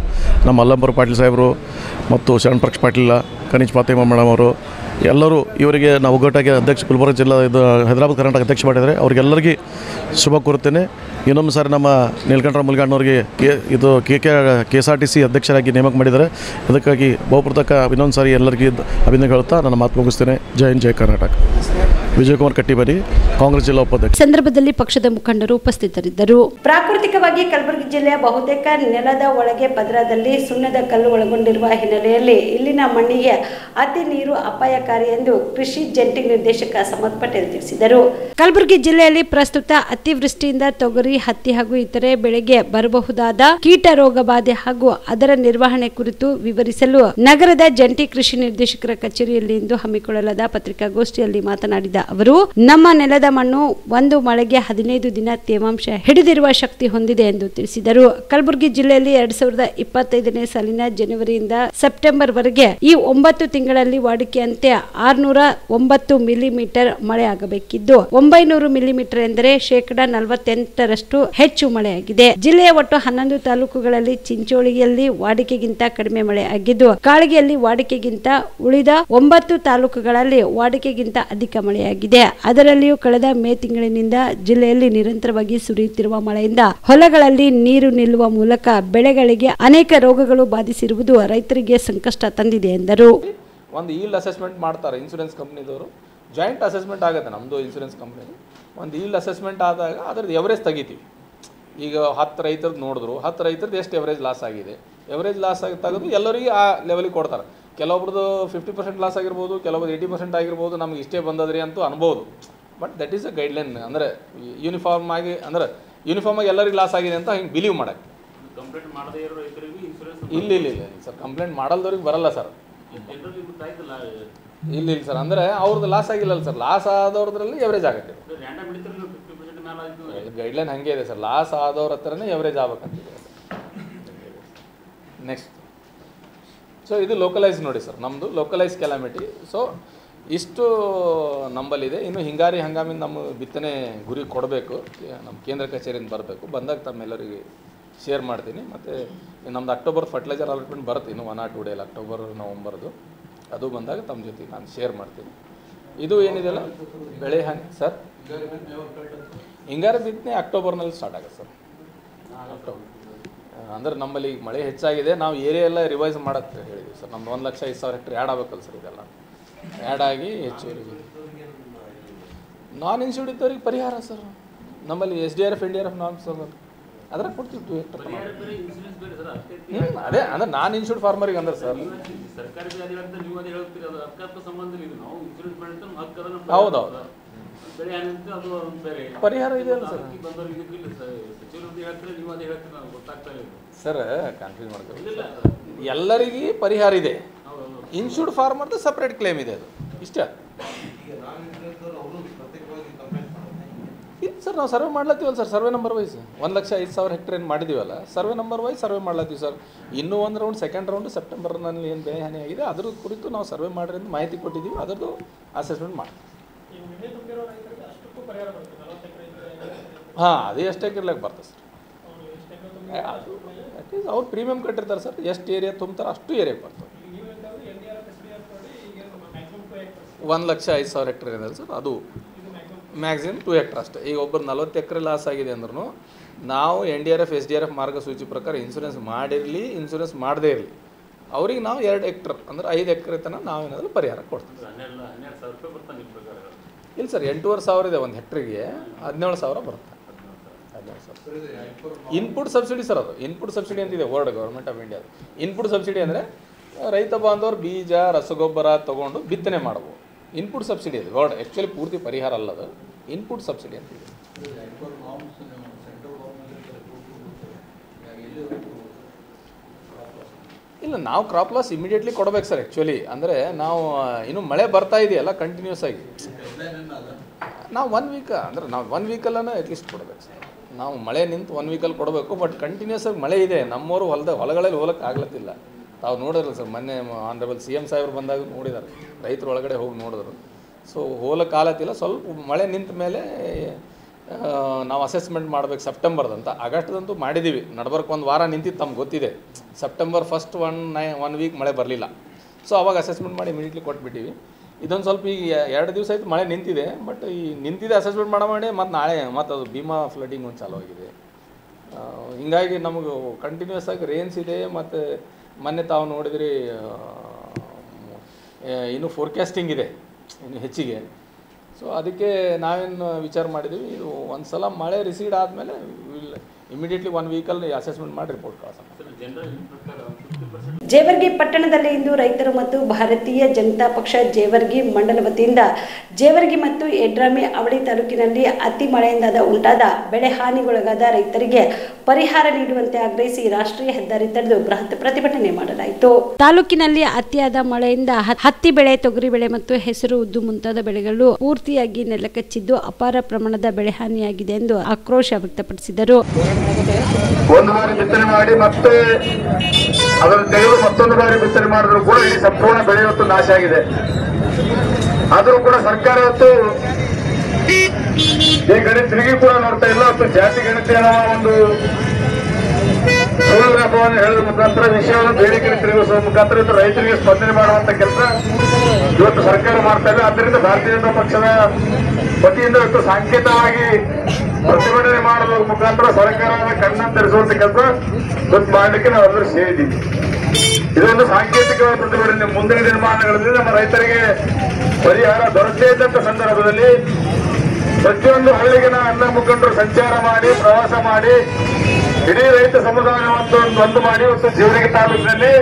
ನಮ್ಮ ಅಲ್ಲಂಬರ್ ಪಾಟೀಲ್ ಸಾಹೇಬರು ಮತ್ತು ಶರಣ್ ಪ್ರಕಾಶ್ ಪಾಟೀಲ, ಕನೀಜ್ ಫಾತಿಮಾ ಮೇಡಮ್ ಅವರು ಎಲ್ಲರೂ ಇವರಿಗೆ ನಾವು ಒಗ್ಗಟ್ಟಾಗಿ ಗುಲ್ಬರ್ಗ ಜಿಲ್ಲಾ ಹೈದರಾಬಾದ್ ಕರ್ನಾಟಕ ಅಧ್ಯಕ್ಷ ಮಾಡಿದರೆ ಅವರಿಗೆಲ್ಲರಿಗೆ ಶುಭ ಕೋರುತ್ತೇನೆ. ಇನ್ನೊಂದು ಸಾರಿ ನಮ್ಮ ನೀಲಕಂಠರಾವ್ ಮುಲ್ಗೆ ಅಣ್ಣವ್ರಿಗೆ KSRTC ಅಧ್ಯಕ್ಷರಾಗಿ ನೇಮಕ ಮಾಡಿದ್ದಾರೆ. ಅದಕ್ಕಾಗಿ ಬಹುಪೂರ್ತಕ ಇನ್ನೊಂದು ಸಾರಿ ಎಲ್ಲರಿಗೂ ಅಭಿನಂದನೆ ಹೇಳುತ್ತಾ ನನ್ನ ಮಾತು ಮುಗಿಸ್ತೇನೆ. ಜೈ ಹಿಂದ್, ಜೈ ಕರ್ನಾಟಕ. ವಿಜಯಕುಮಾರ್ ಕಟ್ಟಿಬರಿ, ಕಾಂಗ್ರೆಸ್ ಜಿಲ್ಲಾ ಉಪಾಧ್ಯಕ್ಷ. ಸಂದರ್ಭದಲ್ಲಿ ಪಕ್ಷದ ಮುಖಂಡರು ಉಪಸ್ಥಿತರಿದ್ದರು. ಪ್ರಾಕೃತಿಕವಾಗಿ ಕಲಬುರಗಿ ಜಿಲ್ಲೆಯ ಬಹುತೇಕ ನೆಲದ ಒಳಗೆ ಪದರದಲ್ಲಿ ಸುಣ್ಣದ ಕಲ್ಲು ಒಳಗೊಂಡಿರುವ ಹಿನ್ನೆಲೆಯಲ್ಲಿ ಇಲ್ಲಿನ ಮಣ್ಣಿಗೆ ಅತಿ ನೀರು ಅಪಾಯಕಾರಿ ಎಂದು ಕೃಷಿ ಜಂಟಿ ನಿರ್ದೇಶಕ ಸಮದ್ ಪಟೇಲ್ ತಿಳಿಸಿದರು. ಕಲಬುರಗಿ ಜಿಲ್ಲೆಯಲ್ಲಿ ಪ್ರಸ್ತುತ ಅತಿವೃಷ್ಟಿಯಿಂದ ತೊಗರಿ, ಹತ್ತಿ ಹಾಗೂ ಇತರೆ ಬೆಳೆಗೆ ಬರಬಹುದಾದ ಕೀಟ ರೋಗ ಬಾಧೆ ಹಾಗೂ ಅದರ ನಿರ್ವಹಣೆ ಕುರಿತು ವಿವರಿಸಲು ನಗರದ ಜಂಟಿ ಕೃಷಿ ನಿರ್ದೇಶಕರ ಕಚೇರಿಯಲ್ಲಿ ಇಂದು ಹಮ್ಮಿಕೊಳ್ಳಲಾದ ಪತ್ರಿಕಾಗೋಷ್ಠಿಯಲ್ಲಿ ಮಾತನಾಡಿದ ಅವರು, ನಮ್ಮ ನೆಲದ ಮಣ್ಣು ಒಂದು ಮಳೆಗೆ 15 ದಿನ ತೇವಾಂಶ ಹಿಡಿದಿರುವ ಶಕ್ತಿ ಹೊಂದಿದೆ ಎಂದು ತಿಳಿಸಿದರು. ಕಲಬುರಗಿ ಜಿಲ್ಲೆಯಲ್ಲಿ 2025ನೇ ಸಾಲಿನ ಜನವರಿಯಿಂದ ಸೆಪ್ಟೆಂಬರ್ ವರೆಗೆ ಈ 9 ತಿಂಗಳಲ್ಲಿ ವಾಡಿಕೆಯಂತೆ 609 ಮಿಲಿಮೀಟರ್ ಮಳೆ ಆಗಬೇಕಿದ್ದು 900 ಮಿಲಿಮೀಟರ್ ಎಂದರೆ 48% ಹೆಚ್ಚು ಮಳೆಯಾಗಿದೆ. ಜಿಲ್ಲೆಯ ಒಟ್ಟು 11 ತಾಲೂಕುಗಳಲ್ಲಿ ಚಿಂಚೋಳಿಯಲ್ಲಿ ವಾಡಿಕೆಗಿಂತ ಕಡಿಮೆ ಮಳೆ ಆಗಿದ್ದು, ಕಾಳಗಿಯಲ್ಲಿ ವಾಡಿಕೆಗಿಂತ ಉಳಿದ 9 ತಾಲೂಕುಗಳಲ್ಲಿ ವಾಡಿಕೆಗಿಂತ ಅಧಿಕ ಮಳೆಯಾಗಿದೆ. ಅದರಲ್ಲಿಯೂ ಕಳೆದ ಮೇ ತಿಂಗಳಿನಿಂದ ಜಿಲ್ಲೆಯಲ್ಲಿ ನಿರಂತರವಾಗಿ ಸುರಿಯುತ್ತಿರುವ ಮಳೆಯಿಂದ ಹೊಲಗಳಲ್ಲಿ ನೀರು ನಿಲ್ಲುವ ಮೂಲಕ ಬೆಳೆಗಳಿಗೆ ಅನೇಕ ರೋಗಗಳು ಬಾಧಿಸಿರುವುದು ರೈತರಿಗೆ ಸಂಕಷ್ಟ ತಂದಿದೆ ಎಂದರು. ಒಂದು ಈಲ್ಡ್ ಅಸೆಸ್ಮೆಂಟ್ ಮಾಡ್ತಾರೆ ಇನ್ಶೂರೆನ್ಸ್ ಕಂಪ್ನಿದವರು, ಜಾಯಿಂಟ್ ಅಸೆಸ್ಮೆಂಟ್ ಆಗುತ್ತೆ ನಮ್ಮದು ಇನ್ಶೂರೆನ್ಸ್ ಕಂಪ್ನಿ. ಒಂದು ಈಲ್ಡ್ ಅಸೆಸ್ಮೆಂಟ್ ಆದಾಗ ಅದರದ್ದು ಎವರೇಜ್ ತೆಗಿತೀವಿ. ಈಗ 10 ರೈತರದ್ದು ನೋಡಿದ್ರು, 10 ರೈತರದ್ದು ಎಷ್ಟು ಎವರೇಜ್ ಲಾಸ್ ಆಗಿದೆ, ಎವರೇಜ್ ಲಾಸ್ ಆಗಿ ತೆಗೆದು ಎಲ್ಲರಿಗೆ ಆ ಲೆವೆಲಿಗೆ ಕೊಡ್ತಾರೆ. ಕೆಲವೊಬ್ರದ್ದು 50% ಲಾಸ್ ಆಗಿರ್ಬೋದು, ಕೆಲವೊಬ್ರು 80% ಆಗಿರ್ಬೋದು, ನಮ್ಗೆ ಇಷ್ಟೇ ಬಂದದ್ರಿ ಅಂತೂ ಅನ್ಬೋದು. But that is a guideline. ಅಂದರೆ ಯೂನಿಫಾರ್ಮ್ ಆಗಿ ಎಲ್ಲರಿಗೆ ಲಾಸ್ ಆಗಿದೆ ಅಂತ ಹಿಂಗೆ ಬಿಲೀವ್ ಮಾಡೋಕ್ಕೆ. ಕಂಪ್ಲೇಂಟ್ ಮಾಡದೇ ಇರೋ ರೈತರಿಗೂ ಇನ್ಶೂರೆನ್ಸ್ ಇಲ್ಲ ಸರ್, ಕಂಪ್ಲೇಂಟ್ ಮಾಡಲ್ದವ್ರಿಗೆ ಬರಲ್ಲ ಸರ್. ಇಲ್ಲ ಸರ್, ಅಂದರೆ ಅವ್ರದ್ದು ಲಾಸ್ ಆಗಿಲ್ಲಲ್ಲ ಸರ್, ಲಾಸ್ ಆದವ್ರದ್ರಲ್ಲಿ ಎವರೇಜ್ ಆಗುತ್ತೆ. ಗೈಡ್ಲೈನ್ ಹಾಗೆ ಇದೆ ಸರ್, ಲಾಸ್ ಆದವ್ರ ಹತ್ರನೇ ಎವರೇಜ್ ಆಗ್ಬೇಕಂತಿದೆ. ನೆಕ್ಸ್ಟ್, ಸೊ ಇದು ಲೋಕಲೈಸ್ ನೋಡಿ ಸರ್, ನಮ್ಮದು ಲೋಕಲೈಸ್ ಕೆಲಾಮಿಟಿ. ಸೊ ಇಷ್ಟು ನಂಬಲ್ಲಿದೆ. ಇನ್ನು ಹಿಂಗಾರಿ ಹಂಗಾಮಿನ ನಮ್ಮ ಬಿತ್ತನೆ ಗುರಿ ಕೊಡಬೇಕು, ನಮ್ಮ ಕೇಂದ್ರ ಕಚೇರಿಯಿಂದ ಬರಬೇಕು. ಬಂದಾಗ ತಮ್ಮೆಲ್ಲರಿಗೆ ಶೇರ್ ಮಾಡ್ತೀನಿ. ಮತ್ತು ನಮ್ಮದು ಅಕ್ಟೋಬರ್ ಫರ್ಟಿಲೈಸರ್ ಅಲಾಟ್ಮೆಂಟ್ ಬರುತ್ತೆ, ಇನ್ನು 1 or 2 ಡೇಲಿ, ಅಕ್ಟೋಬರ್ ನವಂಬರ್ದು. ಅದು ಬಂದಾಗ ತಮ್ಮ ಜೊತೆ ನಾನು ಶೇರ್ ಮಾಡ್ತೀನಿ. ಇದು ಏನಿದೆಯಲ್ಲ ಬೆಳೆ ಹಾನಿ ಸರ್, ಹಿಂಗಾರಿ ಬಿತ್ತನೆ ಅಕ್ಟೋಬರ್ನಲ್ಲಿ ಸ್ಟಾರ್ಟ್ ಆಗುತ್ತೆ ಸರ್. ಅಕ್ಟೋಬರ್ ಅಂದ್ರೆ ನಮ್ಮಲ್ಲಿ ಮಳೆ ಹೆಚ್ಚಾಗಿದೆ, ನಾವು ಏರಿಯಾ ಎಲ್ಲ ರಿವೈಸ್ ಮಾಡಕ್ಕೆ ಹೇಳಿದ್ವಿ ಸರ್. ನಮ್ದು 1,05,000 ಹೆಕ್ಟರ್ ಆ್ಯಡ್ ಆಗಬೇಕಲ್ಲ ಸರ್, ಇದೆಲ್ಲ ಆ್ಯಡ್ ಆಗಿ ಹೆಚ್ಚು ನಾನ್ ಇನ್ಶೂರ್ಡ್ ಇದ್ದವ್ರಿಗೆ ಪರಿಹಾರ ಸರ್. ನಮ್ಮಲ್ಲಿ SDRF NDRF ನಾರ್ಮ್ಸ್ ಅದ್ರ ಕೊಡ್ತೀವಿ 2 ಹೆಕ್ಟರ್. ಅದೇ ಅಂದ್ರೆ ನಾನ್ ಇನ್ಶೂರ್ಡ್ ಫಾರ್ಮರಿಗೆ ಅಂದ್ರೆ ಸರ್ ಹೌದೌದು ಪರಿಹಾರ ಇದೆ ಅಲ್ಲ ಸರ್. ಸರ್ ಕನ್ಫ್ಯೂಸ್ ಮಾಡ್ಕೊಳ್ಳಿ, ಎಲ್ಲರಿಗೆ ಪರಿಹಾರ ಇದೆ. ಇನ್ಶೂರ್ಡ್ ಫಾರ್ಮರ್ದು ಸಪ್ರೇಟ್ ಕ್ಲೇಮ್ ಇದೆ, ಅದು ಇಷ್ಟ. ಇಲ್ಲ ಸರ್, ನಾವು ಸರ್ವೆ ಮಾಡ್ಲತ್ತೀವಲ್ಲ sir, survey number wise 1,05,000 hectare ಏನು ಮಾಡಿದ್ದೀವಲ್ಲ, ಸರ್ವೆ ನಂಬರ್ ವೈಸ್ ಸರ್ವೆ ಮಾಡ್ಲತ್ತೀವಿ ಸರ್. ಇನ್ನೂ ಒಂದು ರೌಂಡ್, ಸೆಕೆಂಡ್ ರೌಂಡು ಸೆಪ್ಟೆಂಬರ್ನಲ್ಲಿ ಏನು ಬೆಳೆ ಹಾನಿ ಆಗಿದೆ ಅದ್ರ ಕುರಿತು ನಾವು ಸರ್ವೆ ಮಾಡ್ರಿ ಅಂತ ಮಾಹಿತಿ ಕೊಟ್ಟಿದ್ದೀವಿ. ಅದರದ್ದು ಅಸೆಸ್ಮೆಂಟ್ ಮಾಡಿ. ಹಾಂ, ಅದೇ ಎಷ್ಟಕ್ಕೆ ಇರ್ಲಿಕ್ಕೆ ಬರ್ತದೆ ಸರ್. ಅದು ಅಟ್ಲೀಸ್ಟ್ ಅವ್ರು ಪ್ರೀಮಿಯಮ್ ಕಟ್ಟಿರ್ತಾರೆ ಸರ್, ಎಷ್ಟು ಏರಿಯಾ ತುಂಬ್ತಾರೆ ಅಷ್ಟು ಏರಿಯಾಗೆ ಬರ್ತದೆ. 1,05,000 ಹೆಕ್ಟರ್ ಏನಿದೆ ಸರ್, ಅದು ಮ್ಯಾಕ್ಸಿಮಮ್ 2 ಹೆಕ್ಟರ್ ಅಷ್ಟೇ. ಈಗ ಒಬ್ಬರು 40 ಎಕರೆ ಲಾಸ್ ಆಗಿದೆ ಅಂದ್ರೂ ನಾವು NDRF SDRF ಮಾರ್ಗಸೂಚಿ ಪ್ರಕಾರ ಇನ್ಸೂರೆನ್ಸ್ ಮಾಡಿರಲಿ ಇನ್ಸೂರೆನ್ಸ್ ಮಾಡದೇ ಇರಲಿ ಅವ್ರಿಗೆ ನಾವು 2 ಹೆಕ್ಟರ್ ಅಂದರೆ 5 ಎಕರೆ ತನಕ ನಾವೇನಾದರೂ ಪರಿಹಾರ ಕೊಡ್ತೀವಿ. 12,000 ರೂಪಾಯಿ ಬರ್ತಾನೆ ನಿಮ್ಮ ಪ್ರಕಾರ? ಇಲ್ಲ ಸರ್, 8,500 ಇದೆ ಒಂದು ಹೆಕ್ಟ್ರಿಗೆ, 17,000 ಬರುತ್ತೆ. 17,000 ಇನ್ಪುಟ್ ಸಬ್ಸಿಡಿ ಸರ್. ಅದು ಇನ್ಪುಟ್ ಸಬ್ಸಿಡಿ ಅಂತಿದೆ word government of India. Input subsidy ಅಂದರೆ ರೈತ ಬಾಂಧವರು ಬೀಜ ರಸಗೊಬ್ಬರ ತೊಗೊಂಡು ಬಿತ್ತನೆ ಮಾಡ್ಬೋದು. ಇನ್ಪುಟ್ ಸಬ್ಸಿಡಿ ಅದು ವರ್ಡ್, ಆ್ಯಕ್ಚುಲಿ ಪೂರ್ತಿ ಪರಿಹಾರ ಅಲ್ಲ, ಅದು ಇನ್ಪುಟ್ ಸಬ್ಸಿಡಿ ಅಂತಿದೆ. ಇಲ್ಲ, ನಾವು ಕ್ರಾಪ್ ಲಾಸ್ ಇಮಿಡಿಯೇಟ್ಲಿ ಕೊಡ್ಬೇಕು ಸರ್. ಆ್ಯಕ್ಚುಲಿ ಅಂದರೆ ನಾವು ಇನ್ನೂ ಮಳೆ ಬರ್ತಾ ಇದೆಯಲ್ಲ ಕಂಟಿನ್ಯೂಸ್ ಆಗಿ, ನಾವು 1 ವೀಕ್ ಅಂದರೆ ನಾವು 1 ವೀಕಲ್ಲೇ ಅಟ್ಲೀಸ್ಟ್ ಕೊಡಬೇಕು ಸರ್. ನಾವು ಮಳೆ ನಿಂತು 1 ವೀಕಲ್ಲಿ ಕೊಡಬೇಕು. ಬಟ್ ಕಂಟಿನ್ಯೂಸ್ ಆಗಿ ಮಳೆ ಇದೆ, ನಮ್ಮವರು ಹೊಲಗಳಲ್ಲಿ ಹೋಗಕ್ಕೆ ಆಗ್ಲತ್ತಿಲ್ಲ. ತಾವು ನೋಡಿರಲ್ಲ ಸರ್, ಮೊನ್ನೆ ಆನರೇಬಲ್ CM ಸಾಹೇಬ್ರು ಬಂದಾಗ ನೋಡಿದ್ದಾರೆ, ರೈತರು ಒಳಗಡೆ ಹೋಗಿ ನೋಡಿದ್ರು. ಸೊ ಹೋಗಕ್ಕೆ ಆಗತ್ತಿಲ್ಲ. ಸ್ವಲ್ಪ ಮಳೆ ನಿಂತ ಮೇಲೆ ನಾವು ಅಸೆಸ್ಮೆಂಟ್ ಮಾಡಬೇಕು ಸೆಪ್ಟೆಂಬರ್ದಂತ. ಆಗಸ್ಟ್ದಂತೂ ಮಾಡಿದ್ದೀವಿ, ನಡ್ಬರ್ಕ್ 1 ವಾರ ನಿಂತಿದ್ದು ತಮ್ಗೆ ಗೊತ್ತಿದೆ. ಸೆಪ್ಟೆಂಬರ್ ಫಸ್ಟ್ 1 ವೀಕ್ ಮಳೆ ಬರಲಿಲ್ಲ. ಸೊ ಅವಾಗ ಅಸೆಸ್ಮೆಂಟ್ ಮಾಡಿ ಇಮಿಡಿಯೇಟ್ಲಿ ಕೊಟ್ಬಿಟ್ಟಿವಿ. ಇದೊಂದು ಸ್ವಲ್ಪ ಈಗ 2 ದಿವಸ ಆಯಿತು ಮಳೆ ನಿಂತಿದೆ. ಬಟ್ ಈ ನಿಂತಿದೆ ಅಸೆಸ್ಮೆಂಟ್ ಮಾಡಿ ಮತ್ತು ನಾಳೆ ಮತ್ತು ಅದು ಭೀಮಾ ಫ್ಲಡ್ಡಿಂಗ್ ಒಂದು ಚಾಲೂ ಆಗಿದೆ. ಹಿಂಗಾಗಿ ನಮಗೆ ಕಂಟಿನ್ಯೂಸ್ ಆಗಿ ರೇನ್ಸ್ ಇದೆ. ಮತ್ತು ಮೊನ್ನೆ ತಾವು ನೋಡಿದ್ರಿ ಇನ್ನೂ ಫೋರ್ಕಾಸ್ಟಿಂಗ್ ಇದೆ ಇನ್ನು ಹೆಚ್ಚಿಗೆ. ಸೊ ಅದಕ್ಕೆ ನಾವೇನು ವಿಚಾರ ಮಾಡಿದ್ದೀವಿ, ಇದು ಒಂದು ಸಲ ಮಳೆ ರಿಸೀಡ್ ಆದಮೇಲೆ ಇಮಿಡಿಯೇಟ್ಲಿ 1 ವೀಕಲ್ಲಿ ಅಸೆಸ್ಮೆಂಟ್ ಮಾಡಿ ರಿಪೋರ್ಟ್ ಕಳಿಸೋಣ. ಜೇವರ್ಗಿ ಪಟ್ಟಣದಲ್ಲಿ ಇಂದು ರೈತರು ಮತ್ತು ಭಾರತೀಯ ಜನತಾ ಪಕ್ಷ ಜೇವರ್ಗಿ ಮಂಡಲ ವತಿಯಿಂದ ಜೇವರ್ಗಿ ಮತ್ತು ಯಡ್ರಾಮಿ ಅವಳಿ ತಾಲೂಕಿನಲ್ಲಿ ಅತಿ ಮಳೆಯಿಂದ ಉಂಟಾದ ಬೆಳೆ ಹಾನಿಗೊಳಗಾದ ರೈತರಿಗೆ ಪರಿಹಾರ ನೀಡುವಂತೆ ಆಗ್ರಹಿಸಿ ರಾಷ್ಟ್ರೀಯ ಹೆದ್ದಾರಿ ತಡೆದು ಬೃಹತ್ ಪ್ರತಿಭಟನೆ ಮಾಡಲಾಯಿತು. ತಾಲೂಕಿನಲ್ಲಿ ಅತಿಯಾದ ಮಳೆಯಿಂದ ಹತ್ತಿ ಬೆಳೆ, ತೊಗರಿ ಬೆಳೆ ಮತ್ತು ಹೆಸರು, ಉದ್ದು ಮುಂತಾದ ಬೆಳೆಗಳು ಪೂರ್ತಿಯಾಗಿ ನೆಲಕಚ್ಚಿದ್ದು ಅಪಾರ ಪ್ರಮಾಣದ ಬೆಳೆ ಹಾನಿಯಾಗಿದೆ ಎಂದು ಆಕ್ರೋಶ ವ್ಯಕ್ತಪಡಿಸಿದರು. ಒಂದು ಬಾರಿ ಬಿತ್ತನೆ ಮಾಡಿ ಮತ್ತೆ ಅದನ್ನು ತೆಗೆದು ಮತ್ತೊಂದು ಬಾರಿ ಬಿತ್ತನೆ ಮಾಡಿದ್ರು ಕೂಡ ಈ ಸಂಪೂರ್ಣ ಬೆಳೆ ಇವತ್ತು ನಾಶ ಆಗಿದೆ. ಆದರೂ ಕೂಡ ಸರ್ಕಾರ ಇವತ್ತು ಈ ಕಡೆ ತಿರುಗಿ ಕೂಡ ನೋಡ್ತಾ ಇಲ್ಲ. ಇವತ್ತು ಜಾತಿ ಗಣತಿಯ ಒಂದು ಸುಳ್ಳು ಹೇಳುವ ಮುಖಾಂತರ ವಿಷಯವನ್ನು ಬೇರೆ ಕಡೆ ತಿರುಗಿಸುವ ಮುಖಾಂತರ ಇವತ್ತು ರೈತರಿಗೆ ಸ್ಪಂದನೆ ಮಾಡುವಂತ ಕೆಲಸ ಇವತ್ತು ಸರ್ಕಾರ ಮಾಡ್ತಾ ಇದೆ. ಆದ್ದರಿಂದ ಭಾರತೀಯ ಜನತಾ ಪಕ್ಷದ ವತಿಯಿಂದ ಇವತ್ತು ಸಾಂಕೇತಿಕವಾಗಿ ಪ್ರತಿಭಟನೆ ಮಾಡುವ ಮುಖಾಂತರ ಸರ್ಕಾರದ ಕಣ್ಣಂತರಿಸುವಂತ ಕೆಲಸ ಇವತ್ತು ಮಾಡಲಿಕ್ಕೆ ನಾವೆಲ್ಲರೂ ಸೇರಿದ್ದೀವಿ. ಇದೊಂದು ಸಾಂಕೇತಿಕವಾದ ಪ್ರತಿಭಟನೆ. ಮುಂದಿನ ದಿನಮಾನಗಳಲ್ಲಿ ನಮ್ಮ ರೈತರಿಗೆ ಪರಿಹಾರ ದೊರಕದೇ ಇದ್ದಂತ ಸಂದರ್ಭದಲ್ಲಿ ಪ್ರತಿಯೊಂದು ಹಳ್ಳಿಗಿನ ಅನ್ನ ಮುಖಂಡರು ಸಂಚಾರ ಮಾಡಿ, ಪ್ರವಾಸ ಮಾಡಿ, ಇಡೀ ರೈತ ಸಮುದಾಯವನ್ನು ಒಂದು ಮಾಡಿ ಇವತ್ತು ಜೇವರ್ಗಿ ತಾಲೂಕಿನಲ್ಲಿ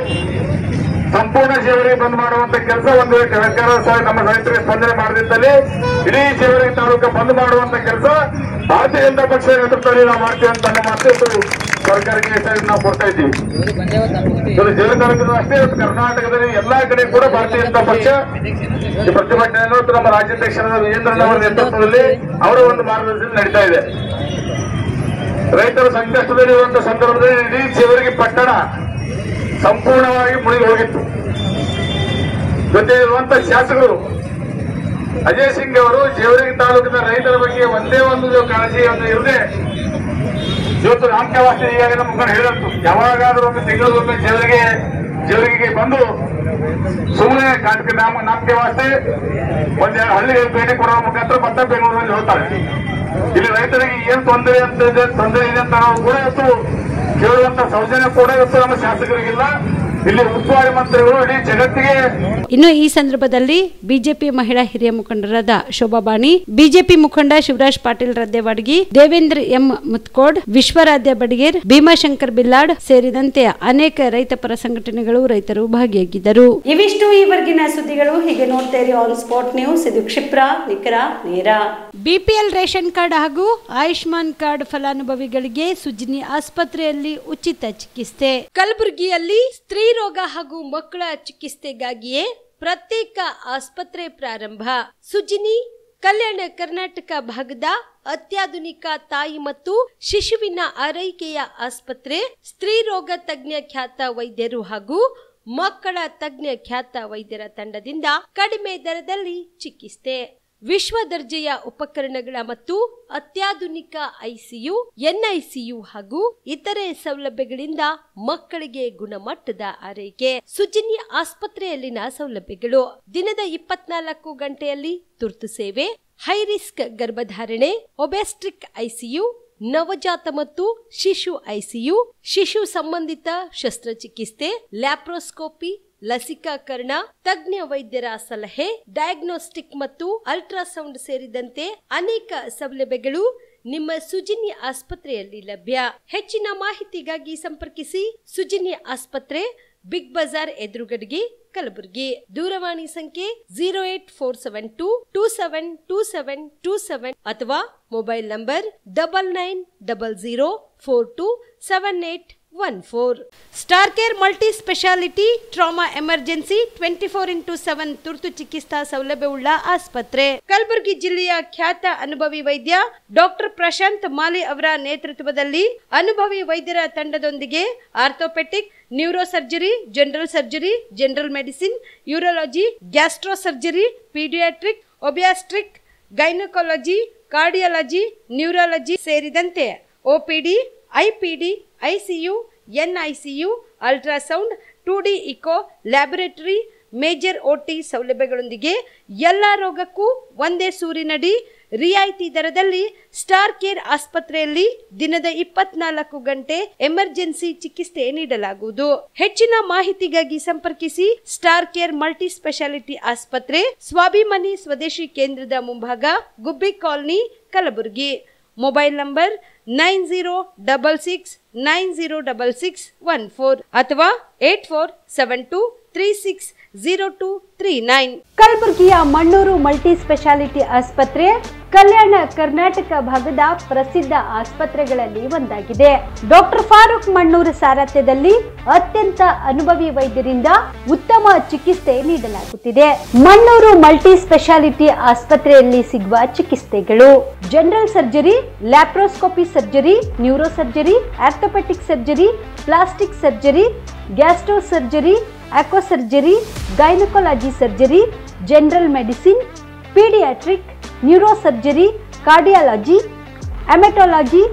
ಸಂಪೂರ್ಣ ಜೇವರ್ಗಿ ಬಂದ್ ಮಾಡುವಂತ ಕೆಲಸ ಒಂದು ಸರ್ಕಾರ ನಮ್ಮ ರೈತರಿಗೆ ಸ್ಪಂದನೆ ಮಾಡದಿದ್ದಲ್ಲಿ ಇಡೀ ಜೇವರ್ಗಿ ತಾಲೂಕು ಬಂದ್ ಮಾಡುವಂತ ಕೆಲಸ ಭಾರತೀಯ ಜನತಾ ಪಕ್ಷ ನೇತೃತ್ವದಲ್ಲಿ ನಾವು ಮಾಡ್ತೀವಿ ಅಂತ ನಮ್ಮ ಮಾತು ಸರ್ಕಾರಕ್ಕೆ ನಾವು ಕೊಡ್ತಾ ಇದ್ದೀವಿ. ಜೇವರ್ಗಿ ತಾಲೂಕಿನ ಅಷ್ಟೇ ಕರ್ನಾಟಕದಲ್ಲಿ ಎಲ್ಲಾ ಕಡೆ ಕೂಡ ಭಾರತೀಯ ಜನತಾ ಪಕ್ಷ ಈ ಪ್ರತಿಭಟನೆಯನ್ನು ನಮ್ಮ ರಾಜ್ಯಾಧ್ಯಕ್ಷರಾದ ವಿಜೇಂದ್ರನ್ ಅವರ ನೇತೃತ್ವದಲ್ಲಿ ಅವರ ಒಂದು ಮಾರ್ಗದರ್ಶನದಲ್ಲಿ ನಡೀತಾ ಇದೆ. ರೈತರ ಸಂಕಷ್ಟದಲ್ಲಿ ಇರುವಂತಹ ಸಂದರ್ಭದಲ್ಲಿ ಇಡೀ ಜೇವರ್ಗಿ ಪಟ್ಟಣ ಸಂಪೂರ್ಣವಾಗಿ ಮುಳುಗಿ ಹೋಗಿತ್ತು. ಜೊತೆ ಇರುವಂತಹ ಶಾಸಕರು ಅಜಯ್ ಸಿಂಗ್ ಅವರು ಜೇವರ್ಗಿ ತಾಲೂಕಿನ ರೈತರ ಬಗ್ಗೆ ಒಂದೇ ಒಂದು ಕಾಳಜಿ ಇರದೆ ಇವತ್ತು ನಾಮಕಾವಾಸ್ತೆ ಈಗಾಗಲೇ ನಮ್ಮ ಮುಖಂಡ ಹೇಳಿದಂತು, ಯಾವಾಗಾದ್ರೂ ಒಂದು ತಿಂಗಳೊಮ್ಮೆ ಜೇವರ್ಗಿಗೆ ಬಂದು ಸುಮ್ಮನೆ ನಾಮಕಾವಾಸ್ತೆ ಒಂದೆರಡು ಹಳ್ಳಿಗೆ ಭೇಟಿ ಕೊಡುವ ಮುಖಾಂತರ ಮತ್ತೆ ಬೆಂಗಳೂರಲ್ಲಿ ಹೋಗ್ತಾರೆ. ಇಲ್ಲಿ ರೈತರಿಗೆ ಏನು ತೊಂದರೆ ಇದೆ ಅಂತ ನಾವು ಕೂಡ ಇವತ್ತು ಕೇಳುವಂತ ಸೌಜನ್ಯ ಕೂಡ ಇವತ್ತು ನಮ್ಮ ಶಾಸಕರಿಗಿಲ್ಲ. ಇಲ್ಲಿ ಉಸ್ತುವಾರಿ ಮಂತ್ರಿಗಳು ಇಡೀ ಜಗತ್ತಿಗೆ. ಇನ್ನು ಈ ಸಂದರ್ಭದಲ್ಲಿ ಬಿಜೆಪಿ ಮಹಿಳಾ ಹಿರಿಯ ಮುಖಂಡರಾದ ಶೋಭಾ ಬಾಣಿ, ಬಿಜೆಪಿ ಮುಖಂಡ ಶಿವರಾಜ್ ಪಾಟೀಲ್ ರದ್ದೆವಾಡಗಿ, ದೇವೇಂದ್ರ ಎಂ ಮುತ್ಕೋಡ್, ವಿಶ್ವರಾಧ್ಯ ಬಡಗೇರ್, ಭೀಮಾಶಂಕರ್ ಬಿಲ್ಲಾಡ್ ಸೇರಿದಂತೆ ಅನೇಕ ರೈತ ಪರ ಸಂಘಟನೆಗಳು ರೈತರು ಭಾಗಿಯಾಗಿದ್ದರು. ಇವಿಷ್ಟು ಈವರೆಗಿನ ಸುದ್ದಿಗಳು. ಹೀಗೆ ನೋಡ್ತಾ ಇರಿ ಆನ್ ಸ್ಪಾಟ್ ನ್ಯೂಸ್. ಇದು ಕ್ಷಿಪ್ರ, ನಿಖರ, ನೇರ. ಬಿಪಿಎಲ್ ರೇಷನ್ ಕಾರ್ಡ್ ಹಾಗೂ ಆಯುಷ್ಮಾನ್ ಕಾರ್ಡ್ ಫಲಾನುಭವಿಗಳಿಗೆ ಸುಜ್ನಿ ಆಸ್ಪತ್ರೆಯಲ್ಲಿ ಉಚಿತ ಚಿಕಿತ್ಸೆ. ಕಲಬುರಗಿಯಲ್ಲಿ ಸ್ತ್ರೀ ರೋಗ ಹಾಗೂ ಮಕ್ಕಳ ಚಿಕಿತ್ಸೆಗಾಗಿಯೇ ಪ್ರತ್ಯೇಕ ಆಸ್ಪತ್ರೆ ಪ್ರಾರಂಭ. ಸುಜಿನಿ ಕಲ್ಯಾಣ ಕರ್ನಾಟಕ ಭಾಗದ ಅತ್ಯಾಧುನಿಕ ತಾಯಿ ಮತ್ತು ಶಿಶುವಿನ ಆರೈಕೆಯ ಆಸ್ಪತ್ರೆ. ಸ್ತ್ರೀ ರೋಗ ತಜ್ಞ ಖ್ಯಾತ ವೈದ್ಯರು ಹಾಗೂ ಮಕ್ಕಳ ತಜ್ಞ ಖ್ಯಾತ ವೈದ್ಯರ ತಂಡದಿಂದ ಕಡಿಮೆ ದರದಲ್ಲಿ ಚಿಕಿತ್ಸೆ. ವಿಶ್ವ ದರ್ಜೆಯ ಉಪಕರಣಗಳ ಮತ್ತು ಅತ್ಯಾಧುನಿಕ ಐಸಿಯು, ಎನ್ಐಸಿಯು ಹಾಗೂ ಇತರೆ ಸೌಲಭ್ಯಗಳಿಂದ ಮಕ್ಕಳಿಗೆ ಗುಣಮಟ್ಟದ ಆರೈಕೆ. ಸುಜಿನಿ ಆಸ್ಪತ್ರೆಯಲ್ಲಿನ ಸೌಲಭ್ಯಗಳು: ದಿನದ 24 ಗಂಟೆಯಲ್ಲಿ ತುರ್ತು ಸೇವೆ, ಹೈ ರಿಸ್ಕ್ ಗರ್ಭಧಾರಣೆ, ಒಬೆಸ್ಟ್ರಿಕ್ ಐಸಿಯು, ನವಜಾತ ಮತ್ತು ಶಿಶು ಐಸಿಯು, ಶಿಶು ಸಂಬಂಧಿತ ಶಸ್ತ್ರಚಿಕಿತ್ಸೆ, ಲ್ಯಾಪ್ರೋಸ್ಕೋಪಿ, ಲಸಿಕಾಕರಣ, ತಜ್ಞ ವೈದ್ಯರ ಸಲಹೆ, ಡಯಾಗ್ನೋಸ್ಟಿಕ್ ಮತ್ತು ಅಲ್ಟ್ರಾಸೌಂಡ್ ಸೇರಿದಂತೆ ಅನೇಕ ಸೌಲಭ್ಯಗಳು ನಿಮ್ಮ ಸುಜಿನಿ ಆಸ್ಪತ್ರೆಯಲ್ಲಿ ಲಭ್ಯ. ಹೆಚ್ಚಿನ ಮಾಹಿತಿಗಾಗಿ ಸಂಪರ್ಕಿಸಿ ಸುಜಿನಿ ಆಸ್ಪತ್ರೆ, ಬಿಗ್ ಬಜಾರ್ ಎದುರುಗಡೆಗೆ, ಕಲಬುರಗಿ. ದೂರವಾಣಿ ಸಂಖ್ಯೆ 08472272727 ಅಥವಾ mobile number 9900427814. Star care multi speciality trauma emergency 24x7 ತುರ್ತು ಚಿಕಿತ್ಸಾ ಸೌಲಭ್ಯವುಳ್ಳ ಆಸ್ಪತ್ರೆ. ಕಲಬುರಗಿ ಜಿಲ್ಲೆಯ ಖ್ಯಾತ ಅನುಭವಿ ವೈದ್ಯ ಡಾಕ್ಟರ್ ಪ್ರಶಾಂತ್ ಮಾಲಿ ಅವರ ನೇತೃತ್ವದಲ್ಲಿ ಅನುಭವಿ ವೈದ್ಯರ ತಂಡದೊಂದಿಗೆ orthopaedic, neuro surgery, general surgery, general medicine, urology, gastro surgery, paediatric, obstetric, gynaecology, cardiology, neurology ಸೇರಿದಂತೆ OPD, IPD, ICU, NICU, ultrasound, 2D echo, laboratory, major OT ಸೌಲಭ್ಯಗಳೊಂದಿಗೆ ಎಲ್ಲ ರೋಗಕ್ಕೂ ಒಂದೇ ಸೂರಿನಡಿ ರಿಯಾಯಿತಿ ದರದಲ್ಲಿ ಸ್ಟಾರ್ ಕೇರ್ ಆಸ್ಪತ್ರೆಯಲ್ಲಿ ದಿನದ 24 ಗಂಟೆ ಎಮರ್ಜೆನ್ಸಿ ಚಿಕಿತ್ಸೆ ನೀಡಲಾಗುವುದು. ಹೆಚ್ಚಿನ ಮಾಹಿತಿಗಾಗಿ ಸಂಪರ್ಕಿಸಿ ಸ್ಟಾರ್ ಕೇರ್ ಮಲ್ಟಿ ಸ್ಪೆಷಾಲಿಟಿ ಆಸ್ಪತ್ರೆ, ಸ್ವಾಭಿಮಾನಿ ಸ್ವದೇಶಿ ಕೇಂದ್ರದ ಮುಂಭಾಗ, ಗುಬ್ಬಿ ಕಾಲನಿ, ಕಲಬುರಗಿ. ಮೊಬೈಲ್ ನಂಬರ್ 9066906614 ಅಥವಾ 8472360239. ಕಲಬುರಗಿಯ ಮಣ್ಣೂರು ಮಲ್ಟಿ ಸ್ಪೆಷಾಲಿಟಿ ಆಸ್ಪತ್ರೆ ಕಲ್ಯಾಣ ಕರ್ನಾಟಕ ಭಾಗದ ಪ್ರಸಿದ್ಧ ಆಸ್ಪತ್ರೆಗಳಲ್ಲಿ ಒಂದಾಗಿದೆ. ಡಾಕ್ಟರ್ ಫಾರೂಕ್ ಮಣ್ಣೂರು ಸಾರಥ್ಯದಲ್ಲಿ ಅತ್ಯಂತ ಅನುಭವಿ ವೈದ್ಯರಿಂದ ಉತ್ತಮ ಚಿಕಿತ್ಸೆ ನೀಡಲಾಗುತ್ತಿದೆ. ಮಣ್ಣೂರು ಮಲ್ಟಿ ಸ್ಪೆಷಾಲಿಟಿ ಆಸ್ಪತ್ರೆಯಲ್ಲಿ ಸಿಗುವ ಚಿಕಿತ್ಸೆಗಳು: general surgery, laparoscopy surgery, neuro surgery, orthopaedic surgery, plastic surgery, gastro surgery, ಆಕ್ವಾ surgery, gynaecology surgery, general medicine, paediatric, neuro surgery, cardiology, haematology,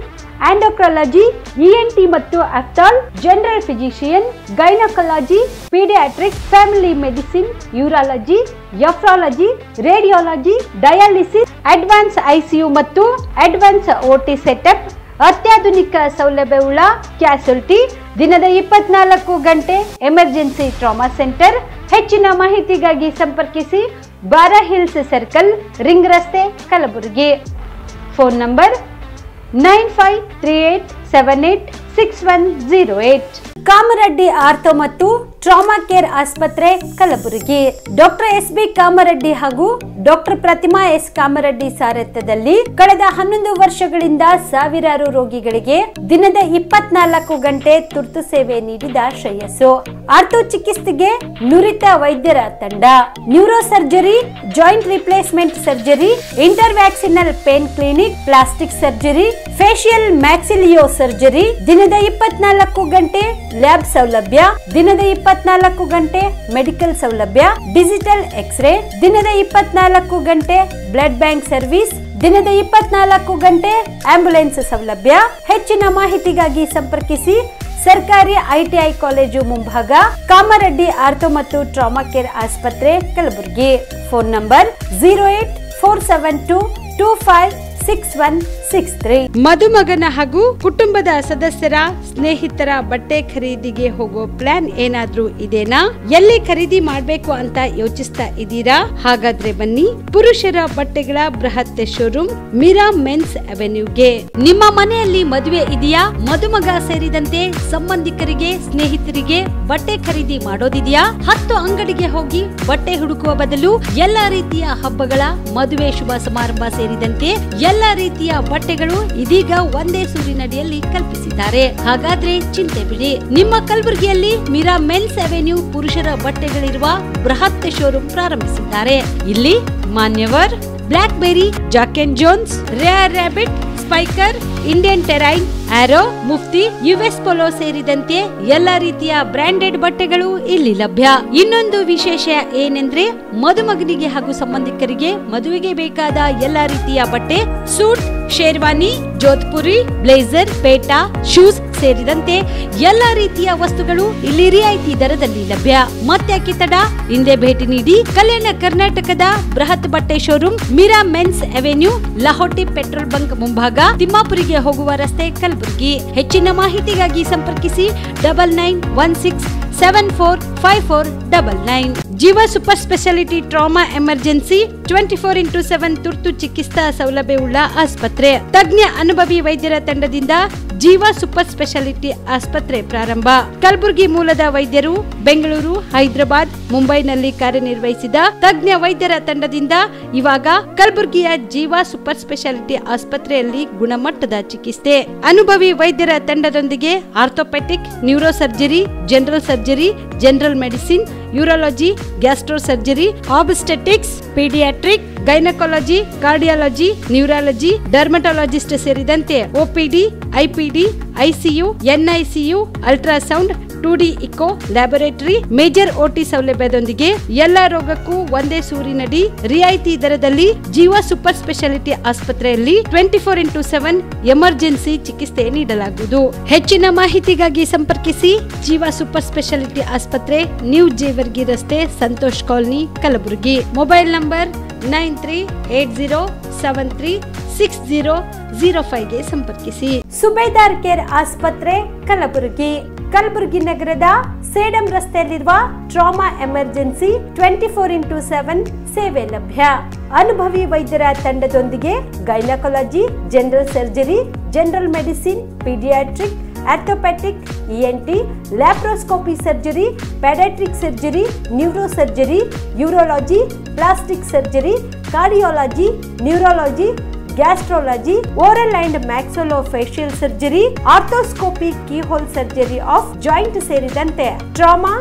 endocrinology, ENT ಮತ್ತು ophthal, general physician, gynaecology, paediatric, family medicine, urology, nephrology, radiology, dialysis, advance ICU ಮತ್ತು ಅಡ್ವಾನ್ಸ್ ಓಟಿ ಸೆಟಪ್, ಅತ್ಯಾಧುನಿಕ ಸೌಲಭ್ಯವುಳ್ಳ ಕ್ಯಾಸುಲಿಟಿ, ದಿನದ 24 ಗಂಟೆ ಎಮರ್ಜೆನ್ಸಿ ಟ್ರಾಮಾ ಸೆಂಟರ್. ಹೆಚ್ಚಿನ ಮಾಹಿತಿಗಾಗಿ ಸಂಪರ್ಕಿಸಿ ಬಾರಾ ಹಿಲ್ಸ್ ಸರ್ಕಲ್, ರಿಂಗ್ ರಸ್ತೆ, Kalaburagi. Phone number 9538786108. Kamareddy ortho ಮತ್ತು ಟ್ರಾಮಾ ಕೇರ್ ಆಸ್ಪತ್ರೆ, ಕಲಬುರಗಿ. Doctor S B. ಕಾಮರೆಡ್ಡಿ ಹಾಗೂ ಡಾಕ್ಟರ್ ಪ್ರತಿಮಾ ಎಸ್. ಕಾಮರೆಡ್ಡಿ ಸಾರಥ್ಯದಲ್ಲಿ ಕಳೆದ 11 ವರ್ಷಗಳಿಂದ ಸಾವಿರಾರು ರೋಗಿಗಳಿಗೆ ದಿನದ 24 ಗಂಟೆ ತುರ್ತು ಸೇವೆ ನೀಡಿದ ಶ್ರೇಯಸ್ಸು. ಆರ್ಥೋ ಚಿಕಿತ್ಸೆಗೆ ನುರಿತ ವೈದ್ಯರ ತಂಡ, neuro surgery, joint replacement surgery, interventional pain clinic, plastic surgery, facial maxillo surgery, ದಿನದ 24 ಗಂಟೆ ಲ್ಯಾಬ್ ಸೌಲಭ್ಯ, ದಿನದ 24 ಗಂಟೆ ಮೆಡಿಕಲ್ ಸೌಲಭ್ಯ, ಡಿಜಿಟಲ್ ಎಕ್ಸ್ರೇ, ದಿನದ 24 ಗಂಟೆ ಬ್ಲಡ್ ಬ್ಯಾಂಕ್ ಸರ್ವಿಸ್, ದಿನದ 24 ಗಂಟೆ ಆಂಬ್ಯುಲೆನ್ಸ್ ಸೌಲಭ್ಯ. ಹೆಚ್ಚಿನ ಮಾಹಿತಿಗಾಗಿ ಸಂಪರ್ಕಿಸಿ ಸರ್ಕಾರಿ ಐಟಿಐ ಕಾಲೇಜು ಮುಂಭಾಗ, ಕಾಮರೆಡ್ಡಿ ಆರ್ಥೋ ಮತ್ತು ಟ್ರಾಮಾ ಕೇರ್ ಆಸ್ಪತ್ರೆ, ಕಲಬುರಗಿ. Phone number 08472256163. ಮದುಮಗನ ಹಾಗೂ ಕುಟುಂಬದ ಸದಸ್ಯರ ಸ್ನೇಹಿತರ ಬಟ್ಟೆ ಖರೀದಿಗೆ ಹೋಗೋ ಪ್ಲಾನ್ ಏನಾದ್ರೂ ಇದೆನಾ? ಎಲ್ಲಿ ಖರೀದಿ ಮಾಡ್ಬೇಕು ಅಂತ ಯೋಚಿಸ್ತಾ ಇದ್ದೀರಾ? ಹಾಗಾದ್ರೆ ಬನ್ನಿ ಪುರುಷರ ಬಟ್ಟೆಗಳ ಬೃಹತ್ ಶೋರೂಮ್ ಮೀರಾ ಮೆನ್ಸ್ ಅವೆನ್ಯೂಗೆ. ನಿಮ್ಮ ಮನೆಯಲ್ಲಿ ಮದುವೆ ಇದೆಯಾ? ಮದುಮಗ ಸೇರಿದಂತೆ ಸಂಬಂಧಿಕರಿಗೆ, ಸ್ನೇಹಿತರಿಗೆ ಬಟ್ಟೆ ಖರೀದಿ ಮಾಡೋದಿದೆಯಾ? 10 ಅಂಗಡಿಗೆ ಹೋಗಿ ಬಟ್ಟೆ ಹುಡುಕುವ ಬದಲು ಎಲ್ಲಾ ರೀತಿಯ ಹಬ್ಬಗಳ, ಮದುವೆ, ಶುಭ ಸಮಾರಂಭ ಸೇರಿದಂತೆ ಎಲ್ಲಾ ರೀತಿಯ ಬಟ್ಟೆಗಳು ಇದೀಗ ಒಂದೇ ಸೂರಿನಡಿಯಲ್ಲಿ ಕಲ್ಪಿಸಿದ್ದಾರೆ. ಹಾಗಾದ್ರೆ ಚಿಂತೆ ಬಿಡಿ, ನಿಮ್ಮ ಕಲಬುರಗಿಯಲ್ಲಿ ಮೀರಾ ಮೆನ್ಸ್ ಅವೆನ್ಯೂ ಪುರುಷರ ಬಟ್ಟೆಗಳಿರುವ ಬೃಹತ್ ಶೋರೂಮ್ ಪ್ರಾರಂಭಿಸಿದ್ದಾರೆ. ಇಲ್ಲಿ Manyavar, Blackberry, Jack and Jones, Rare Rabbit, Spykar, Indian Terrain, Arrow, Mufti, US Polo ಸೇರಿದಂತೆ ಎಲ್ಲಾ ರೀತಿಯ ಬ್ರಾಂಡೆಡ್ ಬಟ್ಟೆಗಳು ಇಲ್ಲಿ ಲಭ್ಯ. ಇನ್ನೊಂದು ವಿಶೇಷ ಏನೆಂದ್ರೆ, ಮದುಮಗನಿಗೆ ಹಾಗೂ ಸಂಬಂಧಿಕರಿಗೆ ಮದುವೆಗೆ ಬೇಕಾದ ಎಲ್ಲಾ ರೀತಿಯ ಬಟ್ಟೆ, ಸೂಟ್, ಶೇರ್ವಾನಿ, ಜೋಧ್ಪುರಿ, ಬ್ಲೇಸರ್, ಪೇಟಾ, ಶೂಸ್ ಸೇರಿದಂತೆ ಎಲ್ಲಾ ರೀತಿಯ ವಸ್ತುಗಳು ಇಲ್ಲಿ ರಿಯಾಯಿತಿ ದರದಲ್ಲಿ ಲಭ್ಯ. ಮತ್ತ್ಯಾಕೆ ತಡ, ಹಿಂದೆ ಭೇಟಿ ನೀಡಿ. ಕಲ್ಯಾಣ ಕರ್ನಾಟಕದ ಬೃಹತ್ ಬಟ್ಟೆ showroom Meera men's avenue, Lahoti petrol bunk ಮುಂಭಾಗ, ತಿಮ್ಮಾಪುರಿಗೆ ಹೋಗುವ ರಸ್ತೆ, ಕಲಬುರಗಿ. ಹೆಚ್ಚಿನ ಮಾಹಿತಿಗಾಗಿ ಸಂಪರ್ಕಿಸಿ 9916745499. ಜೀವ super speciality trauma emergency 24x7 ತುರ್ತು ಚಿಕಿತ್ಸಾ ಸೌಲಭ್ಯವುಳ್ಳ ಆಸ್ಪತ್ರೆ. ತಜ್ಞ ಅನುಭವಿ ವೈದ್ಯರ ತಂಡದಿಂದ ಜೀವ ಸೂಪರ್ ಸ್ಪೆಷಾಲಿಟಿ ಆಸ್ಪತ್ರೆ ಪ್ರಾರಂಭ. ಕಲಬುರಗಿ ಮೂಲದ ವೈದ್ಯರು ಬೆಂಗಳೂರು, ಹೈದರಾಬಾದ್, ಮುಂಬೈನಲ್ಲಿ ಕಾರ್ಯನಿರ್ವಹಿಸಿದ ತಜ್ಞ ವೈದ್ಯರ ತಂಡದಿಂದ ಇವಾಗ ಕಲಬುರಗಿಯ ಜೀವ ಸೂಪರ್ ಸ್ಪೆಷಾಲಿಟಿ ಆಸ್ಪತ್ರೆಯಲ್ಲಿ ಗುಣಮಟ್ಟದ ಚಿಕಿತ್ಸೆ. ಅನುಭವಿ ವೈದ್ಯರ ತಂಡದೊಂದಿಗೆ orthopaedic, neuro surgery, general surgery, general medicine, urology, gastro surgery, obstetrics, paediatric, gynaecology, cardiology, neurology, dermatologist ಸೇರಿದಂತೆ OPD, IPD, ICU, NICU, ultrasound, 2D echo, laboratory, major OT ಸೌಲಭ್ಯದೊಂದಿಗೆ ಎಲ್ಲಾ ರೋಗಕ್ಕೂ ಒಂದೇ ಸೂರಿನಡಿ ರಿಯಾಯಿತಿ ದರದಲ್ಲಿ ಜೀವ ಸೂಪರ್ ಸ್ಪೆಷಾಲಿಟಿ ಆಸ್ಪತ್ರೆಯಲ್ಲಿ 24x7 ಎಮರ್ಜೆನ್ಸಿ ಚಿಕಿತ್ಸೆ ನೀಡಲಾಗುವುದು. ಹೆಚ್ಚಿನ ಮಾಹಿತಿಗಾಗಿ ಸಂಪರ್ಕಿಸಿ ಜೀವ ಸೂಪರ್ ಸ್ಪೆಷಾಲಿಟಿ ಆಸ್ಪತ್ರೆ, ನ್ಯೂ ಜೇವರ್ಗಿ ರಸ್ತೆ, Santosh colony, Kalaburagi. Mobile number 9380736005ಗೆ ಸಂಪರ್ಕಿಸಿ. ಸುಬೇದಾರ್ ಕೇರ್ ಆಸ್ಪತ್ರೆ, ಕಲಬುರಗಿ. ಕಲಬುರಗಿ ನಗರದ ಸೇಡಂ ರಸ್ತೆಯಲ್ಲಿರುವ ಟ್ರಾಮಾ ಎಮರ್ಜೆನ್ಸಿ 24x7 ಸೇವೆ ಲಭ್ಯ. ಅನುಭವಿ ವೈದ್ಯರ ತಂಡದೊಂದಿಗೆ gynaecology, general surgery, general medicine, paediatric, orthopaedic, ENT, laparoscopy surgery, paediatric surgery, neuro surgery, urology, plastic surgery, cardiology, neurology, gastrology, oral and maxillofacial surgery, arthroscopy, keyhole surgery of joint ಸೇರಿದಂತೆ ಟ್ರಾಮಾ,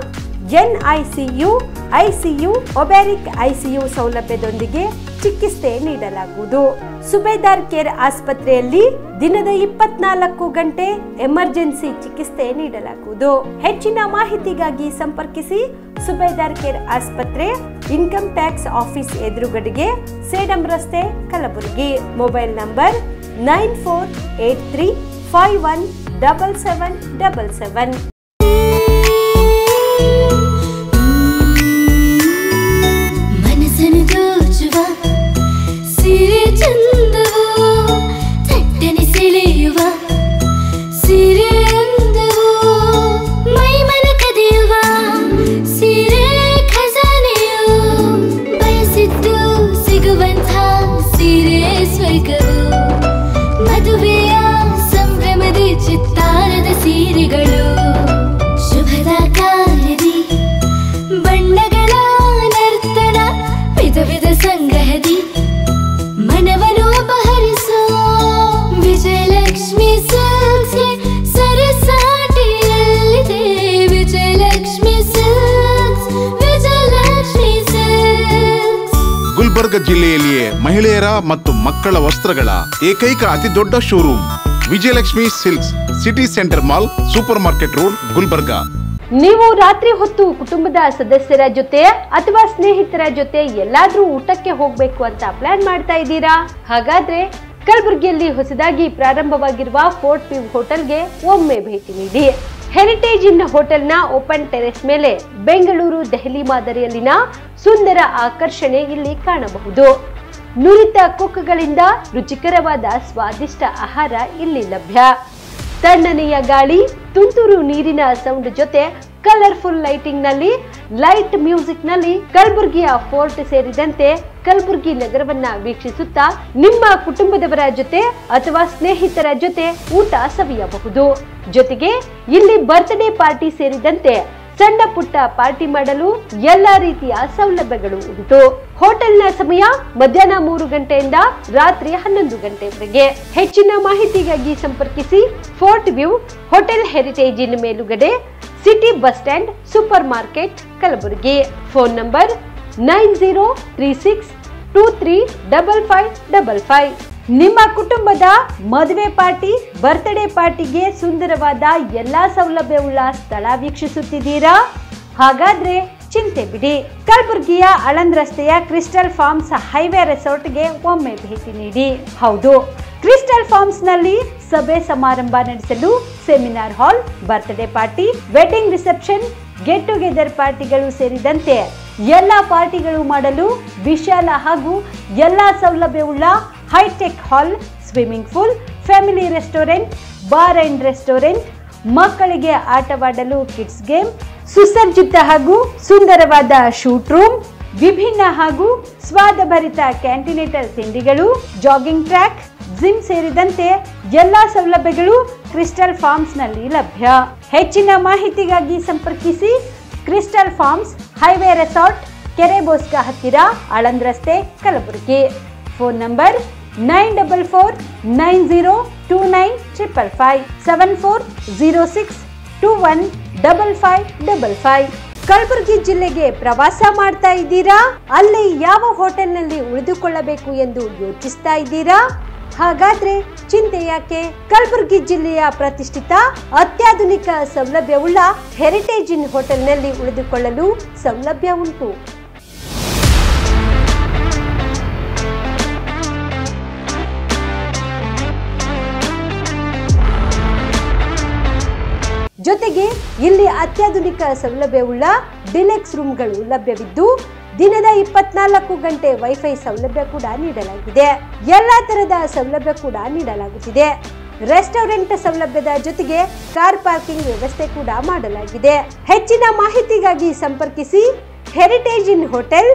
ಎನ್ಐಸಿಯು, ಐಸಿಯು, ಒಬ್ಯಾರಿಕ್ ಐಸಿಯು ಸೌಲಭ್ಯದೊಂದಿಗೆ ಚಿಕಿತ್ಸೆ ನೀಡಲಾಗುವುದು. ಸುಬೇದಾರ್ ಕೇರ್ ಆಸ್ಪತ್ರೆಯಲ್ಲಿ ದಿನದ 24 ಗಂಟೆ ಎಮರ್ಜೆನ್ಸಿ ಚಿಕಿತ್ಸೆ ನೀಡಲಾಗುವುದು. ಹೆಚ್ಚಿನ ಮಾಹಿತಿಗಾಗಿ ಸಂಪರ್ಕಿಸಿ ಸುಬೇದಾರ್ ಕೇರ್ ಆಸ್ಪತ್ರೆ, ಇನ್ಕಮ್ ಟ್ಯಾಕ್ಸ್ ಆಫೀಸ್ ಎದುರುಗಡೆಗೆ, ಸೇಡಂ ರಸ್ತೆ, ಕಲಬುರಗಿ. Mobile number 9483517777. ಮನಸ್ಸನ್ನು ದೋಚುವ ಸಿರೆ ಚಂದವೋ, ಚಟ್ಟನೆ ಸೆಳೆಯುವ ಸಿರೆ ಅಂದವೋ, ಮೈಮನ ಕದಿಯುವ ಸಿರೆ ಖಜಾನೆಯೋ, ಬಯಸಿದ್ದು ಸಿಗುವಂಥ ಸಿರೆ ಸ್ವರ್ಗವೋ, ಮದುವೆಯ ಸಂಭ್ರಮದ ಚಿತ್ತಾರದ ಸೀರೆಗಳು, ಶುಭದ ಕಾರ್ಯದಿ ಬಣ್ಣಗಳ ನರ್ತನ, ವಿಧ ವಿಧ ಸಂಗ್ರಹದಿ ಮನವನ್ನು ಅಪಹರಿಸೋ ವಿಜಯಲಕ್ಷ್ಮಿ ಸಿಲ್ಕ್ಸ್ಗೆ ಸರಸಾಟಿಯಲ್ಲಿದೆ. Vijayalakshmi silks, Vijayalakshmi silks. ಗುಲ್ಬರ್ಗ ಜಿಲ್ಲೆಯಲ್ಲಿಯೇ ಮಹಿಳೆಯರ ಮತ್ತು ಮಕ್ಕಳ ವಸ್ತ್ರಗಳ ಏಕೈಕ ಅತಿ ದೊಡ್ಡ showroom Vijayalakshmi silks, city centre mall, super market road, Gulbarga. ನೀವು ರಾತ್ರಿ ಹೊತ್ತು ಕುಟುಂಬದ ಸದಸ್ಯರ ಜೊತೆ ಅಥವಾ ಸ್ನೇಹಿತರ ಜೊತೆ ಎಲ್ಲಾದ್ರೂ ಊಟಕ್ಕೆ ಹೋಗ್ಬೇಕು ಅಂತ ಪ್ಲಾನ್ ಮಾಡ್ತಾ ಇದ್ದೀರಾ? ಹಾಗಾದ್ರೆ ಕಲಬುರಗಿಯಲ್ಲಿ ಹೊಸದಾಗಿ ಪ್ರಾರಂಭವಾಗಿರುವ ಫೋರ್ಟ್ ವ್ಯೂ ಹೋಟೆಲ್ಗೆ ಒಮ್ಮೆ ಭೇಟಿ ನೀಡಿ. ಹೆರಿಟೇಜ್ ಇನ್ ಹೋಟೆಲ್ನ ಓಪನ್ ಟೆರೆಸ್ ಮೇಲೆ ಬೆಂಗಳೂರು, ದೆಹಲಿ ಮಾದರಿಯಲ್ಲಿನ ಸುಂದರ ಆಕರ್ಷಣೆ ಇಲ್ಲಿ ಕಾಣಬಹುದು. ನುರಿತ ಕುಕ್ಗಳಿಂದ ರುಚಿಕರವಾದ ಸ್ವಾದಿಷ್ಟ ಆಹಾರ ಇಲ್ಲಿ ಲಭ್ಯ. ತಣ್ಣನೆಯ ಗಾಳಿ, ತುಂತುರು ನೀರಿನ ಸೌಂಡ್ ಜೊತೆ ಕಲರ್ಫುಲ್ ಲೈಟಿಂಗ್ ನಲ್ಲಿ, ಲೈಟ್ ಮ್ಯೂಸಿಕ್ ನಲ್ಲಿ ಕಲಬುರಗಿಯ ಫೋರ್ಟ್ ಸೇರಿದಂತೆ ಕಲಬುರಗಿ ನಗರವನ್ನ ವೀಕ್ಷಿಸುತ್ತಾ ನಿಮ್ಮ ಕುಟುಂಬದವರ ಜೊತೆ ಅಥವಾ ಸ್ನೇಹಿತರ ಜೊತೆ ಊಟ ಸವಿಯಬಹುದು. ಜೊತೆಗೆ ಇಲ್ಲಿ ಬರ್ತ್ಡೇ ಪಾರ್ಟಿ ಸೇರಿದಂತೆ ಸಣ್ಣ ಪುಟ್ಟ ಪಾರ್ಟಿ ಮಾಡಲು ಎಲ್ಲಾ ರೀತಿಯ ಸೌಲಭ್ಯಗಳು ಉಂಟು. ಹೋಟೆಲ್ನ ಸಮಯ ಮಧ್ಯಾಹ್ನ 3 ಗಂಟೆಯಿಂದ ರಾತ್ರಿ 11 ಗಂಟೆವರೆಗೆ. ಹೆಚ್ಚಿನ ಮಾಹಿತಿಗಾಗಿ ಸಂಪರ್ಕಿಸಿ ಫೋರ್ಟ್ ವ್ಯೂ ಹೋಟೆಲ್, ಹೆರಿಟೇಜ್ ಇನ್ ಮೇಲುಗಡೆ, city bus stand, super market, Kalaburagi. Phone number 9036235555. ನಿಮ್ಮ ಕುಟುಂಬದ ಮದುವೆ ಪಾರ್ಟಿ, ಬರ್ತ್ಡೇ ಪಾರ್ಟಿಗೆ ಸುಂದರವಾದ ಎಲ್ಲಾ ಸೌಲಭ್ಯವುಳ್ಳ ಸ್ಥಳ ವೀಕ್ಷಿಸುತ್ತಿದ್ದೀರಾ? ಹಾಗಾದ್ರೆ ಚಿಂತೆ ಬಿಡಿ. ಕಲಬುರಗಿಯ ಆಳಂದ್ ರಸ್ತೆಯ ಕ್ರಿಸ್ಟಲ್ ಫಾರ್ಮ್ಸ್ ಹೈವೇ ರೆಸಾರ್ಟ್ಗೆ ಒಮ್ಮೆ ಭೇಟಿ ನೀಡಿ. ಹೌದು, ಕ್ರಿಸ್ಟಲ್ ಫಾರ್ಮ್ಸ್ನಲ್ಲಿ ಸಭೆ ಸಮಾರಂಭ ನಡೆಸಲು seminar hall, birthday party, wedding reception, get together ಪಾರ್ಟಿಗಳು ಸೇರಿದಂತೆ ಎಲ್ಲ ಪಾರ್ಟಿಗಳು ಮಾಡಲು ವಿಶಾಲ ಹಾಗೂ ಎಲ್ಲ ಸೌಲಭ್ಯವುಳ್ಳ high tech hall, swimming pool, family restaurant, bar and restaurant, ಮಕ್ಕಳಿಗೆ ಆಟವಾಡಲು ಕಿಡ್ಸ್ ಗೇಮ್, ಸುಸಜ್ಜಿತ ಹಾಗೂ ಸುಂದರವಾದ ಶೂಟ್ ರೂಮ್, ವಿಭಿನ್ನ ಹಾಗೂ ಸ್ವಾದಭರಿತ ಕ್ಯಾಂಟಿನೇಟರ್ ತಿಂಡಿಗಳು, ಜಾಗಿಂಗ್ ಟ್ರ್ಯಾಕ್, ಜಿಮ್ ಸೇರಿದಂತೆ ಎಲ್ಲ ಸೌಲಭ್ಯಗಳು ಕ್ರಿಸ್ಟಲ್ ಫಾರ್ಮ್ಸ್ನಲ್ಲಿ ಲಭ್ಯ. ಹೆಚ್ಚಿನ ಮಾಹಿತಿಗಾಗಿ ಸಂಪರ್ಕಿಸಿ ಕ್ರಿಸ್ಟಲ್ ಫಾರ್ಮ್ಸ್, ಹೈವೇ ರೆಸಾರ್ಟ್, ಕೆರೆಬೋಸ್ಕ ಹತ್ತಿರ, ಆಳಂದ್ ರಸ್ತೆ, ಕಲಬುರಗಿ. Phone number 9490295555 7406215555. ಕಲಬುರಗಿ ಜಿಲ್ಲೆಗೆ ಪ್ರವಾಸ ಮಾಡ್ತಾ ಇದ್ದೀರಾ? ಅಲ್ಲಿ ಯಾವ ಹೋಟೆಲ್ನಲ್ಲಿ ಉಳಿದುಕೊಳ್ಳಬೇಕು ಎಂದು ಯೋಚಿಸ್ತಾ ಇದ್ದೀರಾ? ಹಾಗಾದ್ರೆ ಚಿಂತೆ ಯಾಕೆ? ಕಲಬುರಗಿ ಜಿಲ್ಲೆಯ ಪ್ರತಿಷ್ಠಿತ ಅತ್ಯಾಧುನಿಕ ಸೌಲಭ್ಯವುಳ್ಳ ಹೆರಿಟೇಜ್ ಇನ್ ಹೋಟೆಲ್ನಲ್ಲಿ ಉಳಿದುಕೊಳ್ಳಲು ಸೌಲಭ್ಯ ಉಂಟು. ಜೊತೆಗೆ ಇಲ್ಲಿ ಅತ್ಯಾಧುನಿಕ ಸೌಲಭ್ಯವುಳ್ಳ ಡಿಲೆಕ್ಸ್ ರೂಮ್ಗಳು ಲಭ್ಯವಿದ್ದು ದಿನದ 24 ಗಂಟೆ ವೈಫೈ ಸೌಲಭ್ಯ ಕೂಡ ನೀಡಲಾಗಿದೆ. ಎಲ್ಲಾ ತರಹದ ಸೌಲಭ್ಯ ಕೂಡ ನೀಡಲಾಗುತ್ತಿದೆ. ರೆಸ್ಟೋರೆಂಟ್ ಸೌಲಭ್ಯದ ಜೊತೆಗೆ ಕಾರ್ ಪಾರ್ಕಿಂಗ್ ವ್ಯವಸ್ಥೆ ಕೂಡ ಮಾಡಲಾಗಿದೆ. ಹೆಚ್ಚಿನ ಮಾಹಿತಿಗಾಗಿ ಸಂಪರ್ಕಿಸಿ heritage inn hotel,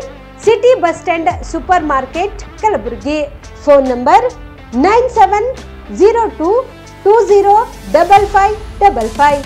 city bus stand, super market, Kalaburagi. Phone number 9702205555.